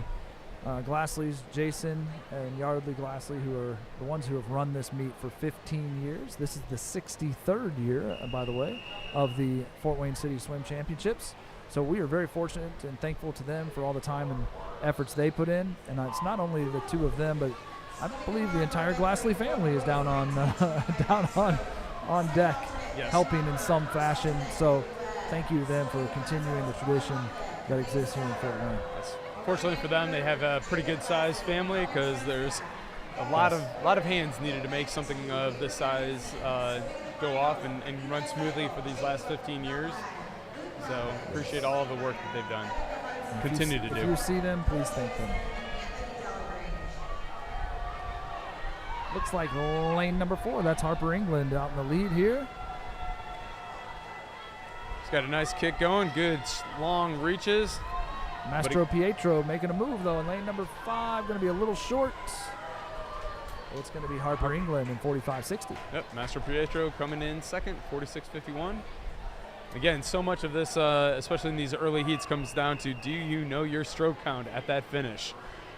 Glassleys, Jason and Yardley Glassley, who are the ones who have run this meet for 15 years. This is the 63rd year, by the way, of the Fort Wayne City Swim Championships. So we are very fortunate and thankful to them for all the time and efforts they put in. And it's not only the two of them, but I believe the entire Glassley family is down on on deck, yes, helping in some fashion. So thank you to them for continuing the tradition that exists here in Fort Wayne. Yes. Fortunately for them, they have a pretty good sized family, because there's a lot of hands needed to make something of this size go off and run smoothly for these last 15 years. So appreciate all of the work that they've done. Continue to do. If you see them, please thank them. Looks like lane number 4. That's Harper England out in the lead here. He's got a nice kick going. Good long reaches. Mastro Pietro making a move, though, in lane number 5. Going to be a little short. It's going to be Harper England in 45.60. Yep, Mastro Pietro coming in second, 46.51. Again, so much of this, especially in these early heats, comes down to, do you know your stroke count at that finish?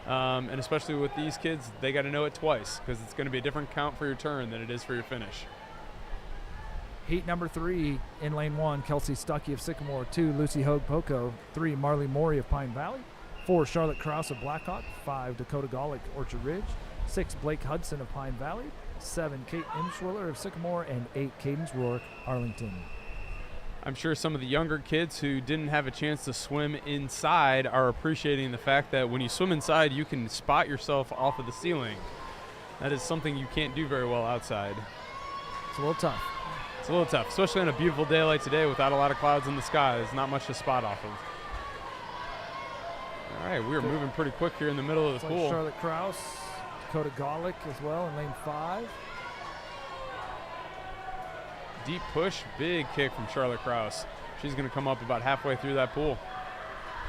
And especially with these kids, they got to know it twice, because it's going to be a different count for your turn than it is for your finish. Heat number 3 in lane 1, Kelsey Stuckey of Sycamore. 2, Lucy Hogue Poco. 3, Marley Morey of Pine Valley. 4, Charlotte Krause of Blackhawk. 5, Dakota Golick, Orchard Ridge. 6, Blake Hudson of Pine Valley. 7, Kate Imschwiller of Sycamore. And 8, Cadence Rourke, Arlington. I'm sure some of the younger kids who didn't have a chance to swim inside are appreciating the fact that when you swim inside, you can spot yourself off of the ceiling. That is something you can't do very well outside. It's a little tough. It's a little tough, especially on a beautiful day like today without a lot of clouds in the sky. There's not much to spot off of. All right, we are moving pretty quick here in the middle of the pool. Charlotte Krause, Dakota Golick as well in lane 5. Deep push, big kick from Charlotte Krause. She's going to come up about halfway through that pool.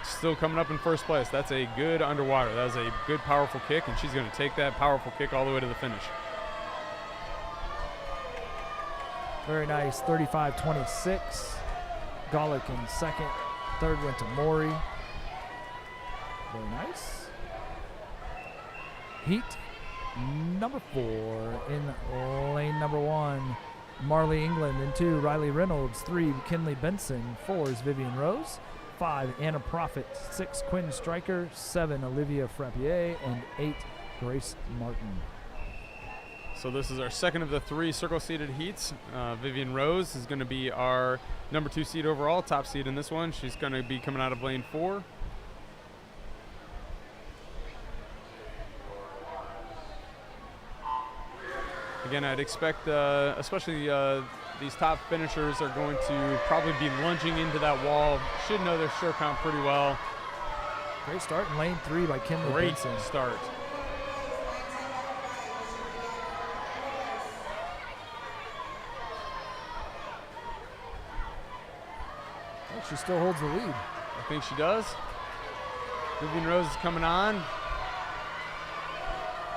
Still coming up in first place. That's a good underwater. That is a good, powerful kick, and she's going to take that powerful kick all the way to the finish. Very nice, 35.26. Golick in second. Third went to Morey. Very nice. Heat number 4 in lane number 1. Marley England in 2, Riley Reynolds. 3, McKinley Benson. 4 is Vivian Rose. 5, Anna Profit. 6, Quinn Stryker. 7, Olivia Frappier. And 8, Grace Martin. So this is our second of the 3 circle-seated heats. Vivian Rose is going to be our number 2 seed overall, top seed in this one. She's going to be coming out of lane 4. Again, I'd expect, especially these top finishers are going to probably be lunging into that wall. Should know their stroke count pretty well. Great start in lane 3 by Kinley Benson. Great start. She still holds the lead. I think she does. Vivian Rose is coming on.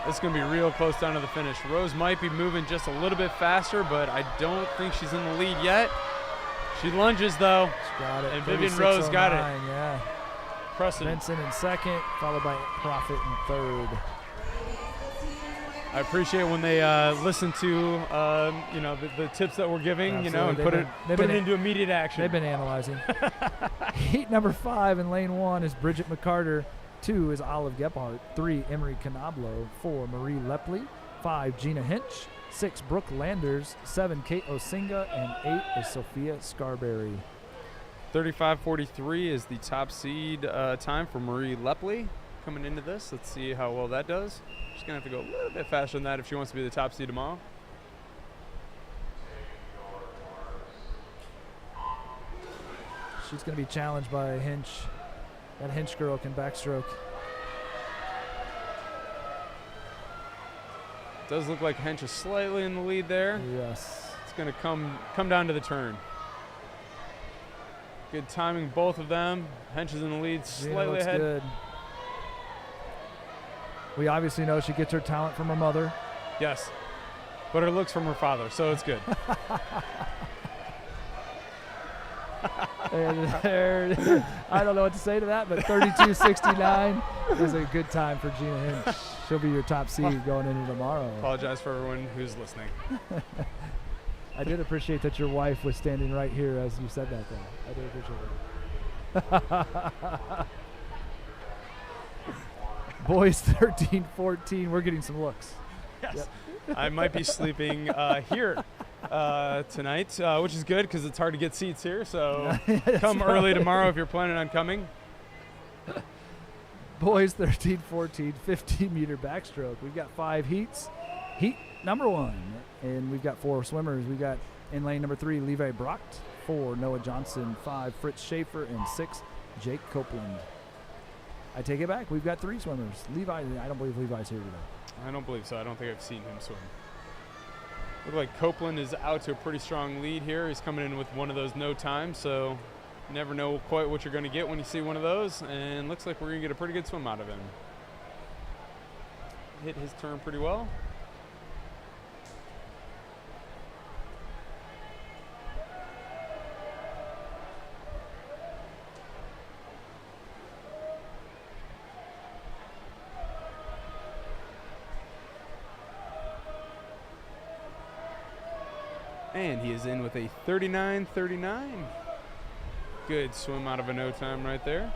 This is going to be real close down to the finish. Rose might be moving just a little bit faster, but I don't think she's in the lead yet. She lunges, though. She got it. And Vivian Rose got it. Yeah. Preston. Benson in second, followed by Profit in third. I appreciate when they listen to the tips that we're giving, Absolutely. and put it into immediate action. They've been analyzing. Heat number 5 in lane 1 is Bridget McCarter. 2 is Olive Gephardt. 3, Emery Canablo. 4, Marie Lepley. 5, Gina Hinch. 6, Brooke Landers. 7, Kate Osinga. And 8 is Sophia Scarberry. 35.43 is the top seed time for Marie Lepley coming into this. Let's see how well that does. She's going to have to go a little bit faster than that if she wants to be the top seed tomorrow. She's going to be challenged by Hinch. That Hinch girl can backstroke. Does look like Hinch is slightly in the lead there. Yes. It's going to come down to the turn. Good timing, both of them. Hinch is in the lead, slightly ahead. Good. We obviously know she gets her talent from her mother. Yes, but her looks from her father, so it's good. And there, I don't know what to say to that, but 32.69 is a good time for Gina Hinch. She'll be your top seed going into tomorrow. Apologize for everyone who's listening. I did appreciate that your wife was standing right here as you said that, though. I did appreciate it. Boys 13-14, we're getting some looks. Yes. Yep. I might be sleeping here tonight, which is good because it's hard to get seats here. So come early tomorrow if you're planning on coming. Boys 13-14, 15-meter backstroke. We've got 5 heats. Heat number 1, and we've got 4 swimmers. We've got in lane number 3, Levi Brocht, 4, Noah Johnson, 5, Fritz Schaefer, and 6, Jake Copeland. I take it back. We've got 3 swimmers. Levi, I don't believe Levi's here today. I don't believe so. I don't think I've seen him swim. Look like Copeland is out to a pretty strong lead here. He's coming in with one of those no time, so you never know quite what you're going to get when you see one of those, and looks like we're going to get a pretty good swim out of him. Hit his turn pretty well. And he is in with a 39.39. Good swim out of a no time right there.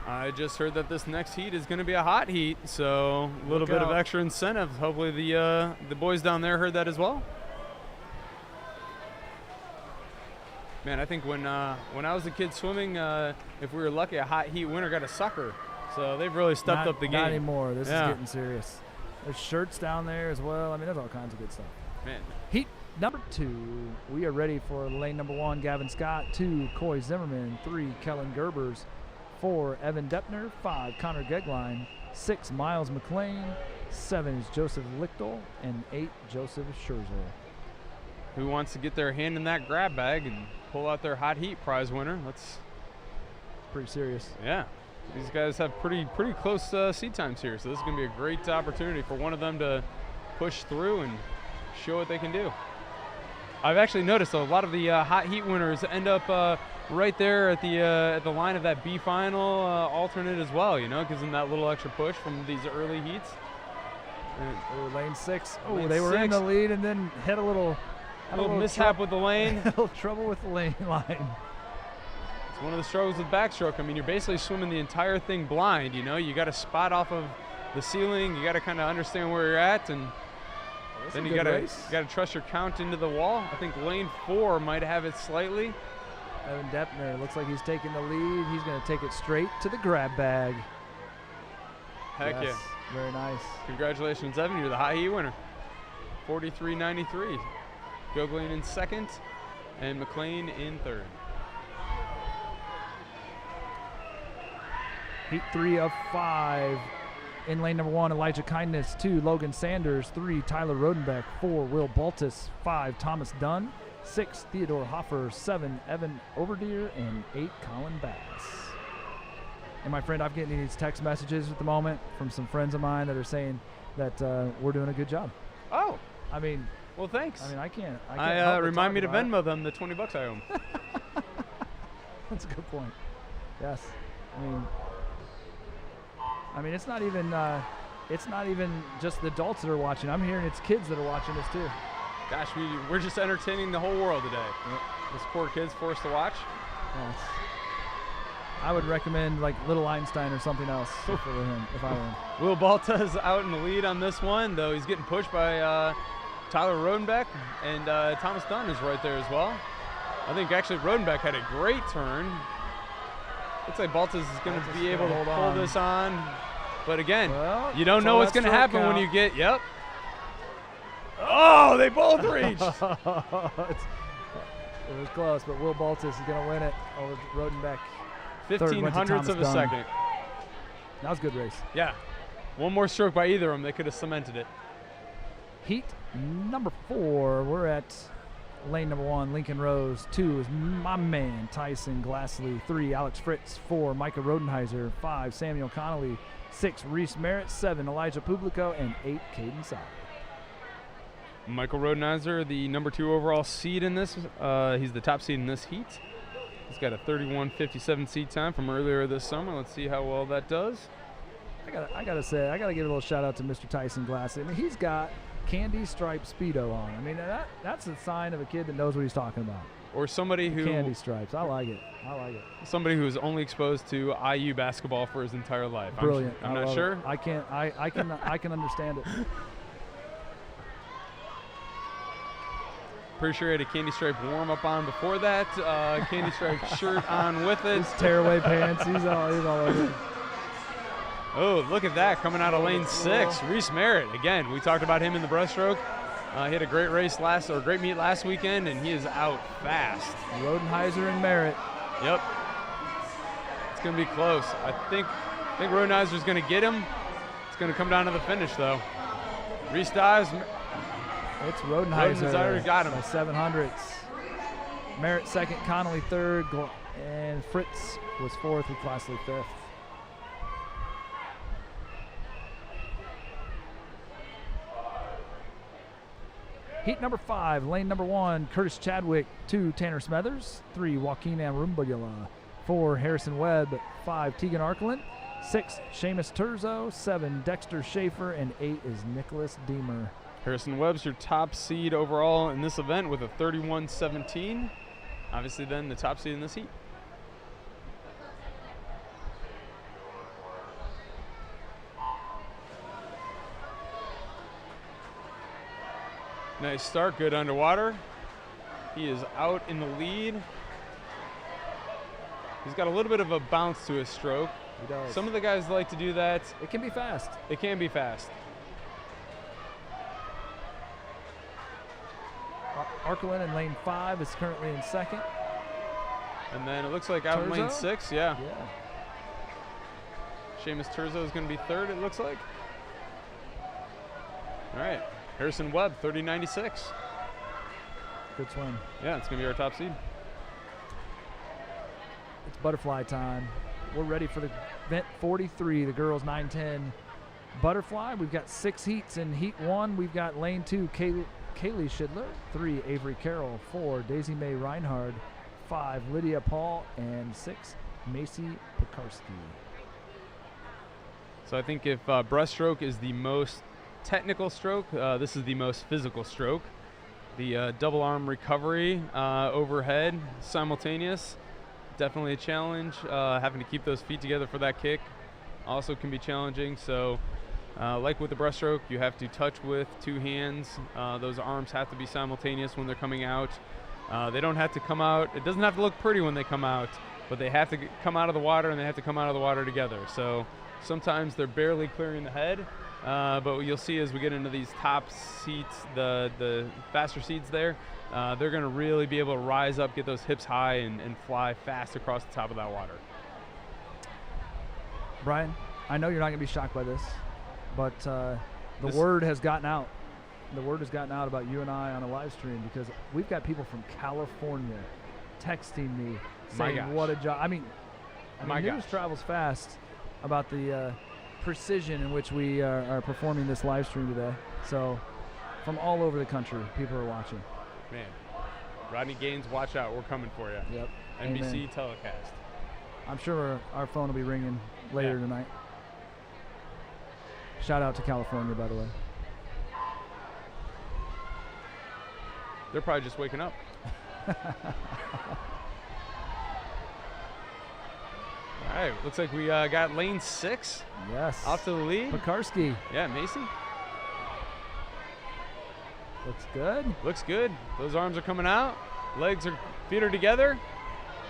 I just heard that this next heat is going to be a hot heat, so a little bit of extra incentive. Hopefully the boys down there heard that as well. Man, I think when I was a kid swimming, if we were lucky, a hot heat winner got a sucker. So they've really stepped up the game. Not anymore. This is getting serious. There's shirts down there as well. I mean, there's all kinds of good stuff. Man. Heat number 2. We are ready for lane number 1, Gavin Scott. 2, Coy Zimmerman. 3, Kellen Gerbers. 4, Evan Deppner. 5, Connor Gegline. 6, Miles McLean. 7 is Joseph Lichtel. And 8, Joseph Scherzel. Who wants to get their hand in that grab bag and pull out their hot heat prize winner? That's pretty serious. Yeah. These guys have pretty close seat times here, so this is going to be a great opportunity for one of them to push through and show what they can do. I've actually noticed a lot of the hot heat winners end up right there at the line of that B final alternate as well, you know, gives them that little extra push from these early heats. Lane 6. Oh, they were in the lead and then hit a little mishap with the lane. A little trouble with the lane line. It's one of the struggles with backstroke. I mean, you're basically swimming the entire thing blind, you know. You got to spot off of the ceiling. You got to kind of understand where you're at, and then you got to trust your count into the wall. I think lane 4 might have it slightly. Evan Deppner looks like he's taking the lead. He's going to take it straight to the grab bag. Heck yes, yeah. Very nice. Congratulations, Evan. You're the high heat winner. 43.93. Gogling in 2nd, and McLean in 3rd. Heat 3 of 5. In lane number 1, Elijah Kindness. 2, Logan Sanders. 3, Tyler Rodenbeck. 4, Will Baltus. 5, Thomas Dunn. 6, Theodore Hoffer. 7, Evan Overdeer. And 8, Colin Bass. And my friend, I'm getting these text messages at the moment from some friends of mine that are saying that we're doing a good job. Oh. I mean, well, thanks. I mean, I can't remind me to Venmo them the $20 I owe them. That's a good point. Yes. I mean, it's not even just the adults that are watching. I'm hearing it's kids that are watching this too. Gosh, we're just entertaining the whole world today. Yep. This poor kid's forced to watch. Yes. I would recommend like Little Einstein or something else for him if I were him. Will Balta's out in the lead on this one, though he's getting pushed by Tyler Rodenbeck, and Thomas Dunn is right there as well. I think actually Rodenbeck had a great turn. Looks like Baltas is going to be able to pull this on. But again, you don't know what's going to happen when you get, Oh, they both reached. It was close, but Will Baltas is going to win it over Rodenbeck. 15/100ths of a second. That was a good race. Yeah. One more stroke by either of them, they could have cemented it. Heat number 4, we're at lane number 1, Lincoln Rose. 2 is my man, Tyson Glassley. 3, Alex Fritz. 4, Micah Rodenheiser. 5, Samuel Connolly. 6, Reese Merritt. 7, Elijah Publico. And 8, Caden Sauer. Michael Rodenheiser, the number 2 overall seed in this. He's the top seed in this heat. He's got a 31:57 seed time from earlier this summer. Let's see how well that does. I gotta say, I gotta give a little shout out to Mr. Tyson Glassley. I mean, he's got candy stripe Speedo on. I mean, that's a sign of a kid that knows what he's talking about. Or somebody who candy stripes. I like it. Somebody who is only exposed to IU basketball for his entire life. Brilliant. I'm not sure. I can understand it. Pretty sure he had a candy stripe warm up on before that. Candy stripe shirt on with it. His tearaway pants. He's all over it. Oh, look at that coming out of lane 6. Reese Merritt. Again, we talked about him in the breaststroke. He had a great great meet last weekend, and he is out fast. Rodenheiser and Merritt. Yep. It's going to be close. I think Rodenheiser's going to get him. It's going to come down to the finish, though. Reese dives. It's Rodenheiser already got him. By 700ths. Merritt second, Connolly third, and Fritz was fourth with Glassley fifth. Heat number 5, lane number 1, Curtis Chadwick. 2, Tanner Smethers. 3, Joaquin Arumbula. 4, Harrison Webb. 5, Tegan Arkelin. 6, Seamus Turzo. 7, Dexter Schaefer. And 8 is Nicholas Deemer. Harrison Webb's your top seed overall in this event with a 31:17. Obviously then the top seed in this heat. Nice start, good underwater. He is out in the lead. He's got a little bit of a bounce to his stroke. He does. Some of the guys like to do that. It can be fast. It can be fast. Arkelin in lane 5 is currently in second. And then it looks like out in lane 6, yeah. Seamus Turzo is going to be third, it looks like. All right, Harrison Webb, 30.96. Good swim. Yeah, it's going to be our top seed. It's butterfly time. We're ready for the event 43, the girls 9-10 butterfly. We've got 6 heats. In heat 1, we've got lane 2, Kaylee Schidler. 3, Avery Carroll. 4, Daisy Mae Reinhard. 5, Lydia Paul. And 6, Macy Pekarski. So I think if breaststroke is the most technical stroke, this is the most physical stroke. The double arm recovery overhead simultaneous, definitely a challenge. Having to keep those feet together for that kick also can be challenging. So like with the breaststroke, you have to touch with 2 hands. Those arms have to be simultaneous when they're coming out. They don't have to come out. It doesn't have to look pretty when they come out, but they have to come out of the water, and they have to come out of the water together. So sometimes they're barely clearing the head, but what you'll see as we get into these top seats, the faster seats there, they're going to really be able to rise up, get those hips high, and fly fast across the top of that water. Brian, I know you're not going to be shocked by this, but the word has gotten out. The word has gotten out about you and I on a live stream, because we've got people from California texting me saying what a job. I mean news travels fast about the precision in which we are performing this live stream today. So from all over the country, people are watching. Man, Rodney Gaines, watch out. We're coming for you. Yep. NBC Amen. telecast. I'm sure our phone will be ringing later tonight. Shout out to California, by the way. They're probably just waking up. All right, looks like we got lane 6. Yes. Off to the lead. Pekarski. Yeah, Macy. Looks good. Looks good. Those arms are coming out. Feet are together.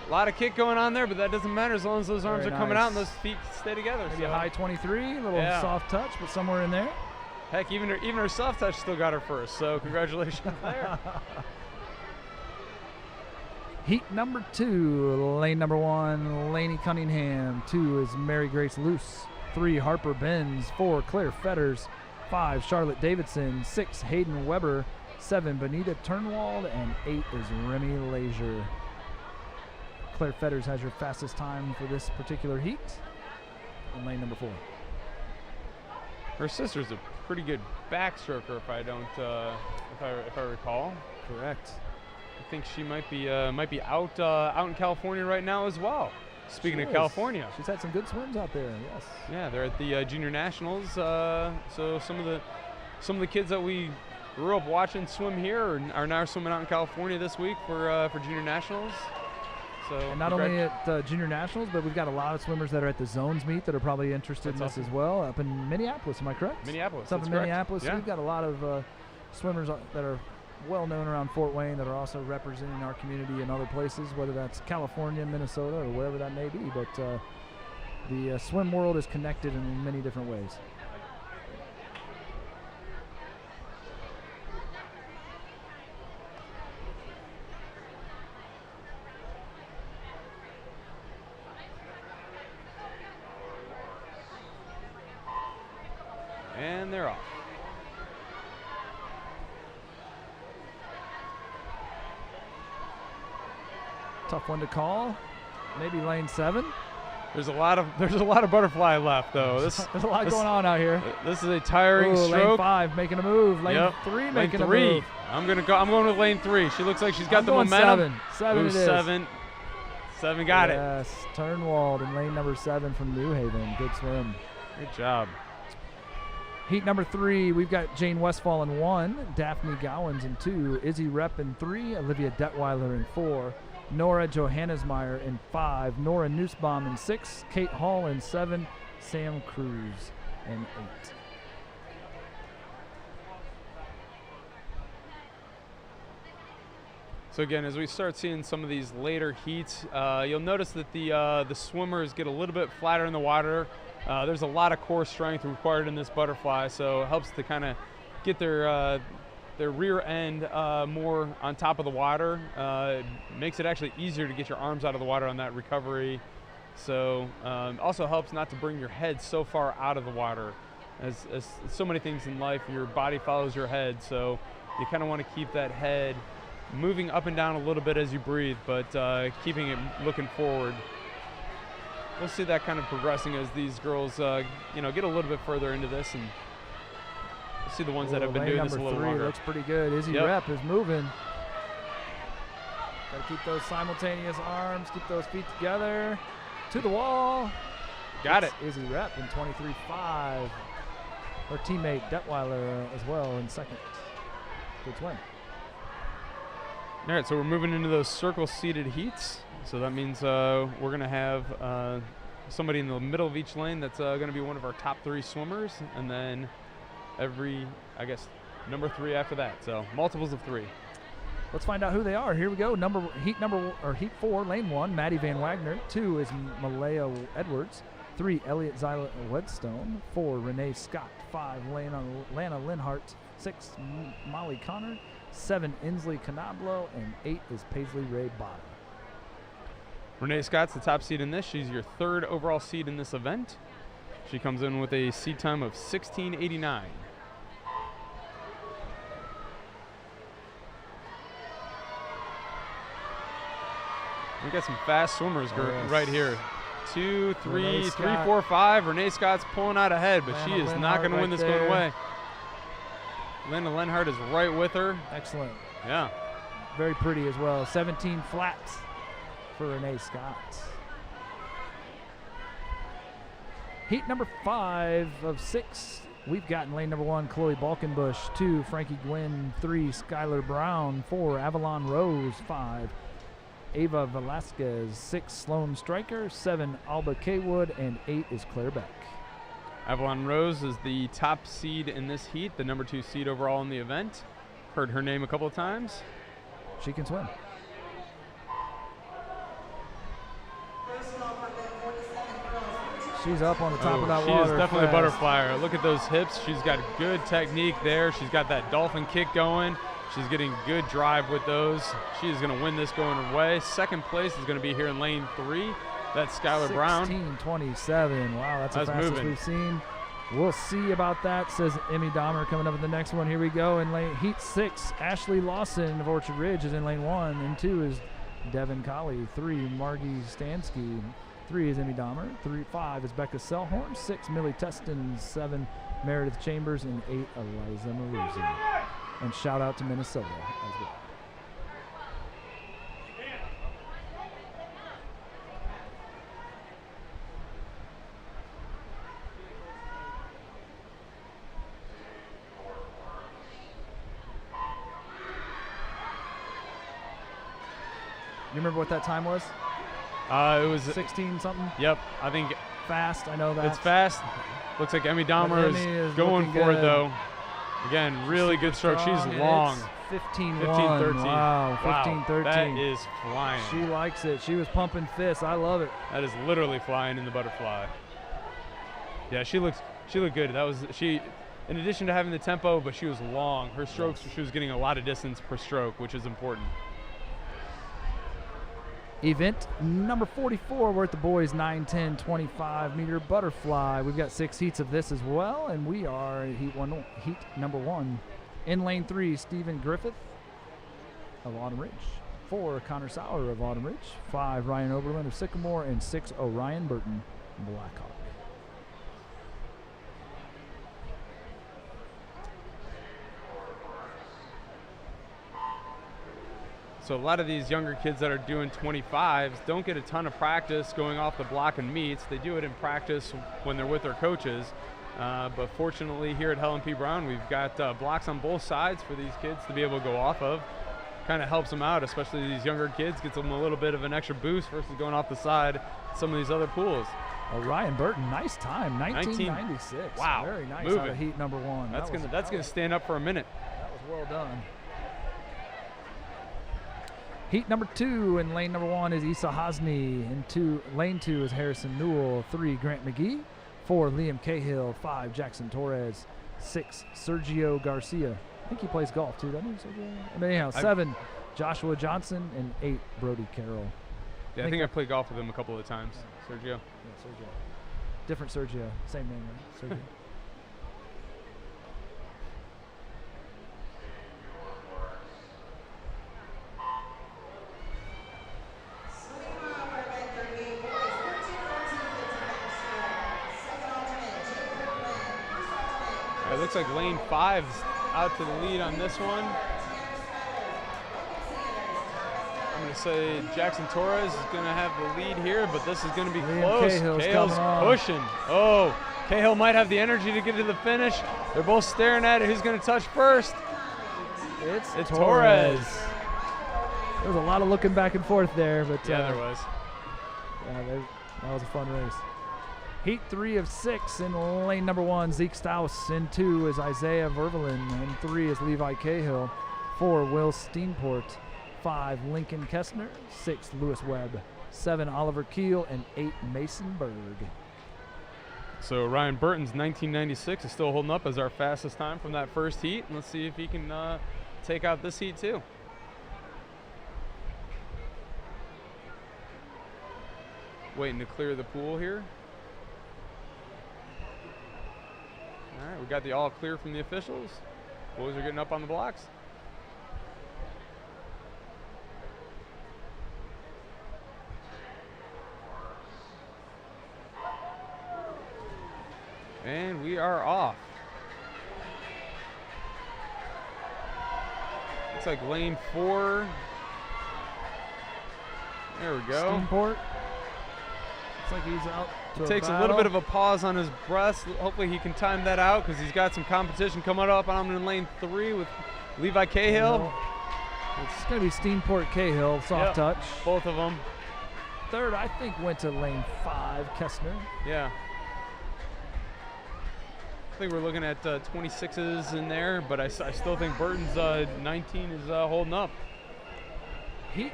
A lot of kick going on there, but that doesn't matter as long as those arms are coming out and those feet stay together. Maybe a high 23, a little soft touch, but somewhere in there. Heck, even her soft touch still got her first, so congratulations there. Heat number 2, lane number 1, Lainey Cunningham. 2 is Mary Grace Luce. 3, Harper Benz. 4, Claire Fetters. 5, Charlotte Davidson. 6, Hayden Weber. 7, Benita Turnwald, and 8 is Remy Leisure. Claire Fetters has your fastest time for this particular heat in lane number 4. Her sister's a pretty good backstroker, if I don't, if I recall. Correct. I think she might be out in California right now as well. Speaking of California, she's had some good swims out there. Yes. Yeah, they're at the Junior Nationals. So some of the kids that we grew up watching swim here are now swimming out in California this week for Junior Nationals. So and not only at Junior Nationals, but we've got a lot of swimmers that are at the Zones meet that are probably interested in this as well. Up in Minneapolis, am I correct? Minneapolis. Up in Minneapolis, yeah. We've got a lot of swimmers that are well known around Fort Wayne that are also representing our community in other places, whether that's California, Minnesota, or wherever that may be. But the swim world is connected in many different ways. And they're off. Tough one to call. Maybe lane 7. There's a lot of butterfly left though. There's a lot going on out here. This is a tiring stroke. Lane 5 making a move. Lane 3 making a move. I'm going with lane 3. She looks like she's got the momentum. 7 it is. 7 got it. Yes, Turnwald in lane number 7 from New Haven. Good swim. Good job. Heat number 3, we've got Jane Westfall in 1, Daphne Gowans in 2, Izzy Repp in 3, Olivia Detweiler in 4, Nora Johannesmeyer in 5, Nora Nussbaum in 6, Kate Hall in 7, Sam Cruz in 8. So again, as we start seeing some of these later heats, you'll notice that the swimmers get a little bit flatter in the water. There's a lot of core strength required in this butterfly, so it helps to kind of get their rear end more on top of the water. It makes it actually easier to get your arms out of the water on that recovery. So also helps not to bring your head so far out of the water. As so many things in life, your body follows your head, so you kind of want to keep that head moving up and down a little bit as you breathe, but keeping it looking forward. We'll see that kind of progressing as these girls, get a little bit further into this, and we'll see the ones that have been doing this a little longer. longer. Looks pretty good. Izzy Repp is moving. Got to keep those simultaneous arms, keep those feet together. To the wall. Got it. Izzy Repp in 23.5. Her teammate Detweiler as well in second. Good swim. All right, so we're moving into those circle-seated heats. So that means we're going to have somebody in the middle of each lane that's going to be one of our top 3 swimmers, and then number 3 after that. So multiples of 3. Let's find out who they are. Here we go. Heat 4, lane 1, Maddie Van Wagner. 2 is Malaya Edwards. 3, Elliot Zyla Wedstone. 4, Renee Scott. 5, Lana Linhart. 6, Molly Connor. 7, Inslee Canablo. And 8 is Paisley Ray Botta. Renee Scott's the top seed in this. She's your 3rd overall seed in this event. She comes in with a seed time of 16:89. We got some fast swimmers right here. 2, 3, 3, 4, 5. Renee Scott's pulling out ahead, but she is not going to win this going away. Lana Lenhart is right with her. Excellent. Yeah. Very pretty as well. 17 flats for Renee Scott. Heat number 5 of 6. We've got in lane number 1, Chloe Balkenbush. 2, Frankie Gwynn. 3, Skylar Brown. 4, Avalon Rose. 5, Ava Velasquez. 6, Sloan Stryker. 7, Alba Kaywood. And 8 is Claire Beck. Avalon Rose is the top seed in this heat, the number 2 seed overall in the event. Heard her name a couple of times. She can swim. She's up on the top of that water. She is definitely a butterflyer. Look at those hips. She's got good technique there. She's got that dolphin kick going. She's getting good drive with those. She is going to win this going away. Second place is going to be here in lane 3. That's Skylar Brown. 16:27. Wow, that's the fastest we've seen. We'll see about that, says Emmy Dahmer. Coming up in the next one. Here we go. In lane heat 6, Ashley Lawson of Orchard Ridge is in lane 1. In 2 is Devin Colley. 3, Margie Stansky. 3 is Emmy Dahmer. 5 is Becca Selhorn. 6, Millie Teston. 7, Meredith Chambers. And 8, Eliza Maruzzi. And shout out to Minnesota as well. You remember what that time was? It was 16 something? Yep, I think Fast, I know that. it's fast. Looks like Emmy Dahmer is going for it though. Again, really good stroke. She's long. 15-1. 15-13. Wow, 15-13. That is flying. She likes it. She was pumping fists. I love it. That is literally flying in the butterfly. Yeah, she looked good. That was she. In addition to having the tempo, but she was long. Her strokes, she was getting a lot of distance per stroke, which is important. Event number 44, we're at the boys 9, 10, 25 meter butterfly. We've got 6 heats of this as well, and we are heat number 1. In lane 3, Stephen Griffith of Autumn Ridge. 4, Connor Sauer of Autumn Ridge. 5, Ryan Oberlin of Sycamore, and 6, Orion Burton of Blackhawk. So a lot of these younger kids that are doing 25s don't get a ton of practice going off the block and meets. They do it in practice when they're with their coaches. But fortunately here at Helen P. Brown, we've got blocks on both sides for these kids to be able to go off of. Kind of helps them out, especially these younger kids, gets them a little bit of an extra boost versus going off the side some of these other pools. Orion Burton, nice time, 1996. Wow, very nice moving. out of heat number 1. That's gonna stand up for a minute. That was well done. Heat number 2 in lane number 1 is Issa Hosny. In lane 2 is Harrison Newell. 3, Grant McGee. 4, Liam Cahill. 5, Jackson Torres. 6, Sergio Garcia. I think he plays golf too, doesn't he, Sergio? I mean, anyhow, 7, Joshua Johnson. And 8, Brody Carroll. Yeah, I think I played golf with him a couple of times. Sergio. Yeah, Sergio. Different Sergio. Same name, right? Sergio. It looks like lane 5's out to the lead on this one. I'm going to say Jackson Torres is going to have the lead here, but this is going to be close. Cahill's pushing. Oh, Cahill might have the energy to get to the finish. They're both staring at it. Who's going to touch first? It's Torres. There was a lot of looking back and forth there, but yeah, there was. Yeah, that was a fun race. Heat 3 of 6 in lane number 1, Zeke Staus. In 2 is Isaiah Vervelin. In 3 is Levi Cahill. 4, Will Steenport. 5, Lincoln Kessner. 6, Lewis Webb. 7, Oliver Keel. And 8, Mason Berg. So Ryan Burton's 1996 is still holding up as our fastest time from that first heat. And let's see if he can take out this heat too. Waiting to clear the pool here. All right, we got the all clear from the officials. Boys are getting up on the blocks. And we are off. Looks like lane 4. There we go. Steenport. Looks like he's out. Takes a little bit of a pause on his breast. Hopefully he can time that out because he's got some competition coming up on him in lane 3 with Levi Cahill. It's going to be Steenport Cahill, soft touch. Both of them. Third, I think, went to lane 5, Kessner. Yeah. I think we're looking at 26s in there, but I still think Burton's 19 is holding up. Heat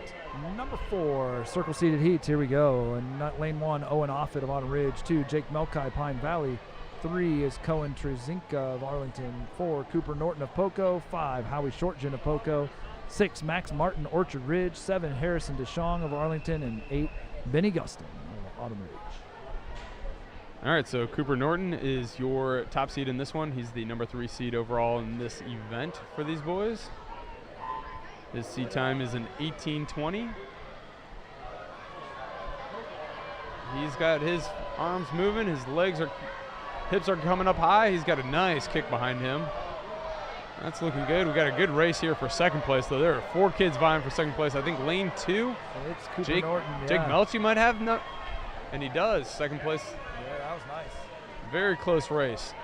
number 4, circle seated heats. Here we go. And lane 1, Owen Offit of Autumn Ridge. 2, Jake Melkai, Pine Valley. 3 is Cohen Trezinka of Arlington. 4, Cooper Norton of Poco. 5, Howie Shortgen of Poco. 6, Max Martin, Orchard Ridge. 7, Harrison DeShong of Arlington. And 8, Benny Gustin of Autumn Ridge. All right, so Cooper Norton is your top seed in this one. He's the number 3 seed overall in this event for these boys. His seed time is an 18:20. He's got his arms moving, his hips are coming up high. He's got a nice kick behind him. That's looking good. We got a good race here for second place, though. There are 4 kids vying for second place. I think lane 2. It's Cooper Norton. Yeah. Jake Melchie might have, and he does. Second place. Yeah, that was nice. Very close race.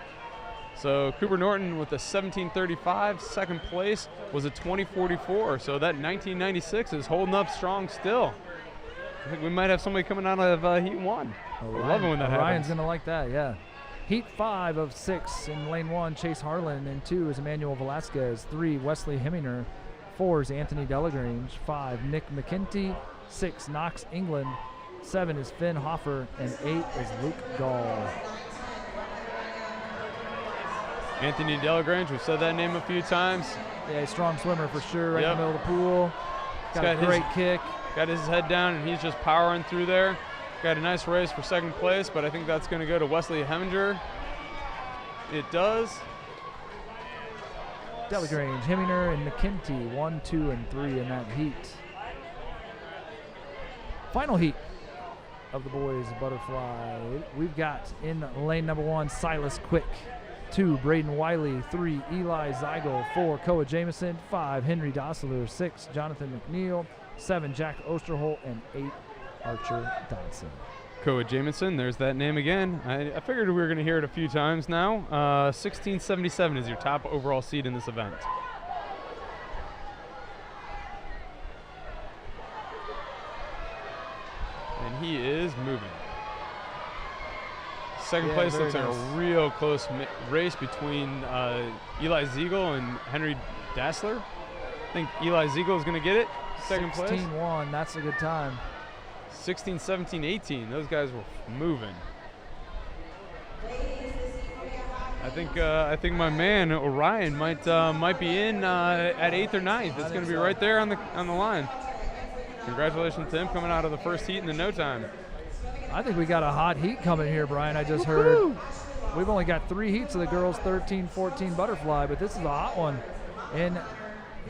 So Cooper Norton with a 17:35. Second place was a 20:44. So that 1996 is holding up strong still. I think we might have somebody coming out of Heat 1. We're loving when that happens. Ryan's going to like that, yeah. Heat 5 of 6 in lane 1, Chase Harlan. And 2 is Emmanuel Velasquez. 3, Wesley Hemminger. 4 is Anthony Delagrange. 5, Nick McKenty. 6, Knox England. 7 is Finn Hoffer. And 8 is Luke Gall. Anthony Delagrange, we've said that name a few times. Yeah, strong swimmer for sure, right in the middle of the pool. Got a great kick. Got his head down, and he's just powering through there. Got a nice race for second place, but I think that's going to go to Wesley Hemminger. It does. Delagrange, Hemminger, and McKenty, 1, 2, and 3 in that heat. Final heat of the boys butterfly. We've got in lane number 1, Silas Quick. 2, Braden Wiley. 3, Eli Zeigel. 4, Koa Jameson. 5, Henry Dossler. 6, Jonathan McNeil. 7, Jack Osterholt. And 8, Archer Dodson. Koa Jameson, there's that name again. I figured we were going to hear it a few times now. 1677 is your top overall seed in this event. And he is moving. Second place looks like a real close race between Eli Zeigel and Henry Dassler. I think Eli Zeigel is going to get it. Second place. 16-1, that's a good time. 16, 17, 18. Those guys were moving. I think my man Orion might be in at 8th or 9th. It's going to be right there on the line. Congratulations to him coming out of the first heat in the no time. I think we got a hot heat coming here, Brian. I just heard. We've only got 3 heats of the girls 13-14 butterfly, but this is a hot one. In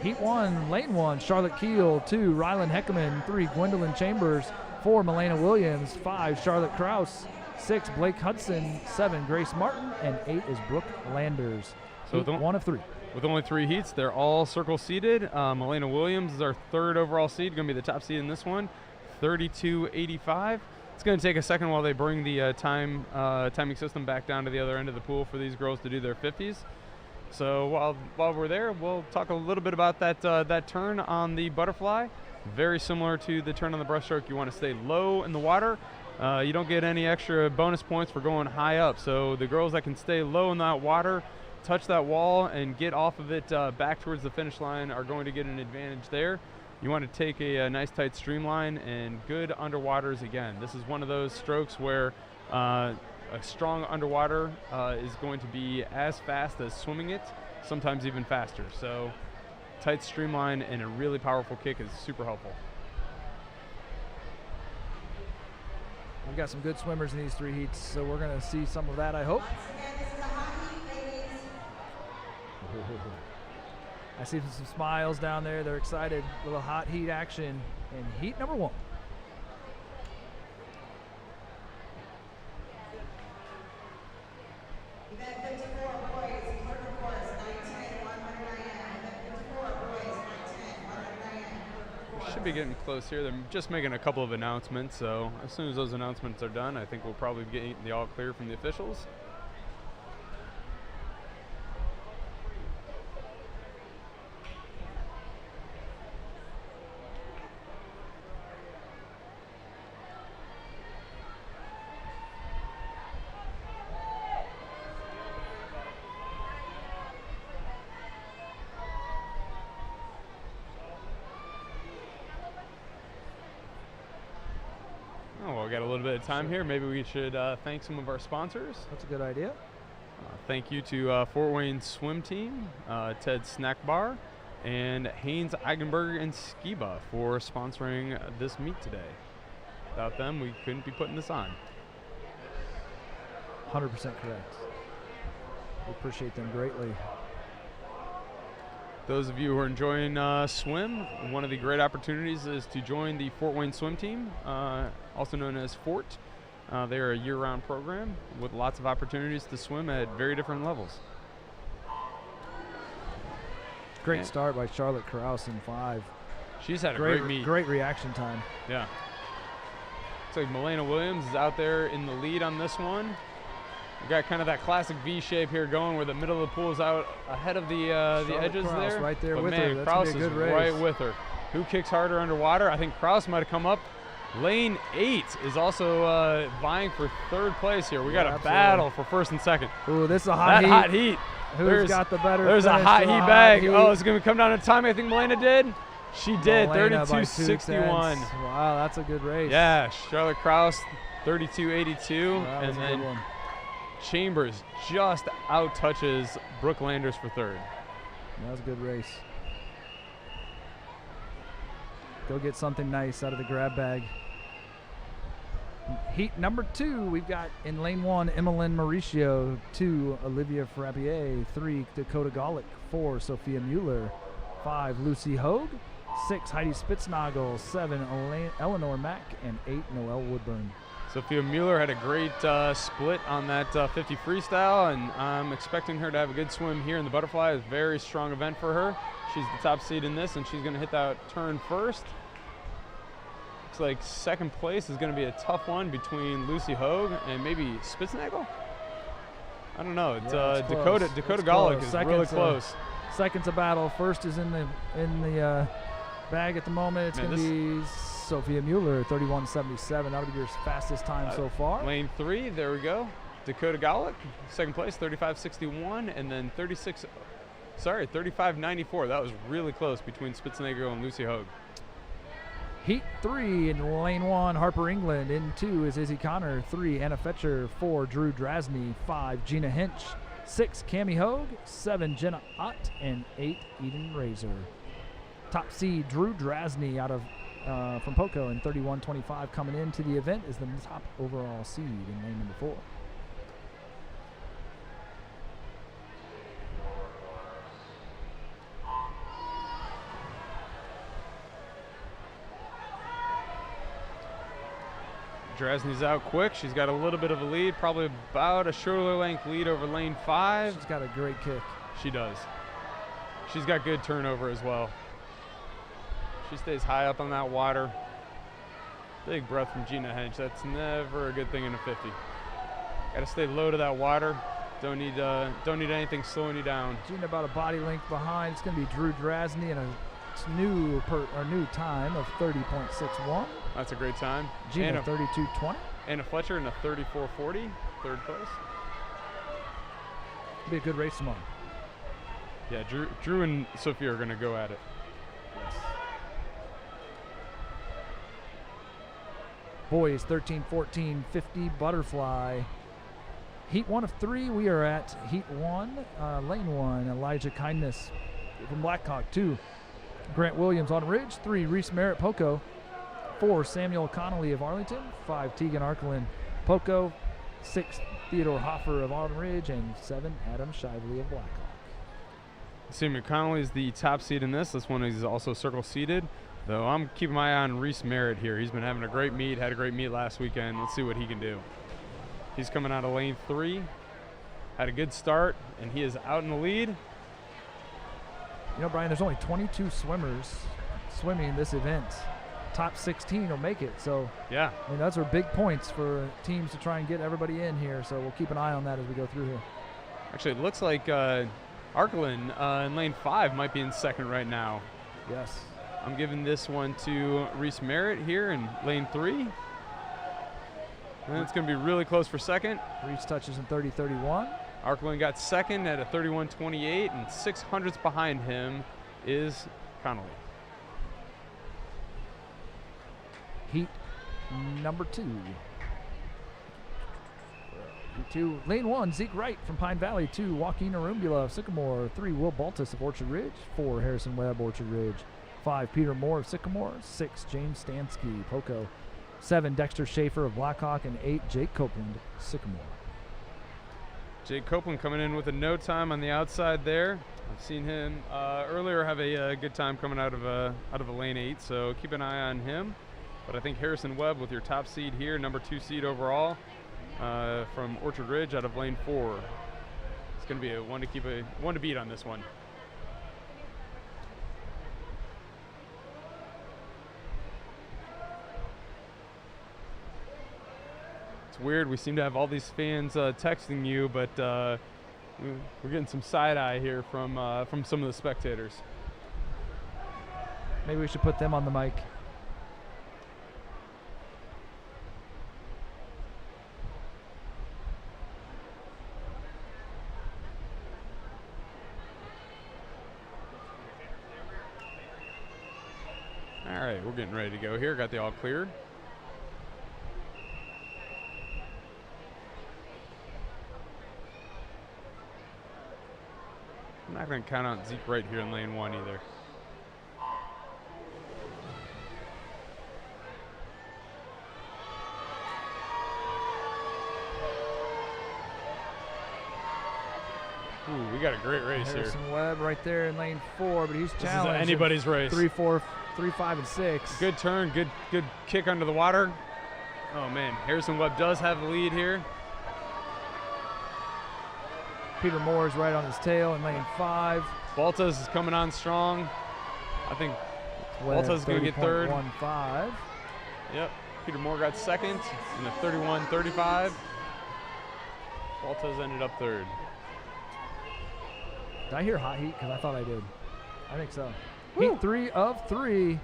heat 1, lane 1, Charlotte Keel. 2, Rylan Heckerman. 3, Gwendolyn Chambers. 4, Milena Williams. 5, Charlotte Kraus. 6, Blake Hudson. 7, Grace Martin. And 8 is Brooke Landers. So 1 of 3. With only 3 heats, they're all circle seeded. Milena Williams is our 3rd overall seed, going to be the top seed in this one, 32.85. It's going to take a second while they bring the timing system back down to the other end of the pool for these girls to do their 50s. So while we're there, we'll talk a little bit about that turn on the butterfly. Very similar to the turn on the breaststroke. You want to stay low in the water. You don't get any extra bonus points for going high up. So the girls that can stay low in that water, touch that wall, and get off of it back towards the finish line are going to get an advantage there. You want to take a nice tight streamline and good underwaters again. This is one of those strokes where a strong underwater is going to be as fast as swimming it, sometimes even faster. So tight streamline and a really powerful kick is super helpful. We've got some good swimmers in these 3 heats, so we're going to see some of that, I hope. I see some smiles down there. They're excited. A little hot heat action in heat number 1. We should be getting close here. They're just making a couple of announcements, so as soon as those announcements are done, I think we'll probably get the all clear from the officials. Got a little bit of time here. Maybe we should thank some of our sponsors. That's a good idea. Thank you to Fort Wayne Swim Team, Ted Snack Bar, and Haynes Eigenberg and Skiba for sponsoring this meet today. Without them, we couldn't be putting this on. 100% correct. We appreciate them greatly. Those of you who are enjoying swim, one of the great opportunities is to join the Fort Wayne swim team, also known as Fort. They are a year-round program with lots of opportunities to swim at very different levels. Great start by Charlotte Krause in 5. She's had a great meet. Great reaction time. Yeah. Looks like Milena Williams is out there in the lead on this one. We got kind of that classic V shape here going where the middle of the pool is out ahead of the edges Krause there. Right there but with man, her. That's Krause gonna be a is good race. right with her. Who kicks harder underwater? I think Krause might have come up. Lane 8 is also vying for 3rd place here. We got a battle for 1st and 2nd. Ooh, this is a hot heat. Hot heat. Who's got the better There's a finish hot to heat the bag. heat? Oh, it's going to come down to time. I think Milena did. She did. Milena by 32.61. Wow, that's a good race. Yeah, Charlotte Krause 32.82. That and was a then good one. Chambers just out touches Brooke Landers for 3rd. That was a good race. Go get something nice out of the grab bag. Heat number 2, we've got in lane 1, Emmeline Mauricio, 2, Olivia Frappier, 3, Dakota Golick, 4, Sophia Mueller, 5, Lucy Hogue, 6, Heidi Spitznagel, 7, Eleanor Mack, and 8, Noelle Woodburn. Sophia Mueller had a great split on that 50 freestyle, and I'm expecting her to have a good swim here in the butterfly. It's a very strong event for her. She's the top seed in this, and she's going to hit that turn first. Looks like 2nd place is going to be a tough one between Lucy Hogue and maybe Spitznagel. I don't know. It's, Dakota Golick is really close. Second's a battle. First is in the bag at the moment. It's going to be Sophia Mueller, 31.77. That'll be your fastest time so far. Lane 3, there we go. Dakota Golick, 2nd place, 35.61, and then 35.94. That was really close between Spitznagel and Lucy Hogue. Heat 3 in lane 1, Harper England. In 2 is Izzy Connor. 3, Anna Fetcher. 4, Drew Drasny. 5, Gina Hinch. 6, Cammie Hogue. 7, Jenna Ott. And 8, Eden Razor. Top seed, Drew Drasny out of from Poco in 31.25 coming into the event is the top overall seed in lane number 4. Drasny's out quick. She's got a little bit of a lead, probably about a shoulder length lead over lane 5. She's got a great kick. She does. She's got good turnover as well. She stays high up on that water. Big breath from Gina Hench. That's never a good thing in a 50. Got to stay low to that water. Don't need anything slowing you down. Gina about a body length behind. It's going to be Drew Drasny and a new time of 30.61. That's a great time. Gina 32.20. Anna Fletcher in a 34.40, 3rd place. Be a good race tomorrow. Yeah, Drew and Sophia are going to go at it. Yes. Boys 13-14 50 butterfly. Heat 1 of 3. We are at Heat 1, lane 1. Elijah Kindness from Blackhawk. 2, Grant Williams on Ridge. 3, Reese Merritt Poco. 4, Samuel Connolly of Arlington. 5, Tegan Arkelin Poco. 6, Theodore Hoffer of Auburn Ridge. And 7, Adam Shively of Blackhawk. Samuel Connolly is the top seed in this. This one is also circle seeded, though I'm keeping my eye on Reese Merritt here. He's been having a great meet, had a great meet last weekend. Let's see what he can do. He's coming out of lane 3, had a good start, and he is out in the lead. You know, Brian, there's only 22 swimmers swimming this event. Top 16 will make it. So, yeah, I mean, those are big points for teams to try and get everybody in here. So we'll keep an eye on that as we go through here. Actually, it looks like Arkelin in lane 5 might be in 2nd right now. Yes. I'm giving this one to Reese Merritt here in lane 3. And it's going to be really close for 2nd. Reese touches in 30-31. Arkelin got 2nd at a 31.28, and 600ths behind him is Connolly. Heat number 2. Heat 2, lane 1, Zeke Wright from Pine Valley. 2, Joaquin Arumbula of Sycamore. 3, Will Baltus of Orchard Ridge. 4, Harrison Webb, Orchard Ridge. 5, Peter Moore of Sycamore. 6, James Stansky, Poco. 7, Dexter Schaefer of Blackhawk. And 8, Jake Copeland, Sycamore. Jake Copeland coming in with a no time on the outside there. I've seen him earlier have a good time coming out of a lane 8, so keep an eye on him. But I think Harrison Webb with your top seed here, number 2 seed overall, from Orchard Ridge out of lane 4. It's going to be a one to beat on this one. It's weird. We seem to have all these fans texting you, but we're getting some side eye here from some of the spectators. Maybe we should put them on the mic. All right, we're getting ready to go here. Got the all cleared. I'm not going to count out Zeke right here in lane 1 either. Ooh, we got a great race Harrison here. Webb right there in lane 4, but he's challenged. This is anybody's race. 3, 4, 3, 5, and 6. Good turn, good kick under the water. Oh man, Harrison Webb does have the lead here. Peter Moore is right on his tail in lane 5. Baltas is coming on strong. I think Baltas is going to get third. 30.15. Yep. Peter Moore got second in a 31.35. Baltas ended up third. Did I hear hot heat? Because I thought I did. I think so. Woo. Heat 3 of 3.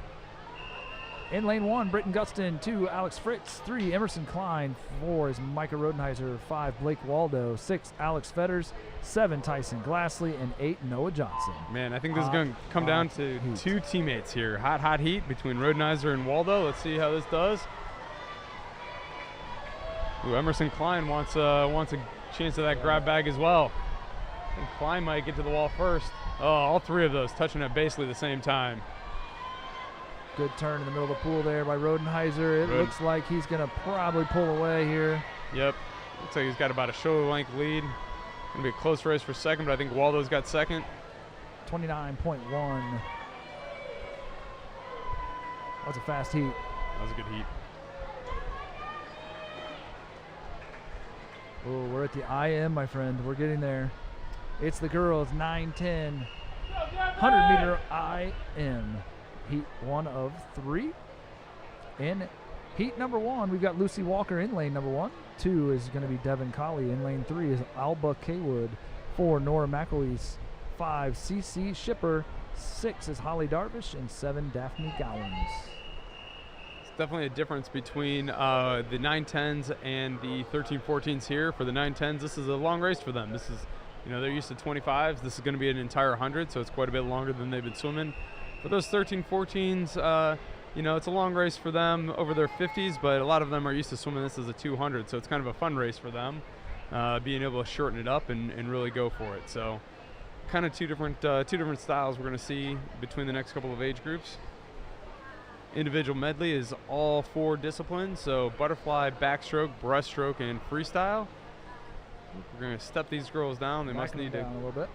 In lane 1, Britton Gustin. 2, Alex Fritz. 3, Emerson Klein. 4 is Micah Rodenheiser. 5, Blake Waldo. 6, Alex Fetters. 7, Tyson Glassley. And 8, Noah Johnson. Man, I think this is going to come down to heat. 2 teammates here. Hot heat between Rodenheiser and Waldo. Let's see how this does. Ooh, Emerson Klein wants a chance of that grab bag as well. I think Klein might get to the wall first. Oh, all 3 of those touching at basically the same time. Good turn in the middle of the pool there by Rodenheiser. It looks like he's going to probably pull away here. Yep. Looks like he's got about a shoulder length lead. Going to be a close race for second, but I think Waldo's got second. 29.1. That's a fast heat. That was a good heat. Oh, we're at the IM, my friend. We're getting there. It's the girls, 9-10. 100-meter IM. Heat 1 of 3. In heat number 1, we've got Lucy Walker in lane number 1. 2 is going to be Devin Colley. In lane 3 is Alba Kaywood. 4, Nora McElweese. 5, CC Shipper. 6 is Holly Darvish. And 7, Daphne Gowans. It's definitely a difference between the 9-10s and the 13-14s here. For the 9-10s, this is a long race for them. This is, they're used to 25s. This is going to be an entire 100, so it's quite a bit longer than they've been swimming. For those 13-14s, it's a long race for them over their 50s, but a lot of them are used to swimming this as a 200, so it's kind of a fun race for them, being able to shorten it up and really go for it. So kind of two different styles we're going to see between the next couple of age groups. Individual medley is all 4 disciplines, so butterfly, backstroke, breaststroke, and freestyle. We're going to step these girls down. They must need to a little bit.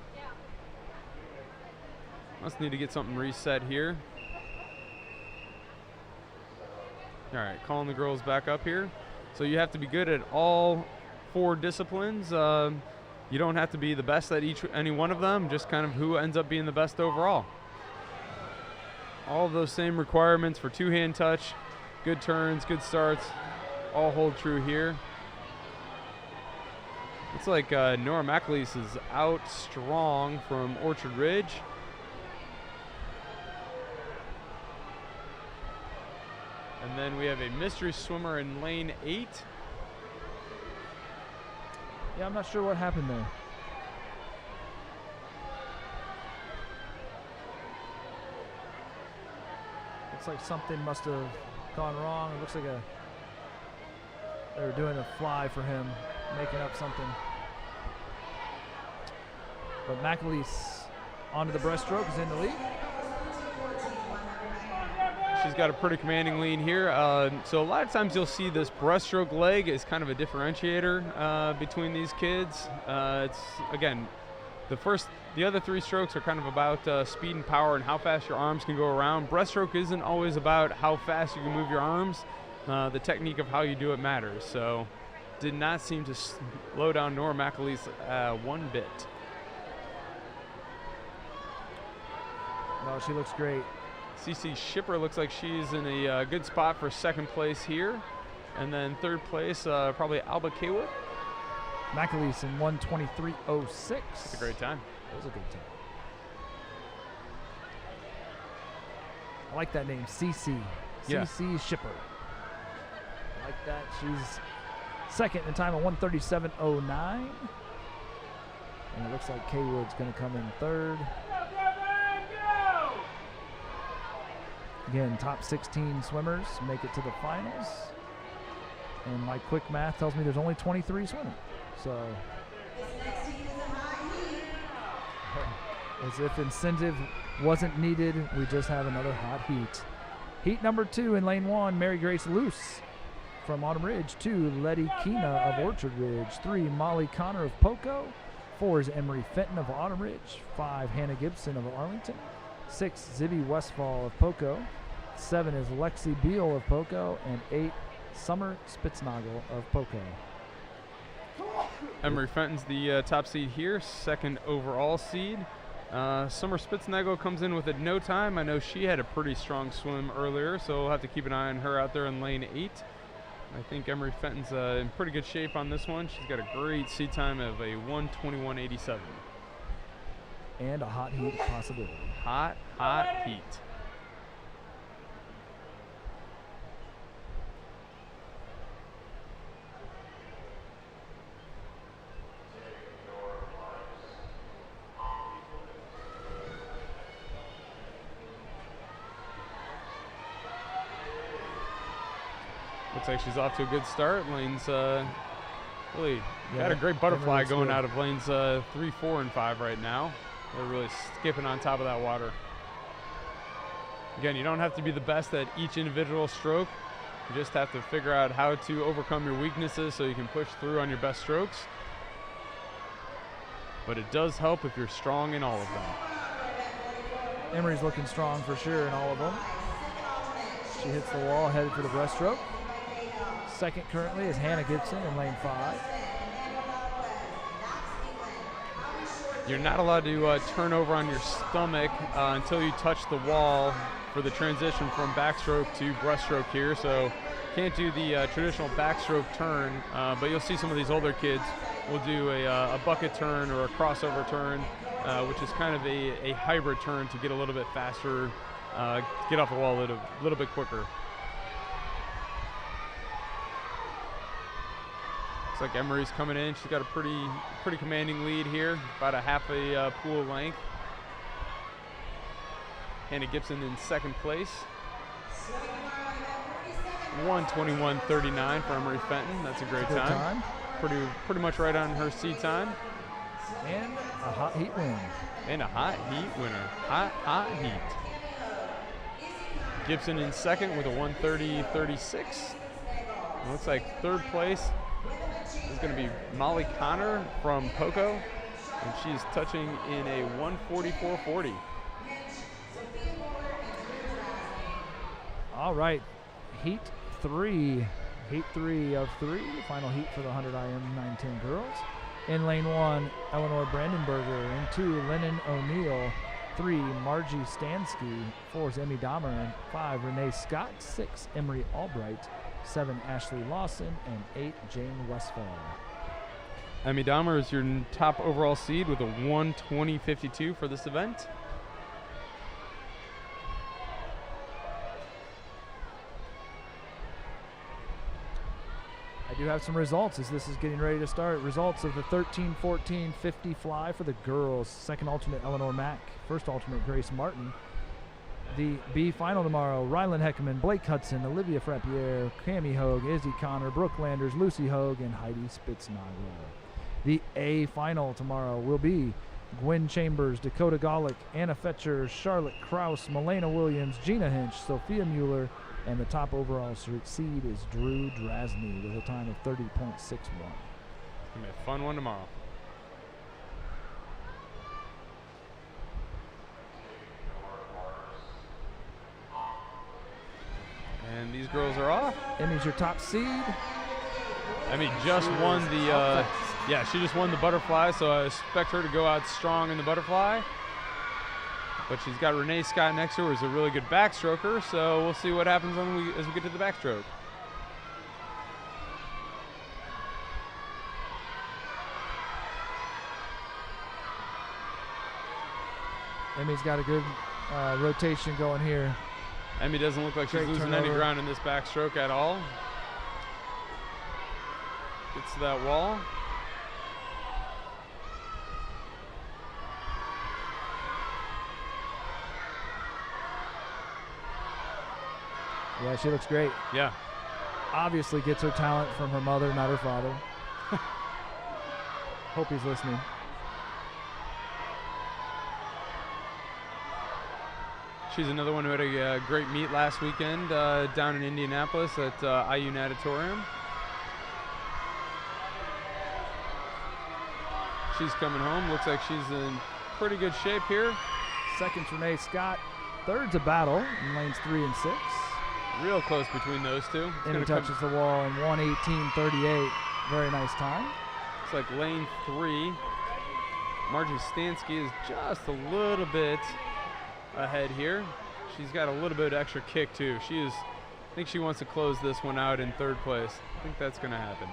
Must need to get something reset here. All right, calling the girls back up here. So you have to be good at all 4 disciplines. You don't have to be the best at any one of them, just kind of who ends up being the best overall. All of those same requirements for 2-hand touch, good turns, good starts, all hold true here. Looks like Nora McAleese is out strong from Orchard Ridge. And then we have a mystery swimmer in lane 8. Yeah, I'm not sure what happened there. Looks like something must have gone wrong. It looks like they were doing a fly for him, making up something. But McAleese onto the breaststroke is in the lead. she's got a pretty commanding lead here. So a lot of times you'll see this breaststroke leg is kind of a differentiator between these kids. It's, again, the other three strokes are kind of about speed and power and how fast your arms can go around. Breaststroke isn't always about how fast you can move your arms. The technique of how you do it matters. So did not seem to slow down Nora McAleese one bit. No, she looks great. CC Shipper looks like she's in a good spot for second place here. And then third place, probably Alba Kaywood. McAleese in 1:23.06. That's a great time. That was a good time. I like that name, CC. Yeah. CC Shipper. I like that. She's second in time of 1:37.09. And it looks like Kaywood's going to come in third. Again, top 16 swimmers make it to the finals. And my quick math tells me there's only 23 swimming. So, as if incentive wasn't needed, we just have another hot heat. Heat number 2 in lane 1, Mary Grace Luce from Autumn Ridge. 2, Letty Keena of Orchard Ridge. 3, Molly Connor of Poco. 4 is Emery Fenton of Autumn Ridge. 5, Hannah Gibson of Arlington. 6, Zibby Westfall of Poco. 7 is Lexi Beal of Poco. And 8, Summer Spitznagel of Poco. Emery Fenton's the top seed here, second overall seed. Summer Spitznagel comes in with it no time. I know she had a pretty strong swim earlier, so we'll have to keep an eye on her out there in lane 8. I think Emery Fenton's in pretty good shape on this one. She's got a great seed time of a 1:21.87. And a hot heat possibility. Hot heat. Looks like she's off to a good start. Lanes really got a great butterfly going out of lanes 3, 4, and 5 right now. They're really skipping on top of that water. Again, you don't have to be the best at each individual stroke. You just have to figure out how to overcome your weaknesses so you can push through on your best strokes. But it does help if you're strong in all of them. Emery's looking strong for sure in all of them. She hits the wall, headed for the breaststroke. Second currently is Hannah Gibson in lane 5. You're not allowed to turn over on your stomach until you touch the wall for the transition from backstroke to breaststroke here. So can't do the traditional backstroke turn, but you'll see some of these older kids will do a bucket turn or a crossover turn, which is kind of a hybrid turn to get a little bit faster, get off the wall a little bit quicker. Looks like Emery's coming in. She's got a pretty commanding lead here, about a half a pool length. Hannah Gibson in second place. 1:21.39 for Emery Fenton. That's a great time. Pretty much right on her seed time. And a hot heat win. And a hot heat winner. Hot heat. Gibson in second with a 1:30.36. Looks like third place is going to be Molly Connor from Poco, and she's touching in a 1:44.40. All right, heat 3. Heat 3 of 3, final heat for the 100 IM 910 girls. In lane 1, Eleanor Brandenberger. In 2, Lennon O'Neill. 3, Margie Stansky. 4 is Emmy Dahmer. 5, Renee Scott. 6, Emery Albright. 7, Ashley Lawson. And 8, Jane Westfall. Emmy Dahmer is your top overall seed with a 1:20.52 for this event. I do have some results as this is getting ready to start. Results of the 13-14 50 fly for the girls. Second alternate, Eleanor Mack. First alternate, Grace Martin. The B final tomorrow, Rylan Heckman, Blake Hudson, Olivia Frappier, Cammie Hogue, Izzy Connor, Brooke Landers, Lucy Hogue, and Heidi Spitznagel. The A final tomorrow will be Gwen Chambers, Dakota Golick, Anna Fetcher, Charlotte Kraus, Milena Williams, Gina Hinch, Sophia Mueller, and the top overall seed is Drew Drasny with a time of 30.61. It's going to be a fun one tomorrow. And these girls are off. Emmy's your top seed. Emmy just won the, she just won the butterfly, so I expect her to go out strong in the butterfly. But she's got Renee Scott next to her, who's a really good backstroker, so we'll see what happens as we get to the backstroke. Emmy's got a good rotation going here. Emmy doesn't look like she's losing any ground in this backstroke at all. Gets to that wall. Yeah, she looks great. Yeah. Obviously gets her talent from her mother, not her father. Hope he's listening. She's another one who had a great meet last weekend down in Indianapolis at IU Natatorium. She's coming home. Looks like she's in pretty good shape here. Second's Renee Scott. Third's a battle in lanes 3 and 6. Real close between those two. Emmy touches the wall in 1:18.38. Very nice time. It's like lane 3. Margie Stansky is just a little bit ahead here. She's got a little bit of extra kick too. I think she wants to close this one out in third place. I think that's going to happen.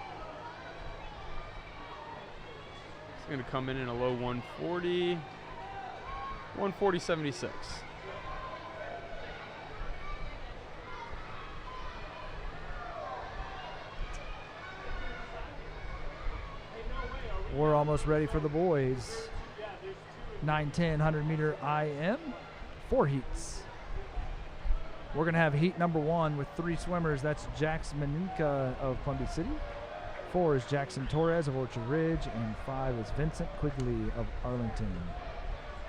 It's going to come in a low 140, 140.76. We're almost ready for the boys. 9:10 100-meter IM. 4 heats. We're going to have heat number 1 with 3 swimmers. That's Jax Maninka of Columbia City. 4 is Jackson Torres of Orchard Ridge. And 5 is Vincent Quigley of Arlington.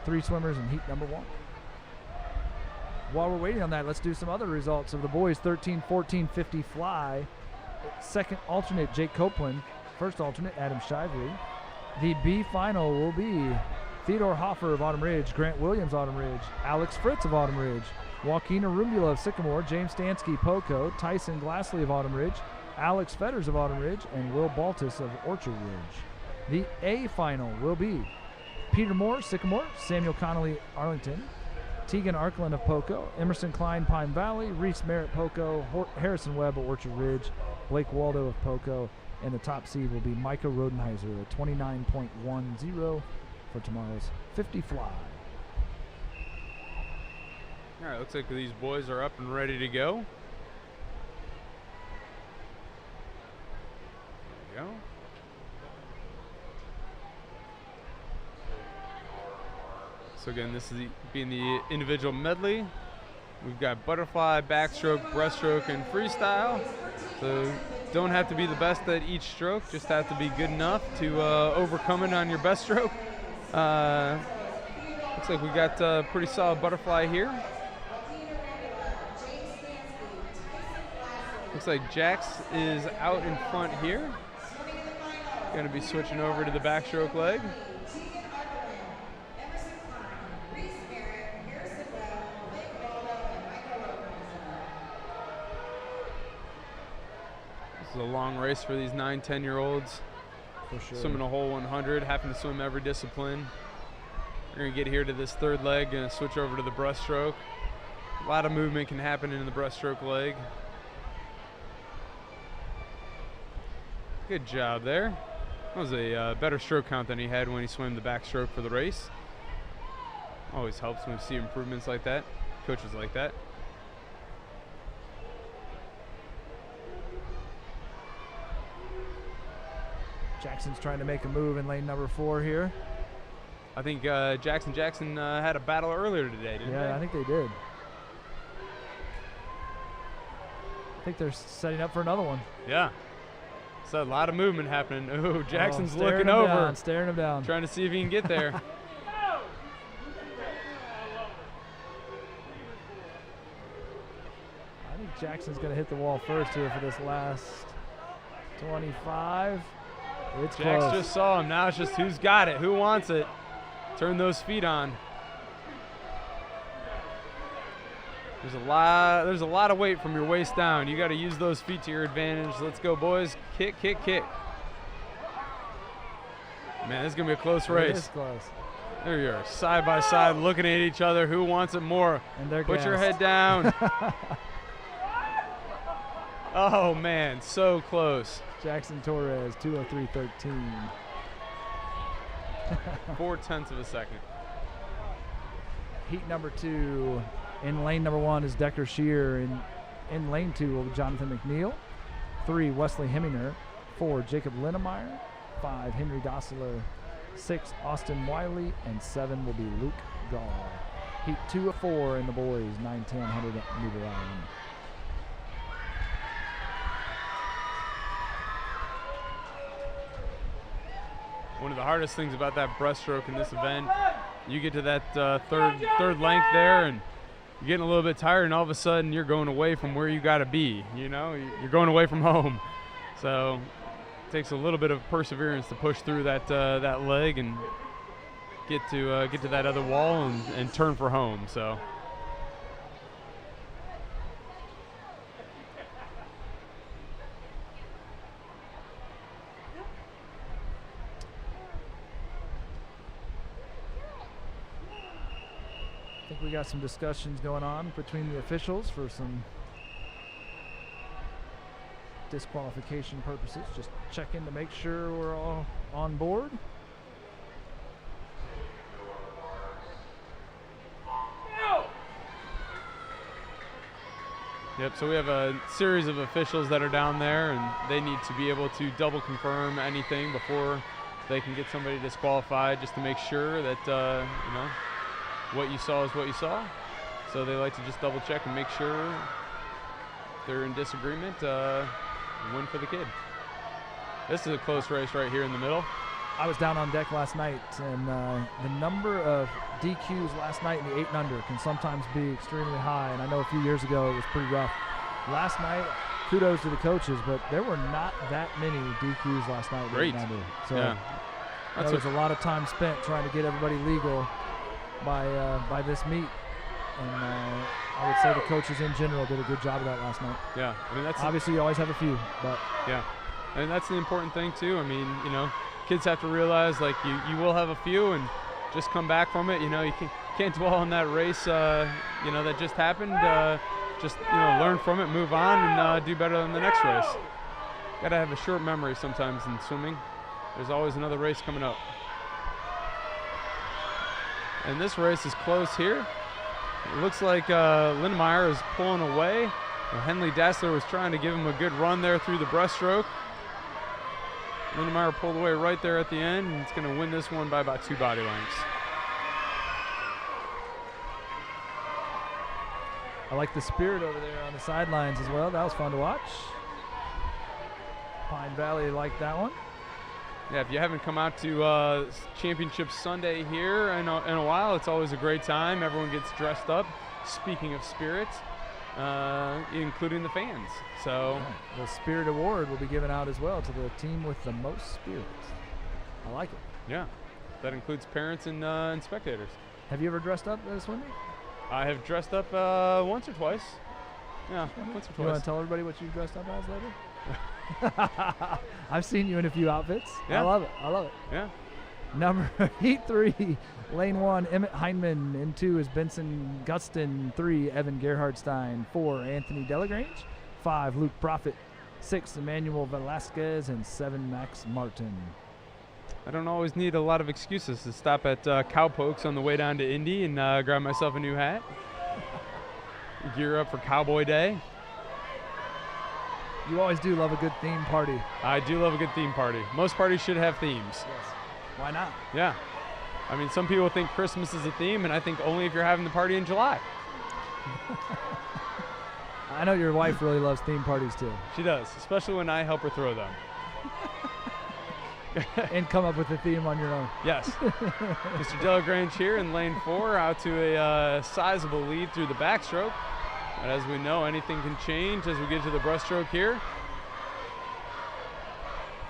3 swimmers in heat number 1. While we're waiting on that, let's do some other results of the boys. 13-14-50 fly. Second alternate, Jake Copeland. First alternate, Adam Shively. The B final will be Theodore Hoffer of Autumn Ridge, Grant Williams, Autumn Ridge, Alex Fritz of Autumn Ridge, Joaquin Arumbula of Sycamore, James Stansky, Poco, Tyson Glassley of Autumn Ridge, Alex Fetters of Autumn Ridge, and Will Baltus of Orchard Ridge. The A final will be Peter Moore, Sycamore, Samuel Connolly, Arlington, Tegan Arkland of Poco, Emerson Klein, Pine Valley, Reese Merritt, Poco, Harrison Webb of Orchard Ridge, Blake Waldo of Poco, and the top seed will be Micah Rodenheiser at 29.10 for tomorrow's 50 fly. All right, looks like these boys are up and ready to go. There we go. So again, this is being the individual medley. We've got butterfly, backstroke, breaststroke, and freestyle. So don't have to be the best at each stroke, just have to be good enough to overcome it on your best stroke. Looks like we got a pretty solid butterfly here. Looks like Jax is out in front here. Going to be switching over to the backstroke leg. This is a long race for these 9-10-year-olds. For sure. Swimming a whole 100, having to swim every discipline. We're going to get here to this third leg and switch over to the breaststroke. A lot of movement can happen in the breaststroke leg. Good job there. That was a better stroke count than he had when he swam the backstroke for the race. Always helps when we see improvements like that, coaches like that. Jackson's trying to make a move in lane number 4 here. I think Jackson had a battle earlier today, didn't they? Yeah, I think they did. I think they're setting up for another one. Yeah. So a lot of movement happening. Oh, Jackson's staring looking him over. Down, staring him down. Trying to see if he can get there. Jackson's going to hit the wall first here for this last 25. It's Jax close. just saw him. Now it's just who's got it, who wants it. Turn those feet on. There's a lot of weight from your waist down. You got to use those feet to your advantage. Let's go, boys. Kick, kick, kick. Man, this is going to be a close race. It is close. There you are, side by side, looking at each other. Who wants it more? And they're Put your gassed. head down. Oh, man, so close. Jackson Torres, 2:03.13. 0.4 of a second. Heat number 2. In lane number 1 is Decker Shear. In lane 2 will be Jonathan McNeil. 3, Wesley Heminger. 4, Jacob Linnemeyer. 5, Henry Gosseler. 6, Austin Wiley. And 7 will be Luke Gall. Heat 2 of 4 in the boys, 9-10 100-meter island. One of the hardest things about that breaststroke in this event, you get to that third length there, and you're getting a little bit tired, and all of a sudden you're going away from where you got to be. You know, you're going away from home. So it takes a little bit of perseverance to push through that leg and get to that other wall and turn for home. So. I think we got some discussions going on between the officials for some disqualification purposes. Just checking to make sure we're all on board. Yep, so we have a series of officials that are down there, and they need to be able to double confirm anything before they can get somebody disqualified, just to make sure that, you know, what you saw is what you saw. So they like to just double check and make sure if they're in disagreement, win for the kid. This is a close race right here in the middle. I was down on deck last night, and the number of DQs last night in the 8 and under can sometimes be extremely high, and I know a few years ago it was pretty rough. Last night, kudos to the coaches, but there were not that many DQs last night. Great. 8 and under. So Yeah. there was a lot of time spent trying to get everybody legal by this meet, and I would say the coaches in general did a good job of that last night. Yeah, I mean, that's Obviously, you always have a few, but yeah, and that's the important thing too. I mean, you know, kids have to realize, like, you will have a few, and just come back from it. You know, you can't dwell on that race, you know, that just happened. Just, you know, learn from it, move on, and do better than the next race. Gotta have a short memory sometimes in swimming. There's always another race coming up. And this race is close here. It looks like Lindemeyer is pulling away. Henley Dassler was trying to give him a good run there through the breaststroke. Lindemeyer pulled away right there at the end, and it's going to win this one by about 2 body lengths. I like the spirit over there on the sidelines as well. That was fun to watch. Pine Valley liked that one. Yeah, if you haven't come out to Championship Sunday here in a while, it's always a great time. Everyone gets dressed up. Speaking of spirits, including the fans. So the Spirit Award will be given out as well to the team with the most spirits. I like it. Yeah, that includes parents and spectators. Have you ever dressed up as a swimmer? I have dressed up once or twice. Yeah, once or twice. You want to tell everybody what you've dressed up as later? I've seen you in a few outfits. Yeah. I love it. I love it. Yeah. Number Heat 3, lane 1, Emmett Heinman. In 2 is Benson Gustin. 3, Evan Gerhardstein. 4, Anthony Delagrange. 5, Luke Profit. 6, Emmanuel Velasquez. And 7, Max Martin. I don't always need a lot of excuses to stop at Cowpokes on the way down to Indy and grab myself a new hat. Gear up for Cowboy Day. You always do love a good theme party. I do love a good theme party. Most parties should have themes. Yes. Why not? Yeah. I mean, some people think Christmas is a theme, and I think only if you're having the party in July. I know your wife really loves theme parties too. She does, especially when I help her throw them. And come up with a theme on your own. Yes. Mr. Delagrange here in lane 4, out to a sizable lead through the backstroke. But as we know, anything can change as we get to the breaststroke here.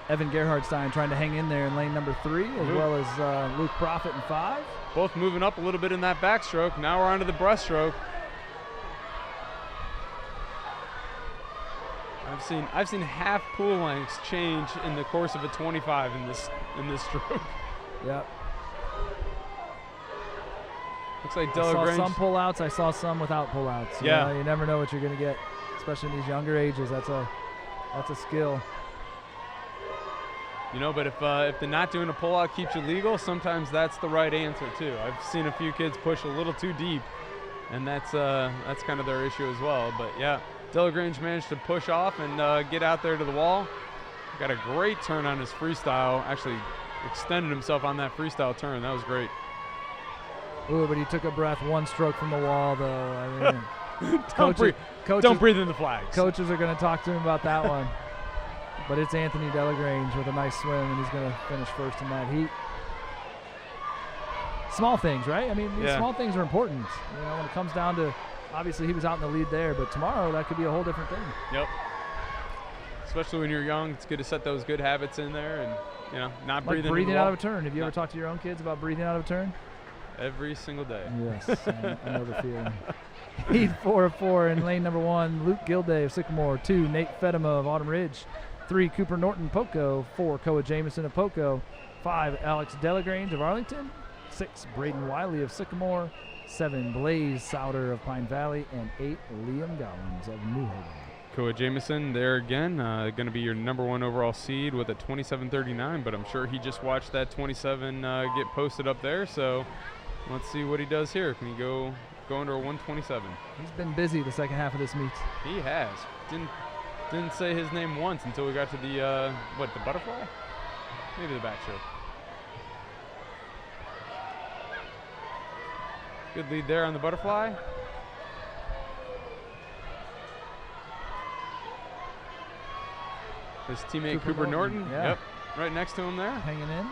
Evan Gerhardstein trying to hang in there in lane number 3, as well as Luke Profit in 5. Both moving up a little bit in that backstroke. Now we're onto the breaststroke. I've seen half pool lengths change in the course of a 25 in this stroke. Yep. Looks like I saw Delagrange. some pullouts. I saw some without pullouts. Yeah. You never know what you're going to get, especially in these younger ages. That's a skill. You know, but if the not doing a pullout keeps you legal, sometimes that's the right answer too. I've seen a few kids push a little too deep, and that's kind of their issue as well. But yeah, Delagrange managed to push off and get out there to the wall. Got a great turn on his freestyle. Actually extended himself on that freestyle turn. That was great. Ooh, but he took a breath 1 stroke from the wall, though. I mean, don't breathe in the flags. Coaches are going to talk to him about that one. But it's Anthony Delagrange with a nice swim, and he's going to finish first in that heat. Small things, right? I mean, these small things are important. You know, when it comes down to, obviously he was out in the lead there, but tomorrow that could be a whole different thing. Yep. Especially when you're young, it's good to set those good habits in there and, you know, not like breathing out of a turn. Have you ever talked to your own kids about breathing out of a turn? Every single day. Yes, I know the feeling. Heat 4 of 4 in lane number 1, Luke Gilday of Sycamore. 2, Nate Fedema of Autumn Ridge. 3, Cooper Norton, Poco. 4, Koa Jameson of Poco. 5, Alex Delagrange of Arlington. 6, Braden Wiley of Sycamore. 7, Blaze Souter of Pine Valley. And 8, Liam Gollins of New Haven. Koa Jameson there again, going to be your number 1 overall seed with a 27.39, but I'm sure he just watched that 27 get posted up there, so let's see what he does here. Can he go under a 127? He's been busy the second half of this meet. He has. Didn't say his name once until we got to the the butterfly? Maybe the backstroke. Good lead there on the butterfly. His teammate Cooper Norton. Yep, right next to him there. Hanging in.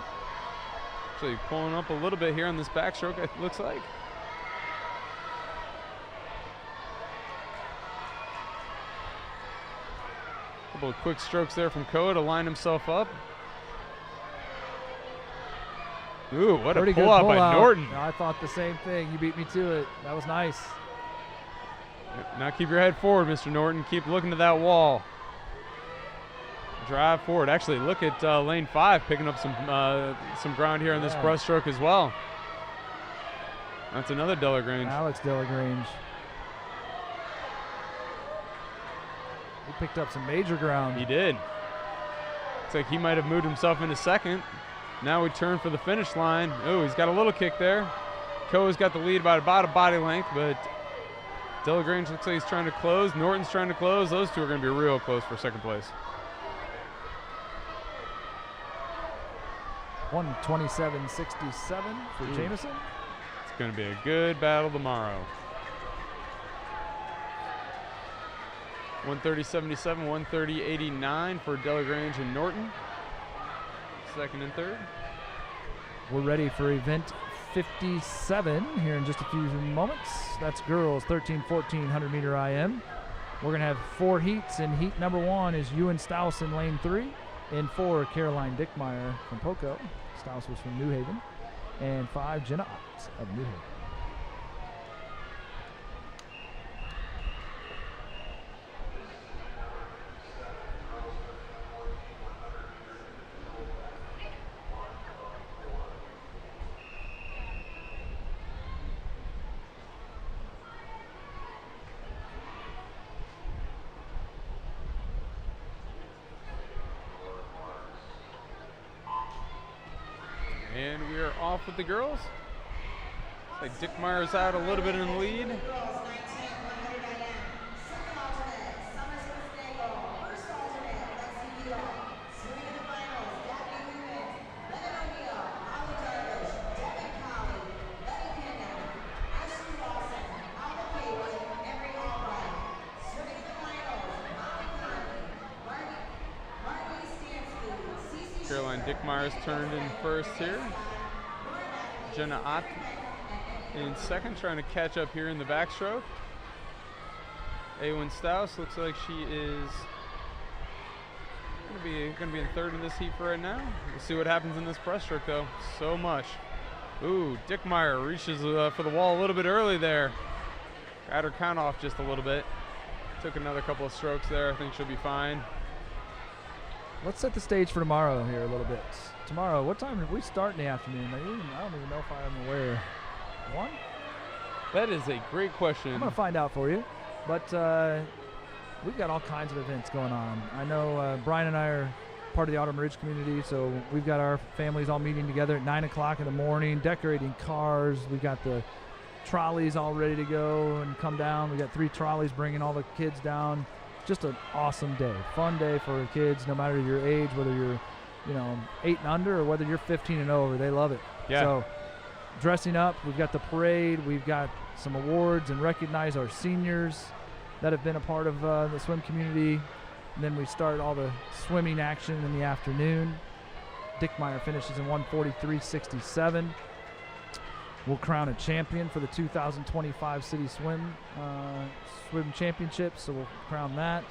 Actually pulling up a little bit here on this backstroke, it looks like. Couple of quick strokes there from Koa to line himself up. Ooh, what a pull-out by Norton. I thought the same thing. You beat me to it. That was nice. Now keep your head forward, Mr. Norton. Keep looking to that wall. Drive forward. Actually, look at lane 5 picking up some ground here on this breaststroke as well. That's another Delagrange. Alex Delagrange. He picked up some major ground. He did. Looks like he might have moved himself into second. Now we turn for the finish line. Oh, he's got a little kick there. Koa's got the lead by about a body length, but Delagrange looks like he's trying to close. Norton's trying to close. Those two are going to be real close for second place. 127.67 for Jameson. It's going to be a good battle tomorrow. 130.77, 130.89 for Delagrange and Norton. Second and third. We're ready for event 57 here in just a few moments. That's girls 13-14 100-meter IM. We're going to have 4 heats, and heat number 1 is Ewan Staus in lane 3. In 4, Caroline Dickmeyer from Poco. Staus was from New Haven. And 5, Jenna Ott of New Haven. And we are off with the girls. Looks like Dickmeyer's out a little bit in the lead. Caroline Dickmeyer's turned in first here. Jenna Ott in second, trying to catch up here in the backstroke. Awen Stouse looks like she is gonna be in third in this heat for right now. We'll see what happens in this breaststroke though. So much. Ooh, Dickmeyer reaches for the wall a little bit early there. Got her count off just a little bit. Took another couple of strokes there. I think she'll be fine. Let's set the stage for tomorrow here a little bit. Tomorrow, what time do we start in the afternoon? I don't even know if I'm aware. 1? That is a great question. I'm going to find out for you. But we've got all kinds of events going on. I know Brian and I are part of the Autumn Ridge community, so we've got our families all meeting together at 9 o'clock in the morning, decorating cars. We've got the trolleys all ready to go and come down. We got 3 trolleys bringing all the kids down. Just an awesome day, fun day for kids, no matter your age, whether you're 8 and under or whether you're 15 and over. They love it. Yeah. So dressing up, we've got the parade, we've got some awards and recognize our seniors that have been a part of the swim community. And then we start all the swimming action in the afternoon. Dickmeyer finishes in 1:43.67. We'll crown a champion for the 2025 City Swim Championships, so we'll crown that.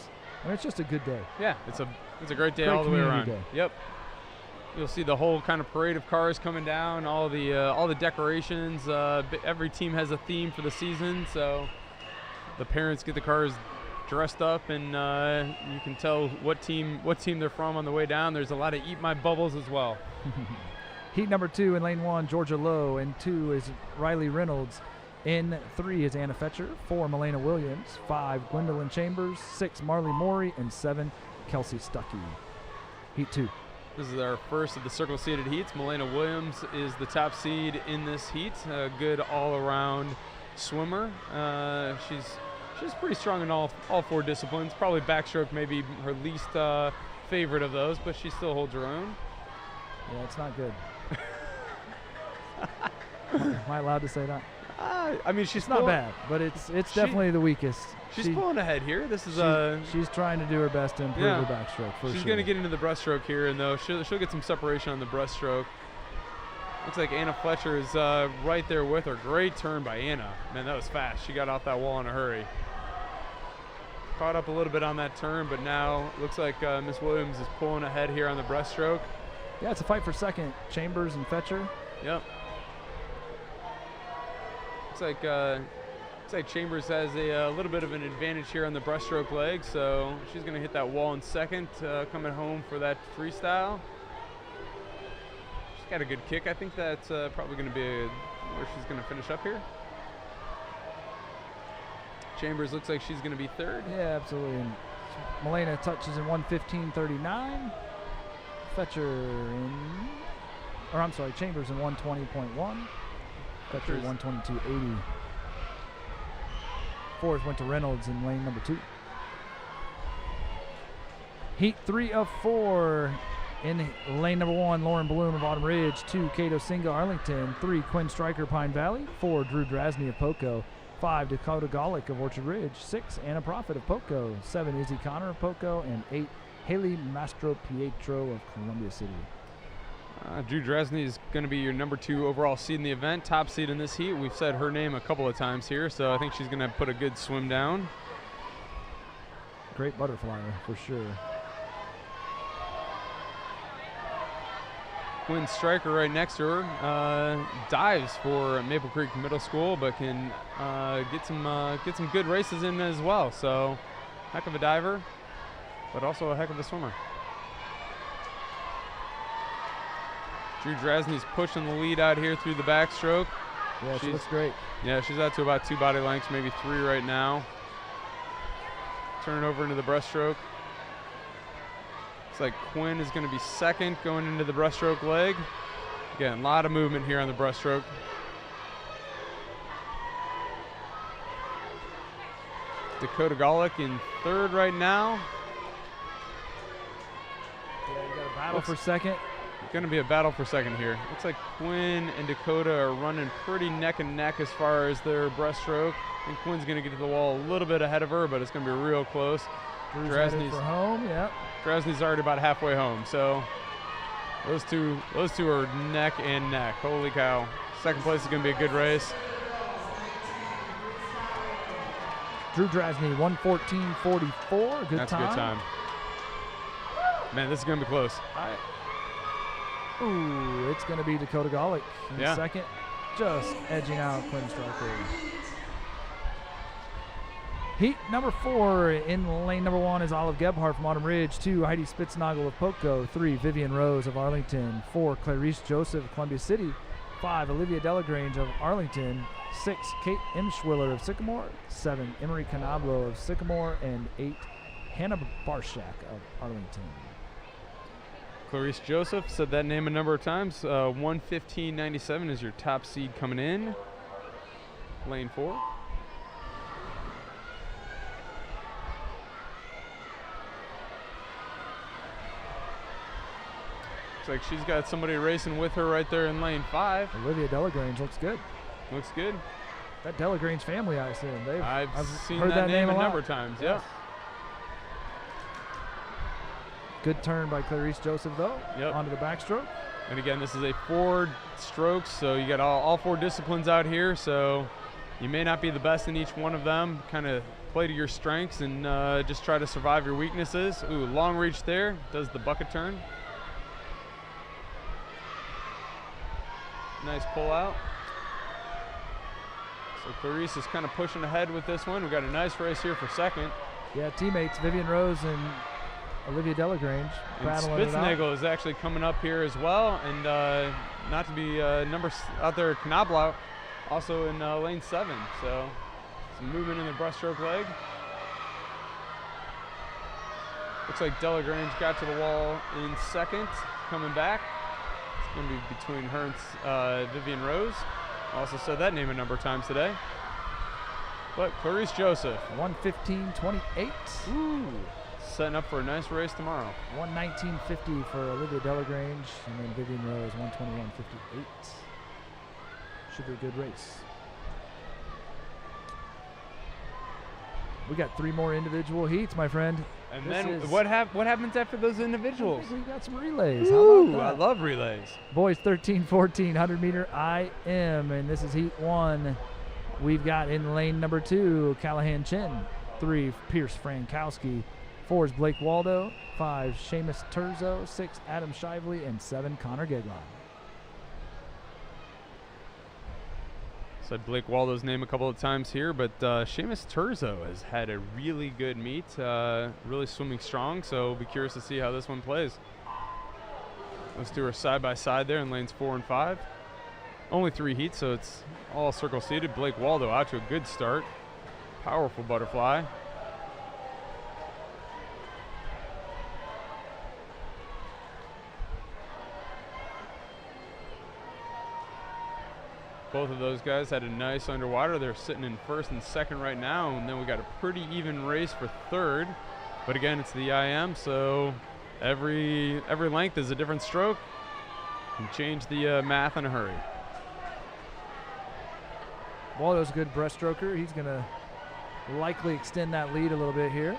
I mean, it's just a good day. Yeah, it's a great day all the way around. Day. Yep. You'll see the whole kind of parade of cars coming down, all the decorations. Every team has a theme for the season, so the parents get the cars dressed up, and you can tell what team they're from on the way down. There's a lot of Eat My Bubbles as well. Heat number 2 in lane 1, Georgia Lowe. In 2 is Riley Reynolds. In 3 is Anna Fetcher. 4, Milena Williams. 5, Gwendolyn Chambers. 6, Marley Morey. And 7, Kelsey Stuckey. Heat 2. This is our first of the circle seeded heats. Milena Williams is the top seed in this heat. A good all-around swimmer. She's pretty strong in all 4 disciplines. Probably backstroke maybe her least favorite of those, but she still holds her own. Yeah, it's not good. Am I allowed to say that? I mean, she's not bad, but it's definitely the weakest. She's pulling ahead here. This is she's trying to do her best to improve her backstroke. She's going to get into the breaststroke here, and though she'll get some separation on the breaststroke. Looks like Anna Fletcher is right there with her. Great turn by Anna. Man, that was fast. She got off that wall in a hurry. Caught up a little bit on that turn, but now looks like Miss Williams is pulling ahead here on the breaststroke. Yeah, it's a fight for second. Chambers and Fetcher. Yep. Looks like Chambers has a little bit of an advantage here on the breaststroke leg, so she's going to hit that wall in second, coming home for that freestyle. She's got a good kick. I think that's probably going to be where she's going to finish up here. Chambers looks like she's going to be third. Yeah, absolutely. And Milena touches in 1:15.39. Chambers in 1:20.1. Fetcher 1:22.80. Fourth went to Reynolds in lane number 2. Heat 3 of 4 in lane number 1, Lauren Bloom of Autumn Ridge. 2, Cato Singa, Arlington. 3, Quinn Stryker, Pine Valley. 4, Drew Drasney of Poco. 5, Dakota Golick of Orchard Ridge. 6, Anna Profit of Poco. 7, Izzy Connor of Poco. And 8, Haley Mastro Pietro of Columbia City. Drew Drasney is going to be your number 2 overall seed in the event, top seed in this heat. We've said her name a couple of times here, so I think she's going to put a good swim down. Great butterflyer for sure. Quinn Stryker right next to her dives for Maple Creek Middle School, but can get some good races in as well. So, heck of a diver, but also a heck of a swimmer. Drew Drasney's pushing the lead out here through the backstroke. Yeah, she looks great. Yeah, she's out to about 2 body lengths, maybe 3 right now. Turn it over into the breaststroke. Looks like Quinn is going to be second going into the breaststroke leg. Again, a lot of movement here on the breaststroke. Dakota Golick in third right now. Yeah, you got a battle for second. Going to be a battle for second here. Looks like Quinn and Dakota are running pretty neck and neck as far as their breaststroke. I think Quinn's going to get to the wall a little bit ahead of her, but it's going to be real close. Drasney's for home, yep. Drasney's already about halfway home, so those two are neck and neck. Holy cow. Second place is going to be a good race. Drew Drasny, 1:14.44. Good That's time. a good time. Man, this is going to be close. Ooh, it's going to be Dakota Golick in Yeah. second, just edging out Quinn Striker. Heat number 4 in lane number 1 is Olive Gebhardt from Autumn Ridge. 2, Heidi Spitznagel of Poco. 3, Vivian Rose of Arlington. 4, Clarice Joseph of Columbia City. 5, Olivia Delagrange of Arlington. 6, Kate Imschwiller of Sycamore. 7, Emery Canablo of Sycamore. And 8, Hannah Barshak of Arlington. Clarice Joseph said that name a number of times. 1:15.97 is your top seed coming in. Lane 4. Looks like she's got somebody racing with her right there in lane 5. Olivia Delagrange looks good. Looks good. That Delagrange family, I assume. I've seen heard that name a lot. number of times. Yes. Yeah. Good turn by Clarice Joseph, though. Yep. Onto the backstroke. And again, this is a 4 strokes, so you got all 4 disciplines out here. So you may not be the best in each one of them. Kind of play to your strengths and just try to survive your weaknesses. Ooh, long reach there. Does the bucket turn. Nice pull out. So Clarice is kind of pushing ahead with this one. We got a nice race here for second. Yeah, teammates Vivian Rose and Olivia Delagrange And battling it out. Spitznagel is actually coming up here as well. And not to be numbers out there, Knoblout also in lane 7. So some movement in the breaststroke leg. Looks like Delagrange got to the wall in second, coming back. It's going to be between her and Vivian Rose. Also said that name a number of times today. But Clarice Joseph. 1:15.28. Ooh, setting up for a nice race tomorrow. 1:19.50 for Olivia Delagrange, and then Vivian Rose 1:21.58. Should be a good race. We got 3 more individual heats, my friend. And This then is- what happens after those individuals? We got some relays. How Ooh, about I that? love relays. Boys 13-14 100-meter IM, and this is heat 1. We've got in lane number 2 Callahan Chin, 3 Pierce Frankowski, 4 is Blake Waldo, 5 Seamus Turzo, 6 Adam Shively, and 7 Connor Geglon. Said Blake Waldo's name a couple of times here, but Seamus Turzo has had a really good meet, really swimming strong, so be curious to see how this one plays. Those two are side by side there in lanes 4 and 5. Only 3 heats, so it's all circle seated. Blake Waldo out to a good start. Powerful butterfly. Both of those guys had a nice underwater. They're sitting in first and second right now, and then we got a pretty even race for third. But again, it's the IM, so every length is a different stroke. You can change the math in a hurry. Waldo's a good breaststroker. He's going to likely extend that lead a little bit here.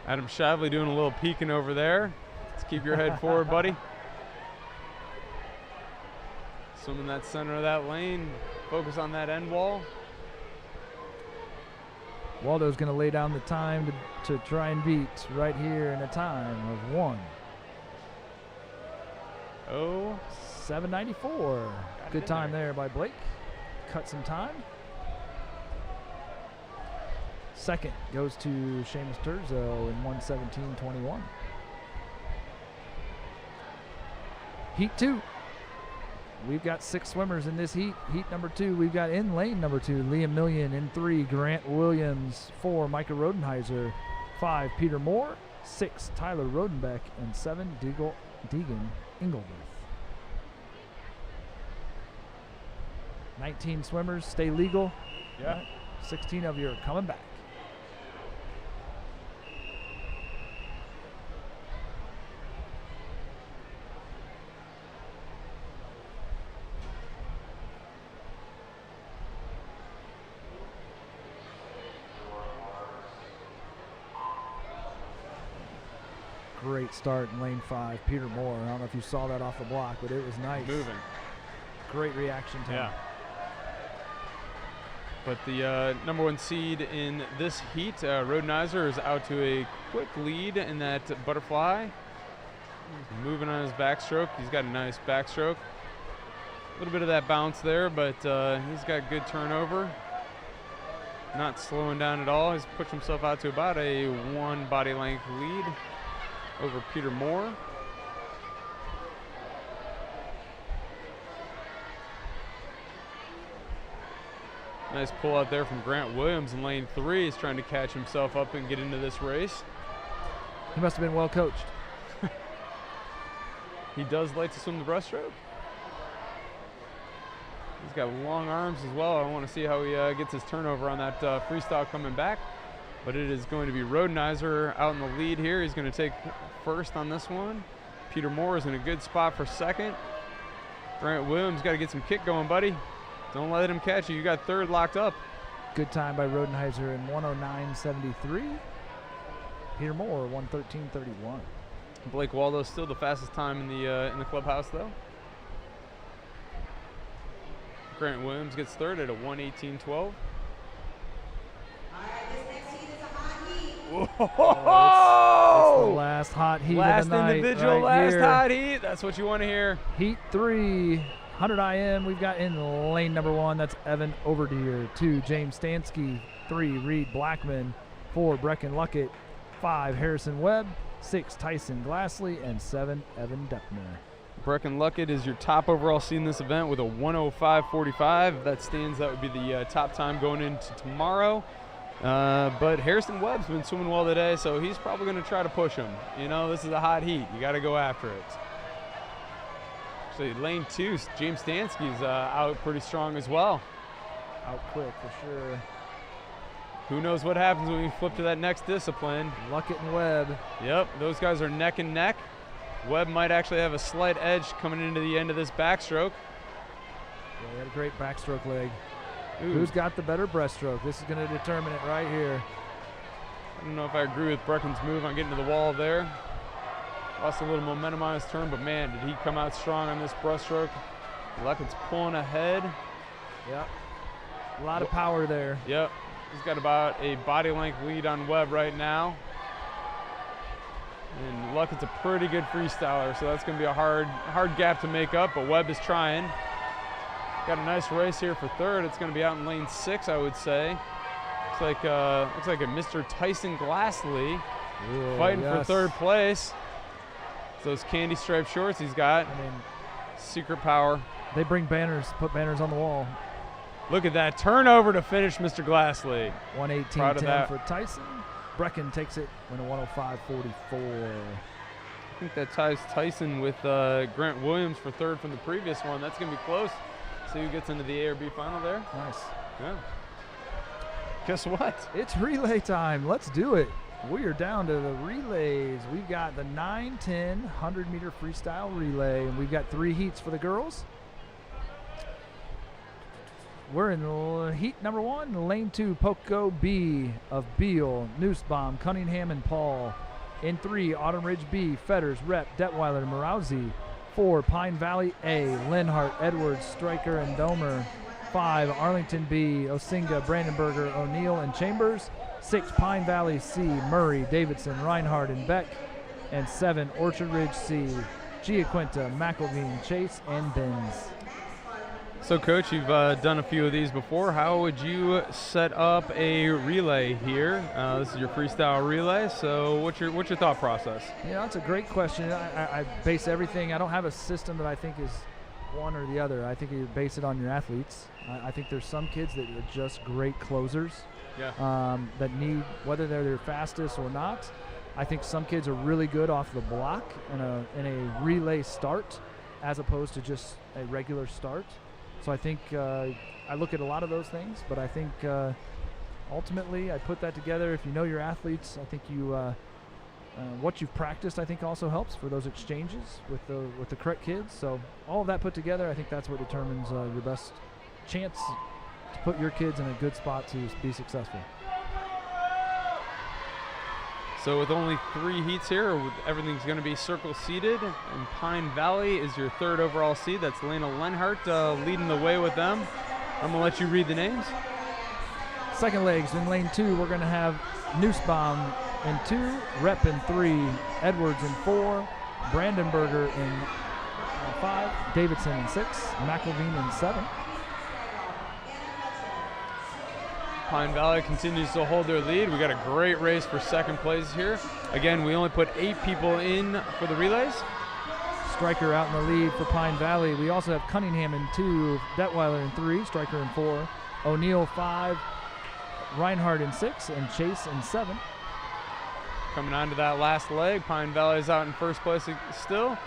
Adam Shively doing a little peeking over there. Let's keep your head forward, buddy. Swimming that center of that lane. Focus on that end wall. Waldo's going to lay down the time to try and beat right here in a time of 1:07.94. Good time there by Blake. Cut some time. Second goes to Seamus Turzo in 1:17.21. Heat 2. We've got 6 swimmers in this heat. Heat number 2, we've got in lane number 2, Liam Million. In 3, Grant Williams. 4, Micah Rodenheiser. 5, Peter Moore. 6, Tyler Rodenbeck. And 7, Deegan Engelberth. 19 swimmers, stay legal. Yeah. 16 of you are coming back. Great start in lane 5, Peter Moore. I don't know if you saw that off the block, but it was nice. Moving. Great reaction time. Yeah. But the number 1 seed in this heat, Rodenizer, is out to a quick lead in that butterfly. He's moving on his backstroke. He's got a nice backstroke. A little bit of that bounce there, but he's got good turnover. Not slowing down at all. He's pushed himself out to about a 1 body length lead over Peter Moore. Nice pull out there from Grant Williams in lane 3. He's trying to catch himself up and get into this race. He must have been well coached. He does like to swim the breaststroke. He's got long arms as well. I want to see how he gets his turnover on that freestyle coming back. But it is going to be Rodenizer out in the lead here. He's going to take first on this one. Peter Moore is in a good spot for second. Grant Williams got to get some kick going, buddy. Don't let him catch you. You got third locked up. Good time by Rodenizer in 109.73. Peter Moore 113.31. Blake Waldo's still the fastest time in the clubhouse though. Grant Williams gets third at a 1:18.12. All right, this next heat is a hot heat. It's the last hot heat last of the night. individual, right last here. hot heat. That's what you want to hear. Heat 3, 100 IM. We've got in lane number 1, that's Evan Overdeer. 2, James Stansky. 3, Reed Blackman. 4, Brecken Luckett. 5, Harrison Webb. 6, Tyson Glassley. And 7, Evan Deppner. Brecken Luckett is your top overall seed in this event with a 105.45. If that stands, that would be the top time going into tomorrow. But Harrison Webb's been swimming well today, so he's probably going to try to push him. You know, this is a hot heat. You got to go after it. Actually, lane 2, James Stansky's out pretty strong as well. Out quick for sure. Who knows what happens when we flip to that next discipline. Luckett and Webb. Yep, those guys are neck and neck. Webb might actually have a slight edge coming into the end of this backstroke. Yeah, he had a great backstroke leg. Ooh. Who's got the better breaststroke? This is going to determine it right here. I don't know if I agree with Brecken's move on getting to the wall there. Lost a little momentum on his turn, but man, did he come out strong on this breaststroke. Luckett's pulling ahead. Yep. A lot of power there. Yep. He's got about a body length lead on Webb right now. And Luckett's a pretty good freestyler, so that's going to be a hard gap to make up, but Webb is trying. Got a nice race here for third. It's going to be out in lane 6, I would say. Looks like a Mr. Tyson Glassley fighting for third place. It's those candy striped shorts he's got. I mean, secret power. They bring banners, put banners on the wall. Look at that turnover to finish Mr. Glassley. 118.10 for Tyson. Brecken takes it in a 105.44. I think that ties Tyson with Grant Williams for third from the previous one. That's going to be close. See who gets into the A or B final there. Nice. Yeah. Guess what? It's relay time. Let's do it. We are down to the relays. We've got the 9, 10, 100-meter freestyle relay, and we've got 3 heats for the girls. We're in heat number 1, lane 2, Poco B of Beal, Nussbaum, Cunningham, and Paul. In 3, Autumn Ridge B, Fetters, Rep, Detweiler, Morouzi. 4, Pine Valley A, Linhart, Edwards, Stryker, and Domer. 5, Arlington B, Osinga, Brandenburger, O'Neill, and Chambers. 6, Pine Valley C, Murray, Davidson, Reinhardt, and Beck. And 7, Orchard Ridge C, Giaquinta, McElveen, Chase, and Benz. So, Coach, you've done a few of these before. How would you set up a relay here? This is your freestyle relay. So, what's your thought process? Yeah, that's a great question. I base everything. I don't have a system that I think is one or the other. I think you base it on your athletes. I think there's some kids that are just great closers. Yeah. That need, whether they're their fastest or not. I think some kids are really good off the block in a relay start, as opposed to just a regular start. So I think I look at a lot of those things, but I think ultimately I put that together. If you know your athletes, I think you what you've practiced, I think also helps for those exchanges with the correct kids. So all of that put together, I think that's what determines your best chance to put your kids in a good spot to be successful. So with only 3 heats here, everything's going to be circle seated. And Pine Valley is your 3rd overall seed. That's Lena Lenhart leading the way with them. I'm going to let you read the names. Second legs in lane 2, we're going to have Nussbaum in 2, Rep in 3, Edwards in 4, Brandenberger in 5, Davidson in 6, McElveen in 7. Pine Valley continues to hold their lead. We got a great race for second place here. Again, we only put 8 people in for the relays. Stryker out in the lead for Pine Valley. We also have Cunningham in 2, Detweiler in 3, Stryker in 4, O'Neill 5, Reinhardt in 6, and Chase in 7. Coming on to that last leg, Pine Valley is out in first place still.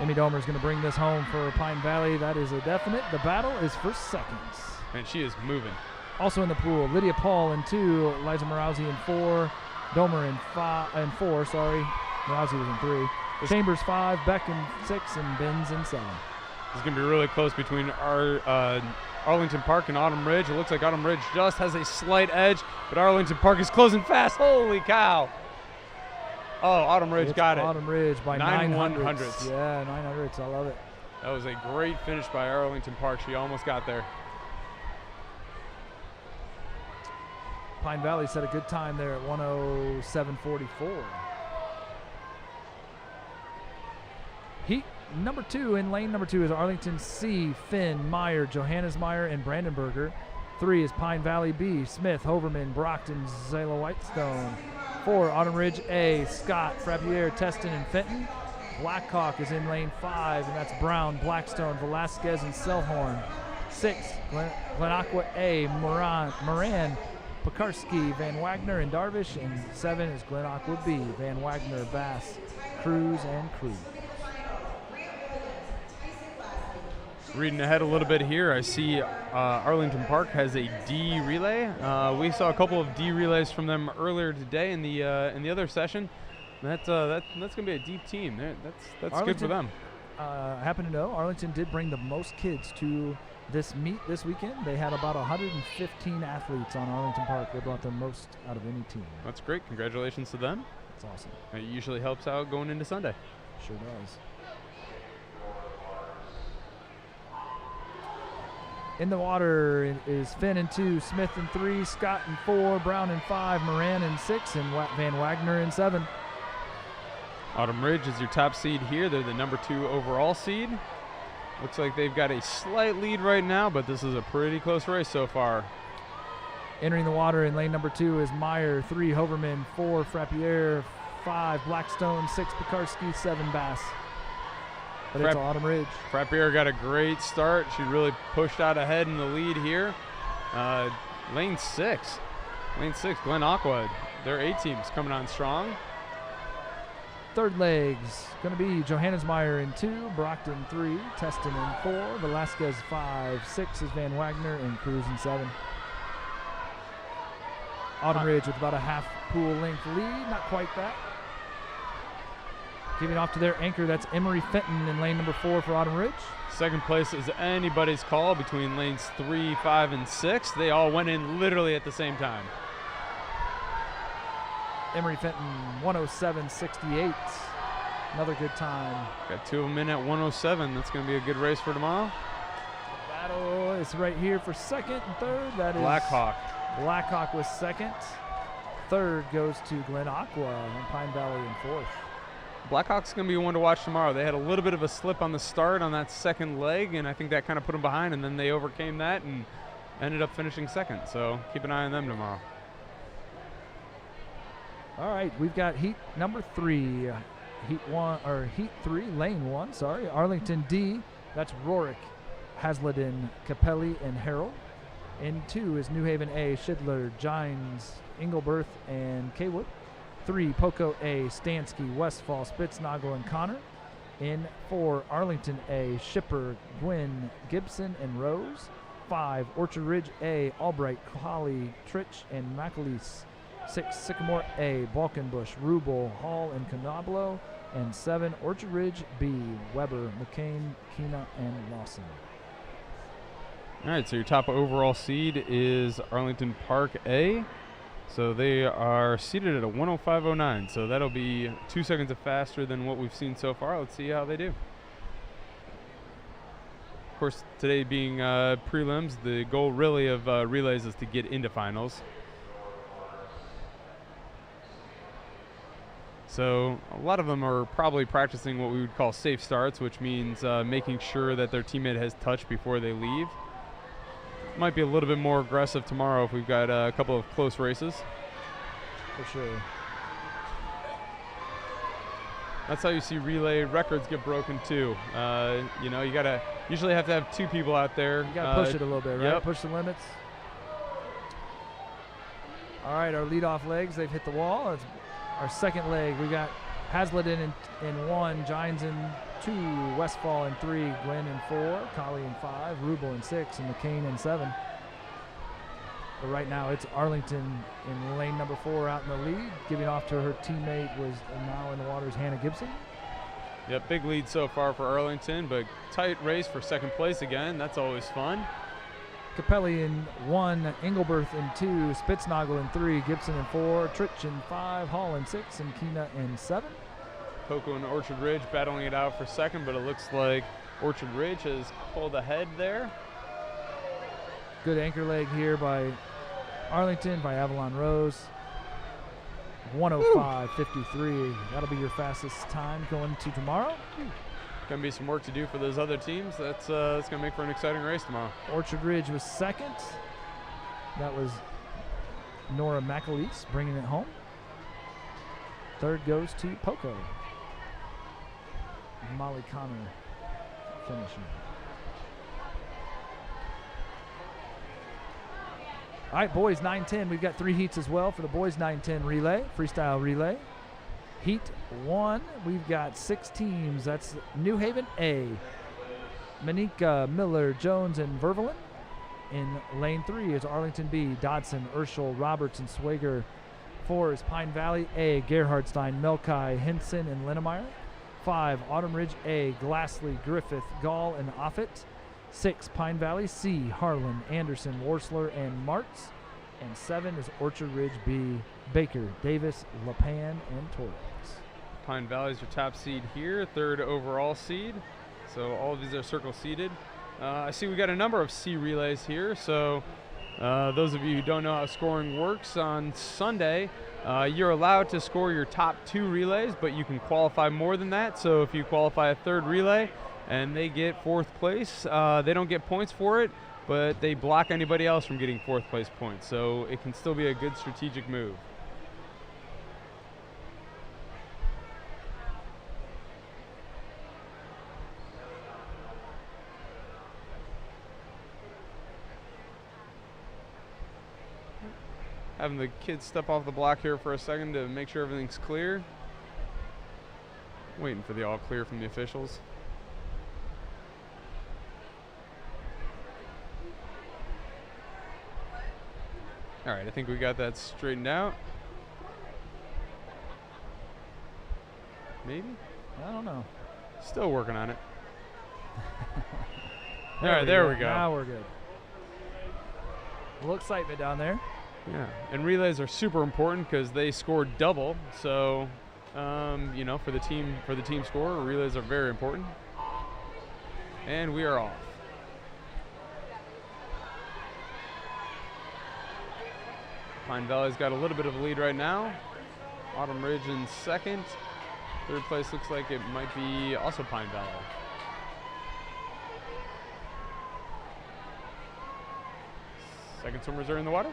Amy Domer is going to bring this home for Pine Valley. That is a definite. The battle is for seconds. And she is moving. Also in the pool, Lydia Paul in 2, Liza Morawski in 4, Domer in 4, sorry. Morawski was in 3. Chambers 5, Beck in 6, and Benz in 7. This is going to be really close between Arlington Park and Autumn Ridge. It looks like Autumn Ridge just has a slight edge, but Arlington Park is closing fast. Holy cow. Oh, Autumn Ridge got it. Autumn Ridge by 9 100ths. Yeah, 900ths. I love it. That was a great finish by Arlington Park. She almost got there. Pine Valley set a good time there at 107.44. Heat number 2 in lane number 2 is Arlington C, Finn, Meyer, Johannes Meyer, and Brandenberger. 3 is Pine Valley B, Smith, Hoverman, Brockton, Zayla Whitestone. 4, Autumn Ridge A, Scott, Frappier, Teston, and Fenton. Blackhawk is in lane 5, and that's Brown, Blackstone, Velasquez, and Selhorn. 6, Glenaqua A, Moran, Pekarski, Van Wagner, and Darvish. And 7 is Glenaqua B, Van Wagner, Bass, Cruz, and Cruz. Reading ahead a little bit here, I see Arlington Park has a D relay. We saw a couple of D relays from them earlier today in the other session. That's going to be a deep team. That's good for them. I happen to know Arlington did bring the most kids to this meet this weekend. They had about 115 athletes on Arlington Park. They brought the most out of any team. That's great. Congratulations to them. That's awesome. It usually helps out going into Sunday. Sure does. In the water is Finn in 2, Smith in 3, Scott in 4, Brown in 5, Moran in 6, and Van Wagner in 7. Autumn Ridge is your top seed here. They're the number 2 overall seed. Looks like they've got a slight lead right now, but this is a pretty close race so far. Entering the water in lane number 2 is Meyer, 3, Hoverman, 4, Frappier, 5, Blackstone, 6, Pekarski, 7, Bass. But it's Autumn Ridge. Frappier got a great start. She really pushed out ahead in the lead here. Lane 6, Glenaqua, their A team's coming on strong. Third legs going to be Johannes Meyer in 2, Brockton 3, Teston in 4, Velasquez 5, 6 is Van Wagner, and Cruz in 7. Autumn Ridge with about a half pool length lead, not quite that. Giving off to their anchor, that's Emery Fenton in lane number 4 for Autumn Ridge. Second place is anybody's call between lanes 3, 5, and 6. They all went in literally at the same time. Emery Fenton, 107.68. Another good time. Got 2 of them in at 107. That's going to be a good race for tomorrow. The battle is right here for second and third. That is Blackhawk. Blackhawk was second. Third goes to Glenaqua and Pine Valley in 4th. Blackhawk's going to be one to watch tomorrow. They had a little bit of a slip on the start on that second leg, and I think that kind of put them behind, and then they overcame that and ended up finishing second. So keep an eye on them tomorrow. All right, we've got heat number 3. Heat 3, lane 1, sorry. Arlington D, that's Rorick, Hasleden, Capelli, and Harrell. In 2 is New Haven A, Schidler, Gines, Engelberth, and Kaywood. 3, Poco A, Stansky, Westfall, Spitznagel, and Connor. In 4, Arlington A, Shipper, Gwynn, Gibson, and Rose. 5, Orchard Ridge A, Albright, Holly, Trich, and McAleese. 6, Sycamore A, Balkenbush, Rubel, Hall, and Canablo. And 7, Orchard Ridge B, Weber, McCain, Keena, and Lawson. All right, so your top overall seed is Arlington Park A. So they are seated at a 105.09. So that'll be 2 seconds faster than what we've seen so far. Let's see how they do. Of course, today being prelims, the goal really of relays is to get into finals. So a lot of them are probably practicing what we would call safe starts, which means making sure that their teammate has touch before they leave. Might be a little bit more aggressive tomorrow if we've got a couple of close races. For sure. That's how you see relay records get broken too. You know, you gotta usually have to have 2 people out there. You gotta push it a little bit, right? Yep. Push the limits. All right, our leadoff legs, they've hit the wall. It's our second leg. We got Hazlitt in 1, Gines in 2, Westfall in 3, Glenn in 4, Colley in 5, Rubel in 6, and McCain in 7. But right now it's Arlington in lane number 4 out in the lead, giving off to her teammate was now in the water's Hannah Gibson. Yep, big lead so far for Arlington, but tight race for second place again. That's always fun. Capelli in 1, Engelberth in 2, Spitznagel in 3, Gibson in 4, Trich in 5, Hall in 6, and Keena in 7. Coco and Orchard Ridge battling it out for second, but it looks like Orchard Ridge has pulled ahead there. Good anchor leg here by Arlington, by Avalon Rose. 105.53. That'll be your fastest time going to tomorrow. Gonna be some work to do for those other teams. That's gonna make for an exciting race tomorrow. Orchard Ridge was second. That was Nora McAleese bringing it home. Third goes to Poco. Molly Connor finishing. All right, boys 9-10. We've got 3 heats as well for the boys 9-10 relay, freestyle relay. Heat 1, we've got 6 teams. That's New Haven A, Manika, Miller, Jones, and Vervelin. In lane 3 is Arlington B, Dodson, Urschel, Roberts, and Swager. 4 is Pine Valley A, Gerhardstein, Melkai, Henson, and Linnemeyer. 5, Autumn Ridge A, Glassley, Griffith, Gall, and Offit. 6, Pine Valley C, Harlan, Anderson, Worsler, and Martz. And 7 is Orchard Ridge B, Baker, Davis, LaPan, and Torres. Pine Valley is your top seed here, 3rd overall seed. So all of these are circle seeded. I see we got a number of C relays here. So those of you who don't know how scoring works, on Sunday, you're allowed to score your top 2 relays, but you can qualify more than that. So if you qualify a 3rd relay and they get 4th place, they don't get points for it, but they block anybody else from getting 4th place points. So it can still be a good strategic move. Having the kids step off the block here for a second to make sure everything's clear. Waiting for the all clear from the officials. All right, I think we got that straightened out. Maybe? I don't know. Still working on it. All right, there we go. Now we're good. A little excitement down there. Yeah, and relays are super important because they score double. So, you know, for the team score, relays are very important. And we are off. Pine Valley's got a little bit of a lead right now. Autumn Ridge in 2nd. 3rd place looks like it might be also Pine Valley. Second swimmers are in the water.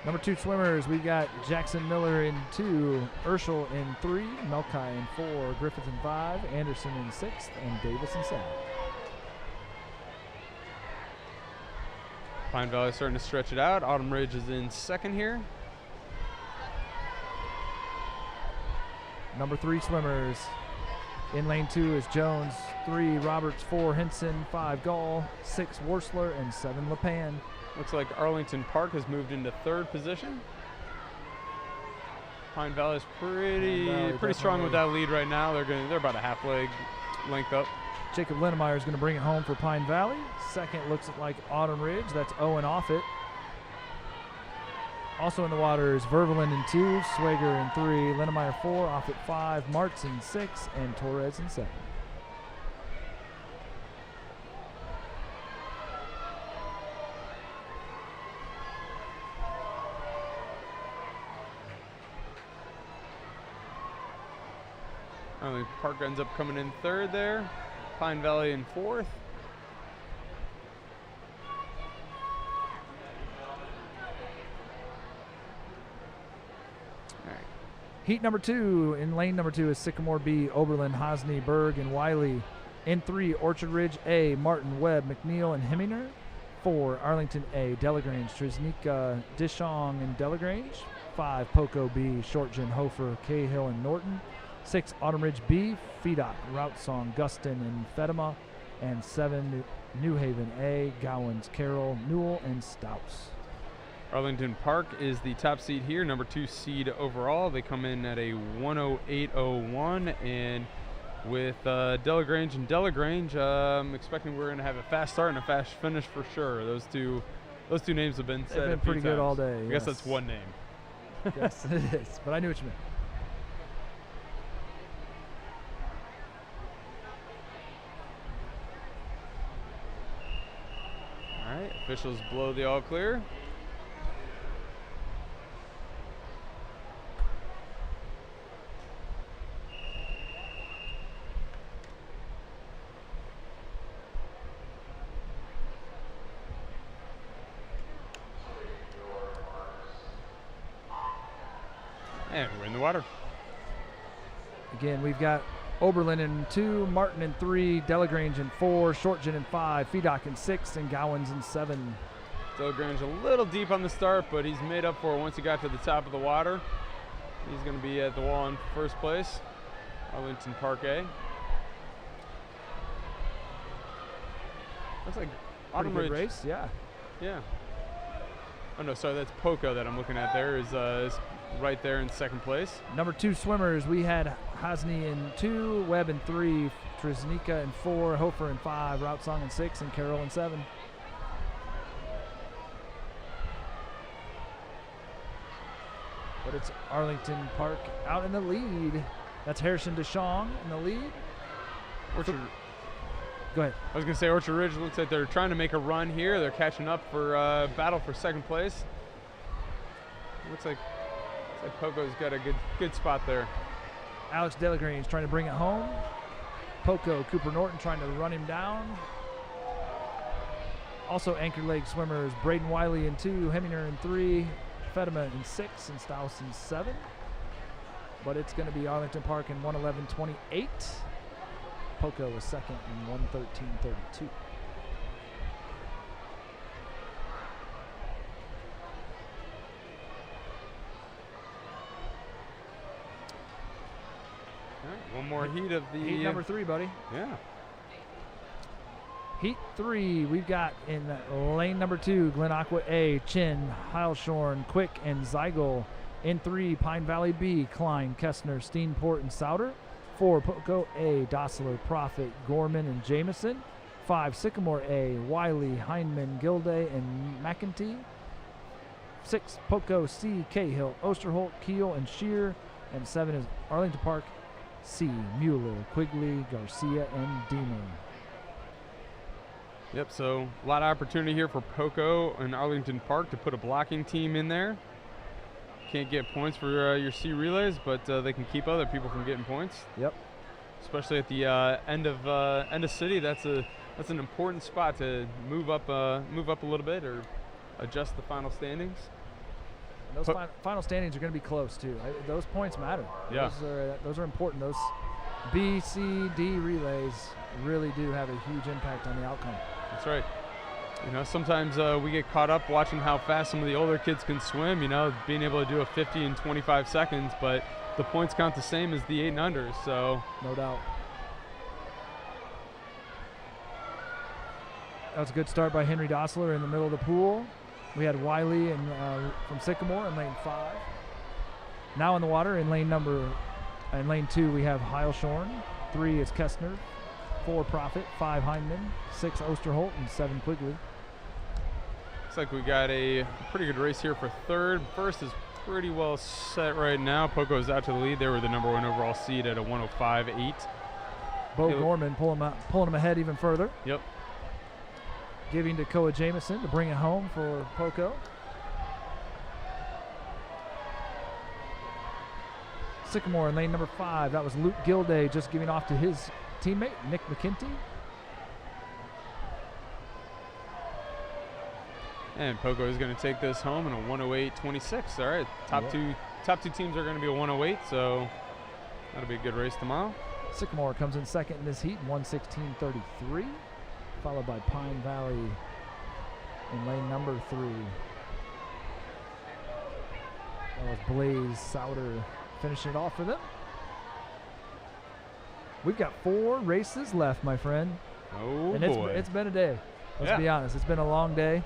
Number 2 swimmers, we got Jackson Miller in 2, Urschel in 3, Melkai in 4, Griffith in 5, Anderson in 6th, and Davis in 7th. Pine Valley starting to stretch it out. Autumn Ridge is in 2nd here. Number 3 swimmers, in lane 2 is Jones, 3, Roberts, 4, Henson, 5, Gall, 6, Worsler, and 7, LaPan. Looks like Arlington Park has moved into 3rd position. Pine Valley's pretty strong with that lead right now. They're about a half leg length up. Jacob Linnemeyer is going to bring it home for Pine Valley. Second looks like Autumn Ridge. That's Owen Offit. Also in the water is Vervelin in 2, Swager in 3, Linnemeyer 4, off at 5, Martz in 6, and Torres in 7. Park ends up coming in 3rd there. Pine Valley in 4th. Heat number 2, in lane number 2 is Sycamore B, Oberlin, Hosny, Berg, and Wiley. In 3, Orchard Ridge A, Martin, Webb, McNeil, and Hemminger. 4, Arlington A, Delagrange, Trisnica, Dishong, and Delagrange. 5, Poco B, Shortgen, Hofer, Cahill, and Norton. 6, Autumn Ridge B, Fedock, Route Song, Guston, and Fedema. And 7, New Haven A, Gowans, Carroll, Newell, and Stouts. Arlington Park is the top seed here, number 2 seed overall. They come in at a 108.01, and with Delagrange and Delagrange, I'm expecting we're going to have a fast start and a fast finish for sure. Those two names have been said. They've been pretty good all day. I guess that's one name. Yes, it is, but I knew what you meant. All right, officials blow the all clear. And we're in the water. Again, we've got Oberlin in 2, Martin in 3, Delagrange in 4, Shortgen in 5, Fedock in 6, and Gowans in 7. Delagrange a little deep on the start, but he's made up for it once he got to the top of the water. He's going to be at the wall in first place. Arlington Park A. Looks like Autumn Ridge. Race, yeah. Yeah. Oh no, sorry, that's Poco that I'm looking at there is right there in second place. Number 2 swimmers, we had Hosny in 2, Webb in 3, Trisnica in 4, Hofer in 5, Route Song in 6, and Carroll in 7. But it's Arlington Park out in the lead. That's Harrison DeShong in the lead. Orchard. Go ahead. I was going to say Orchard Ridge looks like they're trying to make a run here. They're catching up for battle for second place. Looks like Poco's got a good spot there. Alex Delagrange trying to bring it home. Poco, Cooper Norton trying to run him down. Also Anchor Lake swimmers, Braden Wiley in 2, Hemminger in 3, Fedema in 6, and Staus in 7. But it's going to be Arlington Park in 1:11.28. Poco was second in 1:13.32. One more heat of the heat number 3, buddy. Yeah. Heat 3, we've got in lane number 2, Glen Aqua A, Chin, Heilshorn, Quick, and Zeigel. In 3, Pine Valley B, Klein, Kessner, Steenport, and Souter. 4, Poco A, Dossler, Profit, Gorman, and Jameson. 5, Sycamore A, Wiley, Hindman, Gilday, and McEntee. 6, Poco C, Cahill, Osterholt, Keel, and Shear. And 7 is Arlington Park C, Mueller, Quigley, Garcia, and Deemer. Yep, so a lot of opportunity here for Poco and Arlington Park to put a blocking team in there. Can't get points for your C relays, but they can keep other people from getting points. Yep. Especially at the end of city, that's an important spot to move up a little bit or adjust the final standings. And those final standings are going to be close too. Those points matter. Yeah. Those are important. Those B, C, D relays really do have a huge impact on the outcome. That's right. You know, sometimes we get caught up watching how fast some of the older kids can swim, you know, being able to do a 50 in 25 seconds, but the points count the same as the 8 and unders, so. No doubt. That was a good start by Henry Dossler in the middle of the pool. We had Wiley from Sycamore in lane 5. Now in the water in lane 2 we have Heilshorn. 3 is Kessner. 4 Profit, 5 Hindman, 6 Osterholt, and 7 Quigley. Looks like we got a pretty good race here for third. First is pretty well set right now. Poco's out to the lead. They were the #1 overall seed at a 105.8. Bo Gorman pulling him ahead even further. Yep. Giving to Koa Jamison to bring it home for Poco. Sycamore in lane number 5. That was Luke Gilday just giving off to his teammate, Nick McKinty. And Poco is going to take this home in a 108.26. All right, top two teams are going to be a 108, so that'll be a good race tomorrow. Sycamore comes in second in this heat, 116.33, followed by Pine Valley in lane number 3. That was Blaze Souter finishing it off for them. We've got 4 races left, my friend. Oh, and boy. It's been a day. Let's be honest. It's been a long day,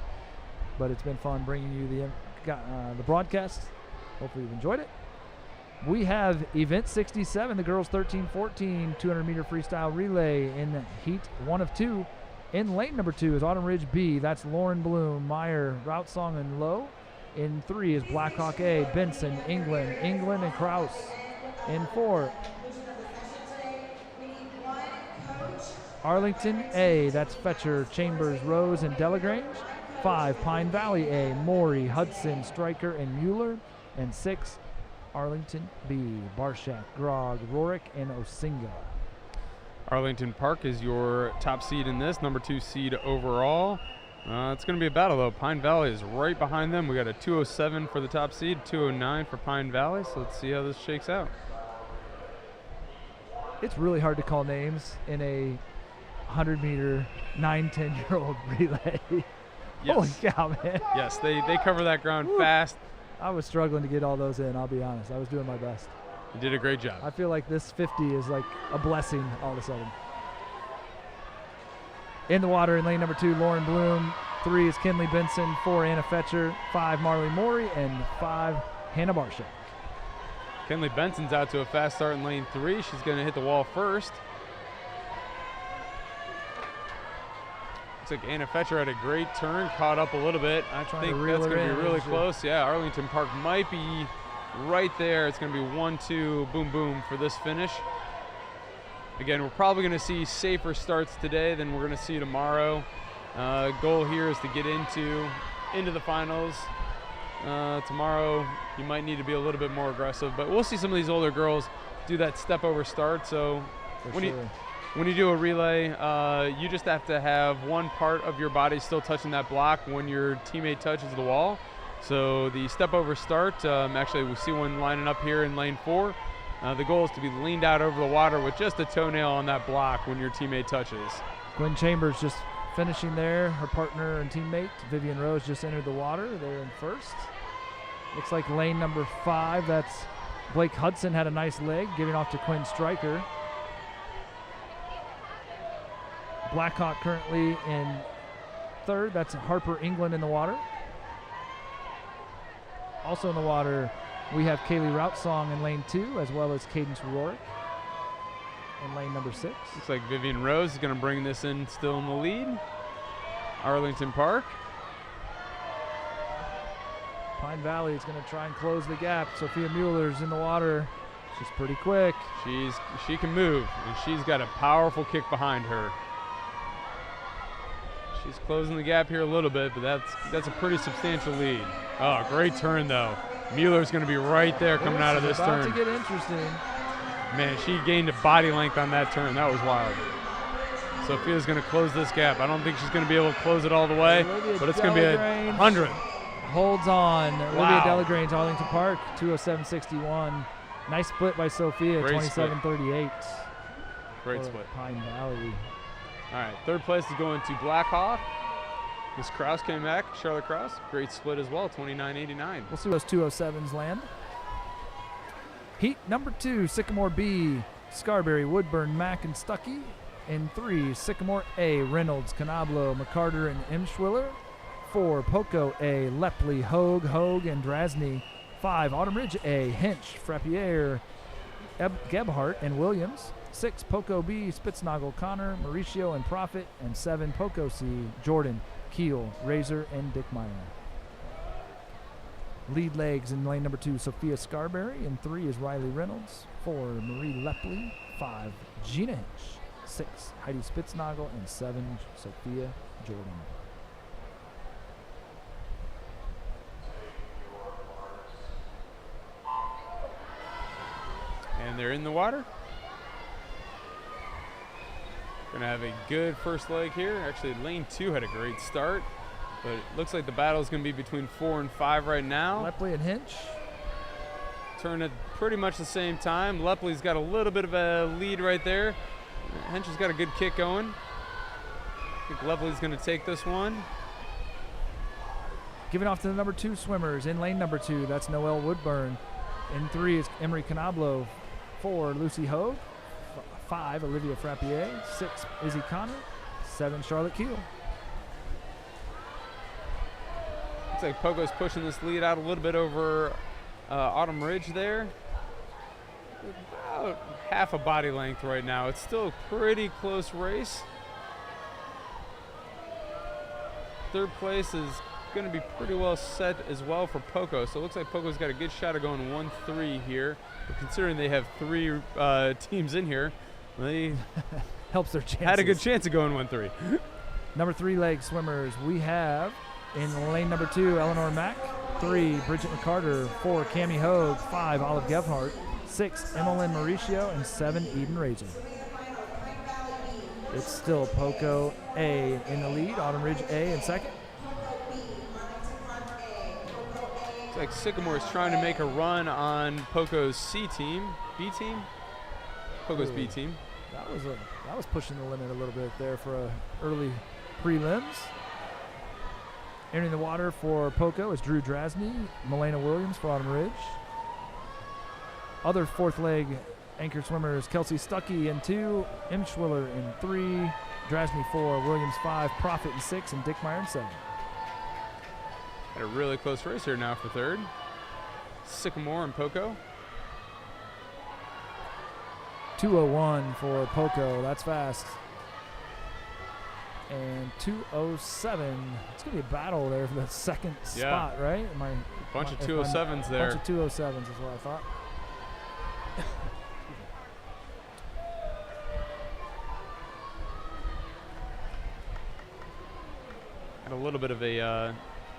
but it's been fun bringing you the broadcast. Hopefully you've enjoyed it. We have event 67, the girls 13-14 200-meter freestyle relay in heat 1 of 2. In lane number 2 is Autumn Ridge B. That's Lauren Bloom, Meyer, Route Song, and Lowe. In 3 is Blackhawk A, Benson, England, and Kraus. In 4, Arlington A, that's Fetcher, Chambers, Rose, and Delagrange. 5, Pine Valley A, Morey, Hudson, Stryker, and Mueller. And 6, Arlington B, Barshak, Grog, Rorick, and Osinga. Arlington Park is your top seed in this, #2 seed overall. It's going to be a battle, though. Pine Valley is right behind them. We got a 207 for the top seed, 209 for Pine Valley, so let's see how this shakes out. It's really hard to call names in a 100-meter 9-10-year-old relay. Yes. Holy cow, man. Yes, they cover that ground fast. I was struggling to get all those in, I'll be honest. I was doing my best. You did a great job. I feel like this 50 is like a blessing all of a sudden. In the water in lane number 2, Lauren Bloom. 3 is Kinley Benson. 4, Anna Fetcher. 5, Marley Morey. And 5, Hannah Barshak. Kinley Benson's out to a fast start in lane 3. She's going to hit the wall first. Looks like Anna Fetcher had a great turn, caught up a little bit. I think that's going to be really close. Yeah, Arlington Park might be right there. It's going to be 1-2, boom, boom for this finish. Again, we're probably going to see safer starts today than we're going to see tomorrow. Goal here is to get into the finals. Tomorrow, you might need to be a little bit more aggressive, but we'll see some of these older girls do that step over start. So when you do a relay, you just have to have one part of your body still touching that block when your teammate touches the wall. So the step over start, actually we see one lining up here in lane 4. The goal is to be leaned out over the water with just a toenail on that block when your teammate touches. Gwen Chambers just finishing there. Her partner and teammate, Vivian Rose, just entered the water. They're in first. Looks like lane number 5, that's Blake Hudson, had a nice leg, giving off to Quinn Stryker. Blackhawk currently in third. That's Harper England in the water. Also in the water, we have Kaylee Routsong in lane 2, as well as Cadence Rorick in lane number 6. Looks like Vivian Rose is going to bring this in still in the lead. Arlington Park. Pine Valley is going to try and close the gap. Sophia Mueller's in the water. She's pretty quick. She can move, and she's got a powerful kick behind her. She's closing the gap here a little bit, but that's a pretty substantial lead. Oh, great turn though. Mueller's going to be right there coming out of this turn. About to get interesting. Man, she gained a body length on that turn. That was wild. Sophia's going to close this gap. I don't think she's going to be able to close it all the way, but it's going to be a 100. Holds on. Wow. Olivia Delagrange, Arlington Park, 207.61. Nice split by Sophia, 27.38. Great split. Pine Valley. All right, third place is going to Blackhawk. Miss Kraus came back, Charlotte Kraus. Great split as well, 29.89. We'll see those 207s land. Heat number 2, Sycamore B, Scarberry, Woodburn, Mack, and Stuckey. In 3, Sycamore A, Reynolds, Canablo, McCarter, and Emschwiller. 4, Poco A, Lepley, Hogue, and Drasny. 5, Autumn Ridge A, Hinch, Frappier, Gebhart, and Williams. 6, Poco B, Spitznagel, Connor, Mauricio, and Profit. And 7, Poco C, Jordan, Keel, Razor, and Dickmeyer. Lead legs in lane number 2, Sophia Scarberry. In 3 is Riley Reynolds. 4, Marie Lepley. 5, Gina Hinch. 6, Heidi Spitznagel. And 7, Sophia Jordan. And they're in the water. Gonna have a good first leg here. Actually, lane 2 had a great start, but it looks like the battle is gonna be between 4 and 5 right now. Lepley and Hinch. Turn at pretty much the same time. Lepley's got a little bit of a lead right there. Hinch has got a good kick going. I think Lepley's gonna take this one. Giving off to the number 2 swimmers in lane number 2. That's Noelle Woodburn. In 3 is Emery Canablo. 4, Lucy Hogue. 5, Olivia Frappier. 6, Izzy Connor. 7, Charlotte Keel. Looks like Poco's pushing this lead out a little bit over Autumn Ridge there. About half a body length right now. It's still a pretty close race. Third place is going to be pretty well set as well for Poco. So it looks like Poco's got a good shot of going 1-3 here. But considering they have 3 teams in here, they helps their chances. had a good chance of going 1-3. Number 3 leg swimmers, we have in lane number 2, Eleanor Mack. 3, Bridget McCarter. 4, Cammie Hogue. 5, Olive Gebhardt. 6, Emmeline Mauricio. And 7, Eden Razor. It's still Poco A in the lead, Autumn Ridge A in second. Looks like Sycamore is trying to make a run on Poco's C team, B team? Poco's B team. That was pushing the limit a little bit there for a early prelims. Entering the water for Poco is Drew Drasney, Milena Williams for Autumn Ridge. Other fourth leg anchor swimmers, Kelsey Stuckey in 2, M. Schwiller in 3, Drasney 4, Williams 5, Profit in 6, and Dickmeyer in 7. Got a really close race here now for third. Sycamore and Poco. 2:01 for Poco. That's fast. And 2:07. It's going to be a battle there for the second spot, right? Bunch of 2:07s there. Bunch of 2:07s is what I thought. Had a little bit of a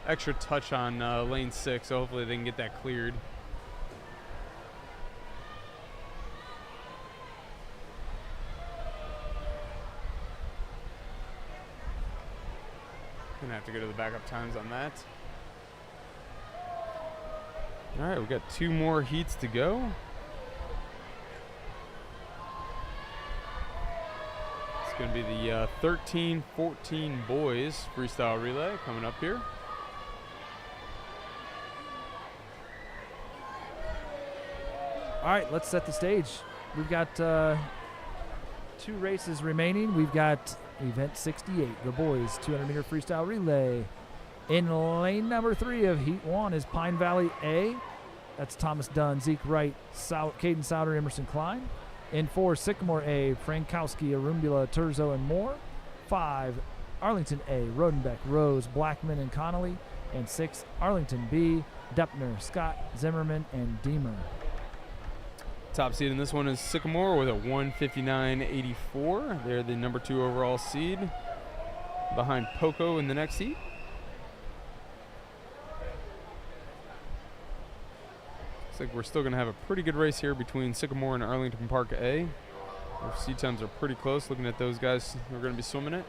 extra touch on lane 6, so hopefully they can get that cleared. Gonna have to go to the backup times on that. All right, we've got 2 more heats to go. It's gonna be the 13-14 boys freestyle relay coming up here. All right, let's set the stage. We've got 2 races remaining. We've got event 68, the boys 200-meter freestyle relay. In lane number 3 of heat 1 is Pine Valley A. That's Thomas Dunn, Zeke Wright, Caden Souder, Emerson Klein. In 4, Sycamore A, Frankowski, Arumbula, Turzo, and more. 5, Arlington A, Rodenbeck, Rose, Blackman, and Connolly. And 6, Arlington B, Deppner, Scott, Zimmerman, and Deemer. Top seed in this one is Sycamore with a 159.84. They're the number 2 overall seed, behind Poco in the next heat. Looks like we're still going to have a pretty good race here between Sycamore and Arlington Park A. Their seed times are pretty close, looking at those guys who are going to be swimming it.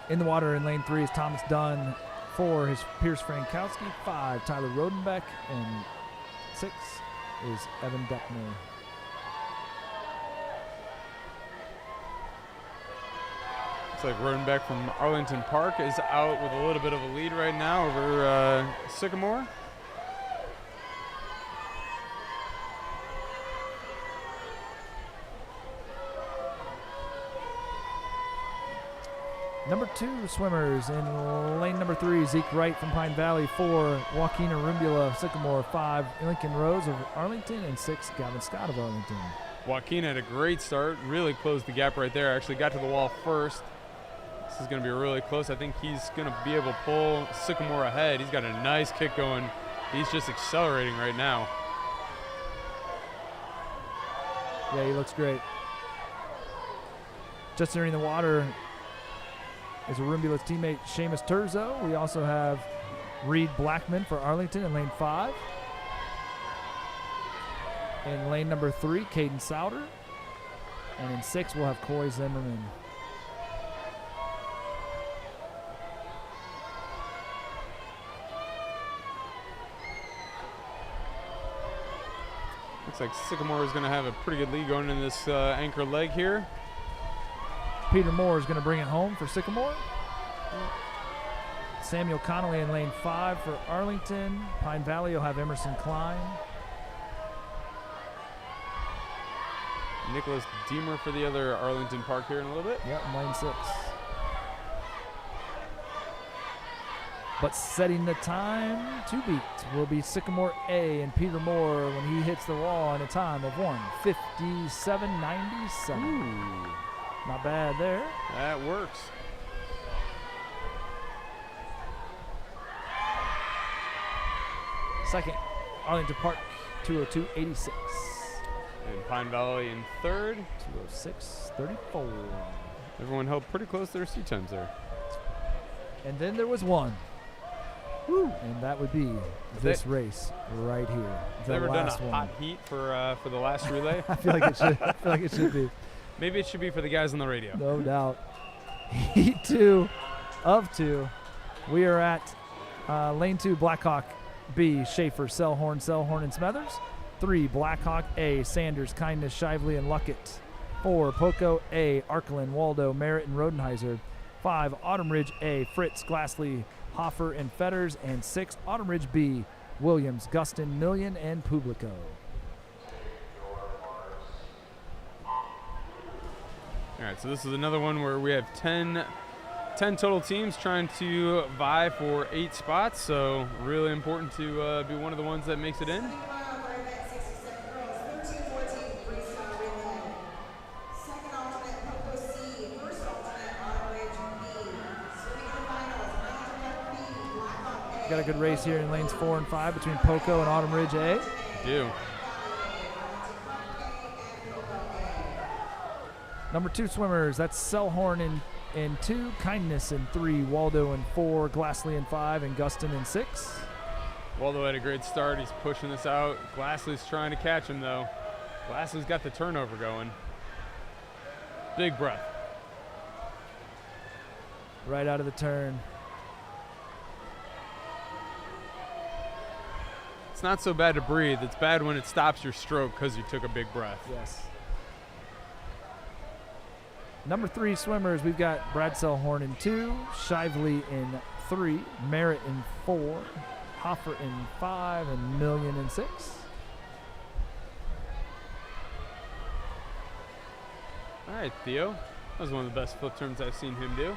In the water in lane 3 is Thomas Dunn. 4 is Pierce Frankowski. 5, Tyler Rodenbeck. And 6 is Evan Deppner. Looks like Rodenbeck from Arlington Park is out with a little bit of a lead right now over Sycamore. Number 2 swimmers in lane number 3, Zeke Wright from Pine Valley. 4, Joaquin Arumbula, Sycamore. 5, Lincoln Rose of Arlington. And 6, Gavin Scott of Arlington. Joaquin had a great start, really closed the gap right there. Actually got to the wall first. This is going to be really close. I think he's going to be able to pull Sycamore ahead. He's got a nice kick going. He's just accelerating right now. Yeah, he looks great. Just entering the water is Arumbula's teammate Seamus Turzo. We also have Reed Blackman for Arlington in lane 5. In lane number 3, Caden Souter. And in 6, we'll have Coy Zimmerman. Looks like Sycamore is going to have a pretty good lead going in this anchor leg here. Peter Moore is going to bring it home for Sycamore. Samuel Connolly in lane 5 for Arlington. Pine Valley will have Emerson Klein. Nicholas Deemer for the other Arlington Park here in a little bit. Yep, in lane 6. But setting the time to beat will be Sycamore A and Peter Moore when he hits the wall in a time of 1:57.97. Ooh. Not bad there. That works. Second, Arlington Park, 2:02.86. And Pine Valley in third. 2:06.34. Everyone held pretty close to their seat times there. And then there was one. Woo. And that would be this race right here. Have they ever done a hot heat for the last relay? I feel like it should. I feel like it should be. Maybe it should be for the guys on the radio. No doubt. Heat 2 of 2. We are at lane 2, Blackhawk B, Schaefer, Selhorn, and Smethers. 3, Blackhawk A, Sanders, Kindness, Shively, and Luckett. 4, Poco A, Arklin, Waldo, Merritt, and Rodenheiser. 5, Autumn Ridge A, Fritz, Glassley, Hoffer, and Fetters. And 6, Autumn Ridge B, Williams, Gustin, Million, and Publico. All right, so this is another one where we have 10 total teams trying to vie for 8 spots. So really important to be one of the ones that makes it in. Got a good race here in lanes 4 and 5 between Poco and Autumn Ridge A. Do. Number 2 swimmers, that's Selhorn in 2, Kindness in 3, Waldo in 4, Glassley in 5, and Gustin in 6. Waldo had a great start. He's pushing this out. Glassley's trying to catch him, though. Glassley's got the turnover going. Big breath. Right out of the turn. It's not so bad to breathe. It's bad when it stops your stroke because you took a big breath. Yes. Number 3 swimmers, we've got Brad Selhorn in 2, Shively in 3, Merritt in 4, Hoffer in 5, and Million in 6. All right, Theo. That was one of the best flip turns I've seen him do.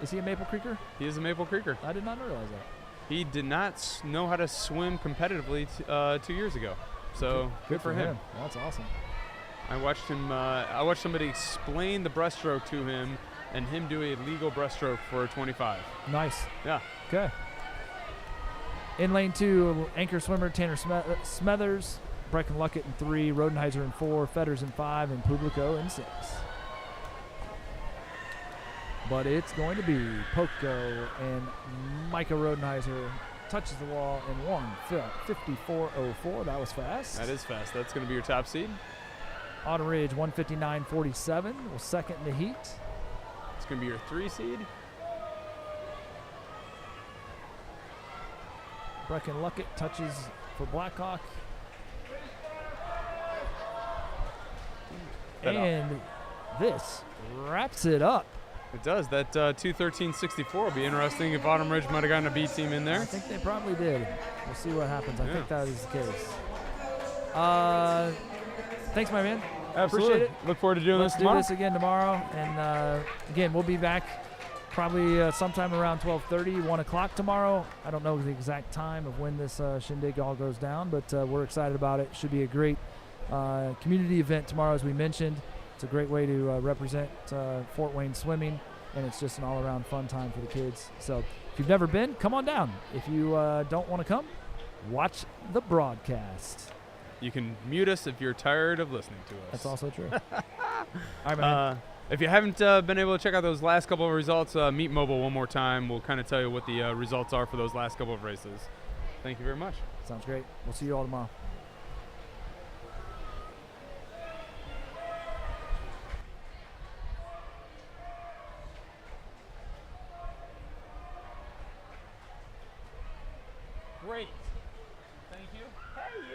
Is he a Maple Creeker? He is a Maple Creeker. I did not realize that. He did not know how to swim competitively 2 years ago. So good for him. That's awesome. I watched him. I watched somebody explain the breaststroke to him, and him do a legal breaststroke for a 25. Nice. Yeah. Okay. In lane 2, anchor swimmer Tanner Smethers, Brecken Luckett in 3, Rodenheiser in 4, Fetters in 5, and Publico in 6. But it's going to be Poco, and Micah Rodenheiser touches the wall in 1:54.04. That was fast. That is fast. That's going to be your top seed. Autumn Ridge 1:59.47 will second in the heat. It's going to be your 3 seed. Brecken Luckett touches for Blackhawk. And this wraps it up. It does. That 2:13.64 will be interesting if Autumn Ridge might have gotten a B team in there. I think they probably did. We'll see what happens. I think that is the case. Thanks, my man. Absolutely. Appreciate it. Look forward to doing Let's this do tomorrow. this again tomorrow. And again, we'll be back probably sometime around 12:30, 1 o'clock tomorrow. I don't know the exact time of when this shindig all goes down, but we're excited about it. Should be a great community event tomorrow, as we mentioned. It's a great way to represent Fort Wayne swimming, and it's just an all-around fun time for the kids. So if you've never been, come on down. If you don't want to come, watch the broadcast. You can mute us if you're tired of listening to us. That's also true. All right, man. If you haven't been able to check out those last couple of results, meet Mobile one more time. We'll kind of tell you what the results are for those last couple of races. Thank you very much. Sounds great. We'll see you all tomorrow. Great. Thank you. Hey,